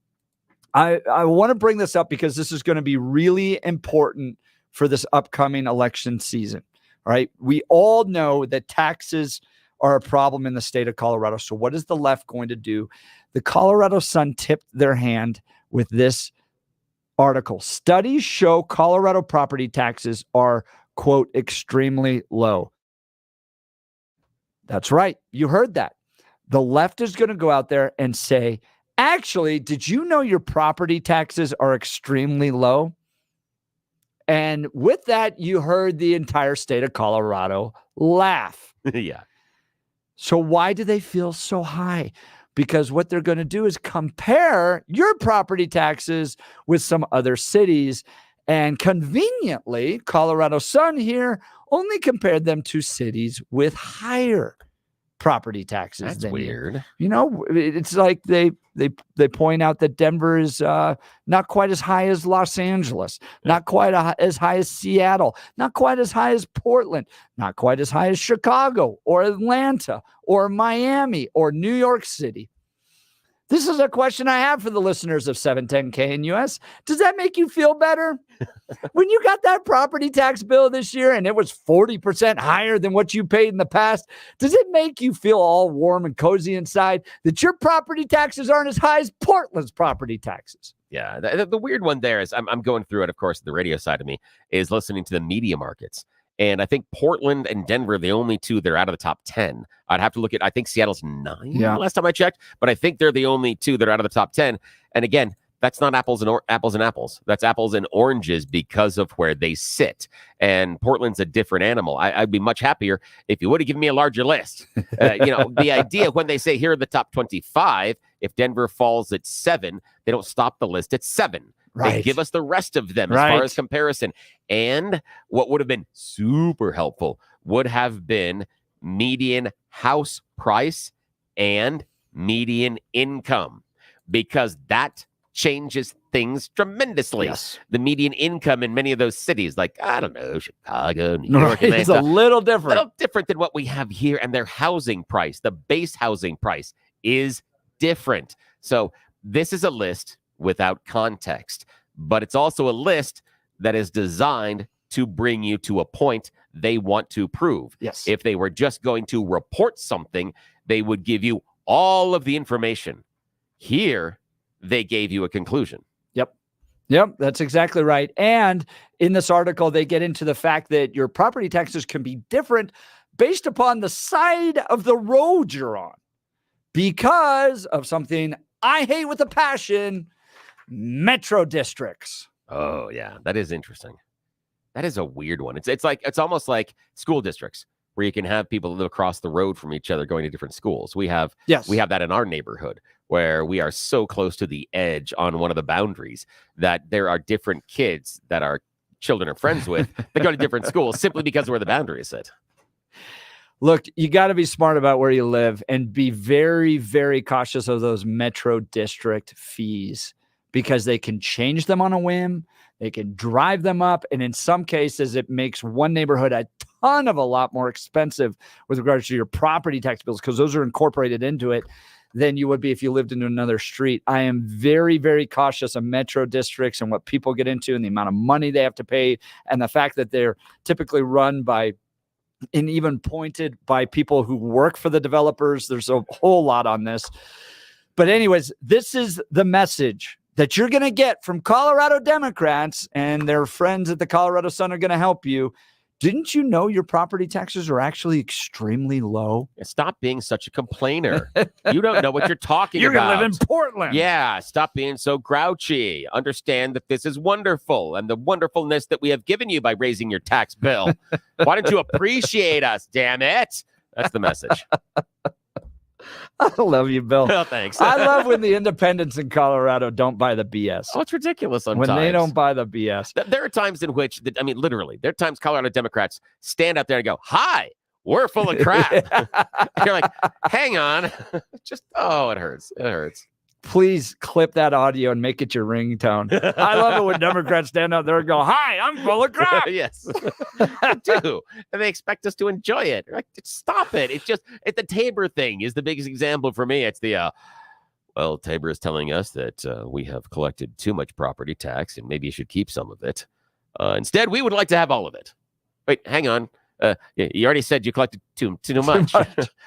I want to bring this up because this is going to be really important for this upcoming election season. All right. We all know that taxes are a problem in the state of Colorado. So what is the left going to do? The Colorado Sun tipped their hand with this article. Studies show Colorado property taxes are, quote, extremely low. That's right. You heard that. The left is going to go out there and say, actually, did you know your property taxes are extremely low? And with that, you heard the entire state of Colorado laugh.
Yeah.
So why do they feel so high? Because what they're going to do is compare your property taxes with some other cities. And conveniently, Colorado Sun here only compared them to cities with higher property taxes.
That's
than
weird.
You know, it's like they point out that Denver is not quite as high as Los Angeles, not quite as high as Seattle, not quite as high as Portland, not quite as high as Chicago or Atlanta or Miami or New York City. This is a question I have for the listeners of 710K in US. Does that make you feel better? When you got that property tax bill this year and it was 40% higher than what you paid in the past, does it make you feel all warm and cozy inside that your property taxes aren't as high as Portland's property taxes?
Yeah. The weird one there is I'm going through it, of course, the radio side of me is listening to the media markets. And I think Portland and Denver are the only two that are out of the top 10. I'd have to look at, I think Seattle's 9 last time I checked, but I think they're the only two that are out of the top 10. And again, that's not apples and apples. That's apples and oranges because of where they sit. And Portland's a different animal. I'd be much happier if you would have given me a larger list. The idea when they say here are the top 25, if Denver falls at 7, they don't stop the list at 7.
Right.
They give us the rest of them as far as comparison. And what would have been super helpful would have been median house price and median income, because that changes things tremendously.
Yes.
The median income in many of those cities, like, I don't know, Chicago, New York,
Right, it's a little different.
Than what we have here. And their housing price, the base housing price, is different. So this is a list without context, but it's also a list that is designed to bring you to a point they want to prove.
Yes.
If they were just going to report something, they would give you all of the information. Here, they gave you a conclusion.
Yep, that's exactly right. And in this article, they get into the fact that your property taxes can be different based upon the side of the road you're on because of something I hate with a passion, metro districts.
Oh, yeah, that is interesting. That is a weird one. It's almost like school districts where you can have people live across the road from each other going to different schools. We have that in our neighborhood where we are so close to the edge on one of the boundaries that there are different kids that our children are friends with that go to different schools simply because of where the boundary is set.
Look, you got to be smart about where you live and be very, very cautious of those metro district fees because they can change them on a whim. They can drive them up. And in some cases, it makes one neighborhood a lot more expensive with regards to your property tax bills because those are incorporated into it than you would be if you lived in another street. I am very, very cautious of metro districts and what people get into and the amount of money they have to pay and the fact that they're typically run by and even pointed by people who work for the developers. There's a whole lot on this. But anyways, this is the message that you're going to get from Colorado Democrats, and their friends at the Colorado Sun are going to help you. Didn't you know your property taxes are actually extremely low?
Stop being such a complainer. You don't know what you're talking
You're
about.
You're going to live in Portland.
Yeah, stop being so grouchy. Understand that this is wonderful and the wonderfulness that we have given you by raising your tax bill. Why don't you appreciate us, damn it? That's the message.
I love you, Bill.
Oh, thanks.
I love when the independents in Colorado don't buy the BS.
Oh, it's ridiculous sometimes.
When they don't buy the BS.
There are times in which, literally, there are times Colorado Democrats stand out there and go, hi, we're full of crap. You're like, hang on. It hurts. It hurts.
Please clip that audio and make it your ringtone. I love it when Democrats stand out there and go, hi, I'm full of crap.
Yes, I do. And they expect us to enjoy it. Like, stop it. It's the Tabor thing is the biggest example for me. It's the, Tabor is telling us that we have collected too much property tax and maybe you should keep some of it. Instead, we would like to have all of it. Wait, hang on. You already said you collected too much.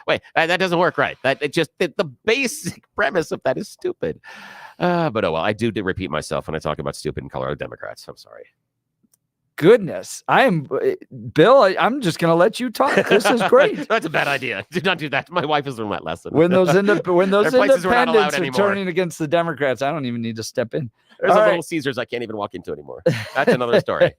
Wait, that doesn't work right. The basic premise of that is stupid. But oh well, I do repeat myself when I talk about stupid and Colorado Democrats. I'm sorry.
Goodness, Bill. I'm just going to let you talk. This is great.
That's a bad idea. Do not do that. My wife has learned that lesson.
When those independents are
anymore.
turning against the Democrats, I don't even need to step in.
There's Little Caesars I can't even walk into anymore. That's another story.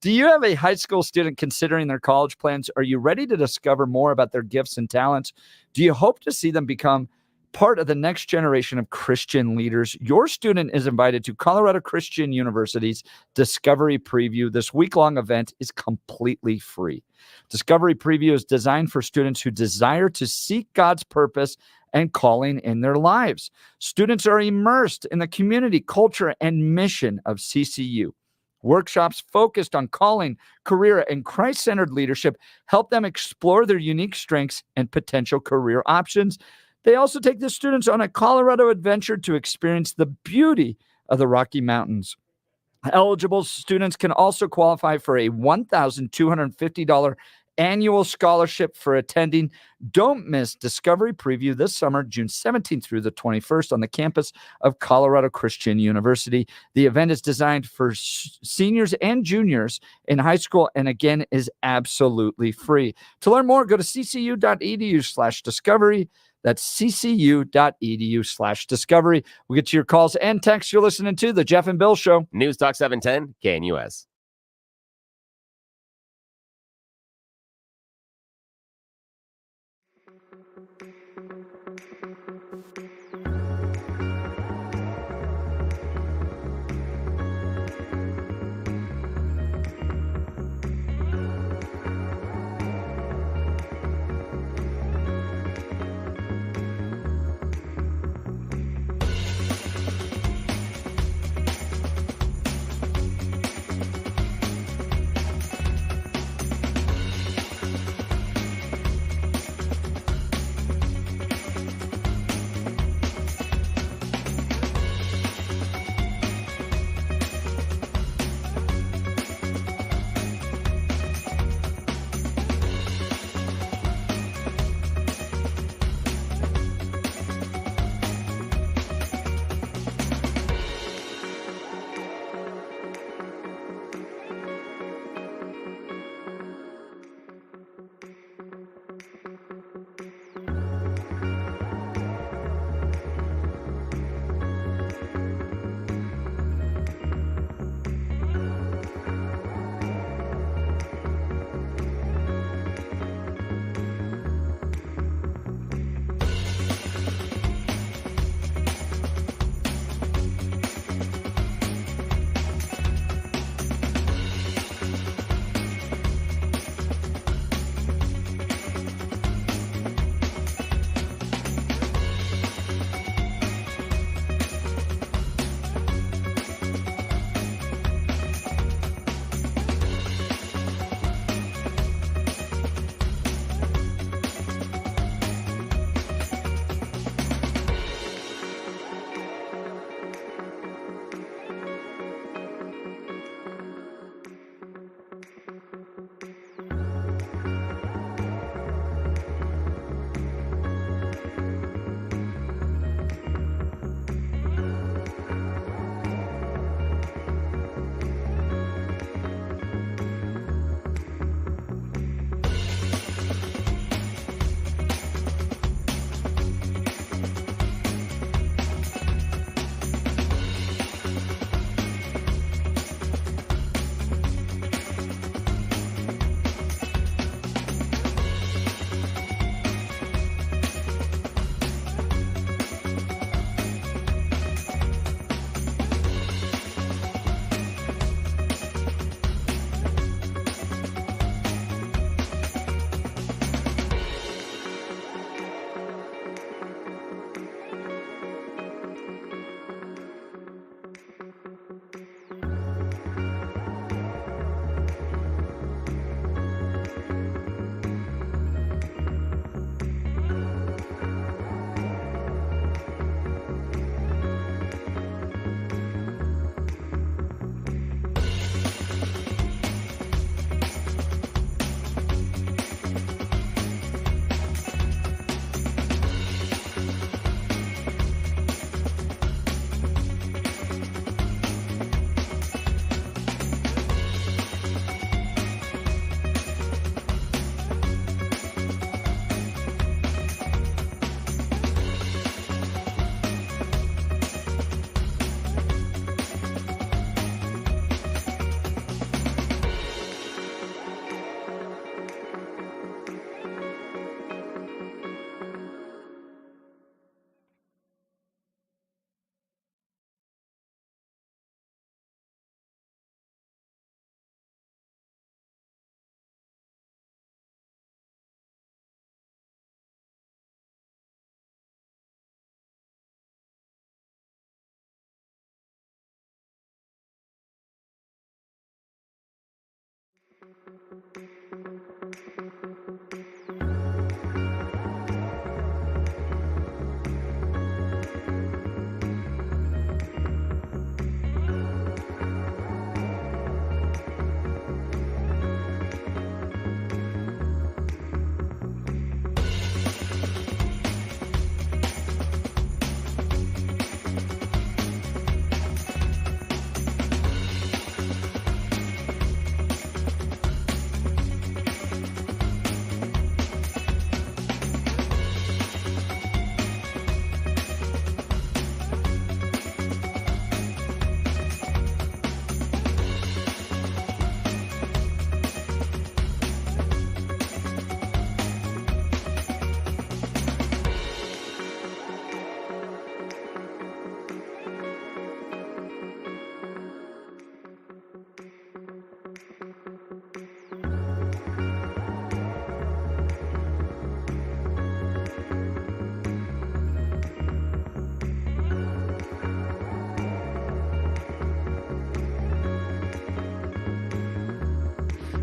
Do you have a high school student considering their college plans? Are you ready to discover more about their gifts and talents? Do you hope to see them become part of the next generation of Christian leaders? Your student is invited to Colorado Christian University's Discovery Preview. This week-long event is completely free. Discovery Preview is designed for students who desire to seek God's purpose and calling in their lives. Students are immersed in the community, culture, and mission of CCU. Workshops focused on calling, career, and Christ-centered leadership help them explore their unique strengths and potential career options. They also take the students on a Colorado adventure to experience the beauty of the Rocky Mountains. Eligible students can also qualify for a $1,250 annual scholarship for attending. Don't miss Discovery Preview this summer, June 17th through the 21st on the campus of Colorado Christian University. The event is designed for seniors and juniors in high school and again is absolutely free. To learn more, go to ccu.edu/discovery. That's ccu.edu/discovery. We'll get to your calls and texts. You're listening to The Jeff and Bill Show.
News Talk 710, KNUS.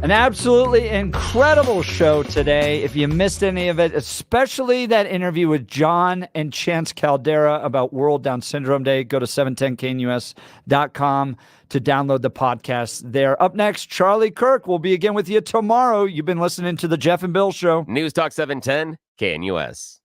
An absolutely incredible show today. If you missed any of it, especially that interview with John and Chance Caldera about World Down Syndrome Day, go to 710knus.com to download the podcast there. Up next, Charlie Kirk will be again with you tomorrow. You've been listening to the Jeff and Bill Show.
News Talk 710 KNUS.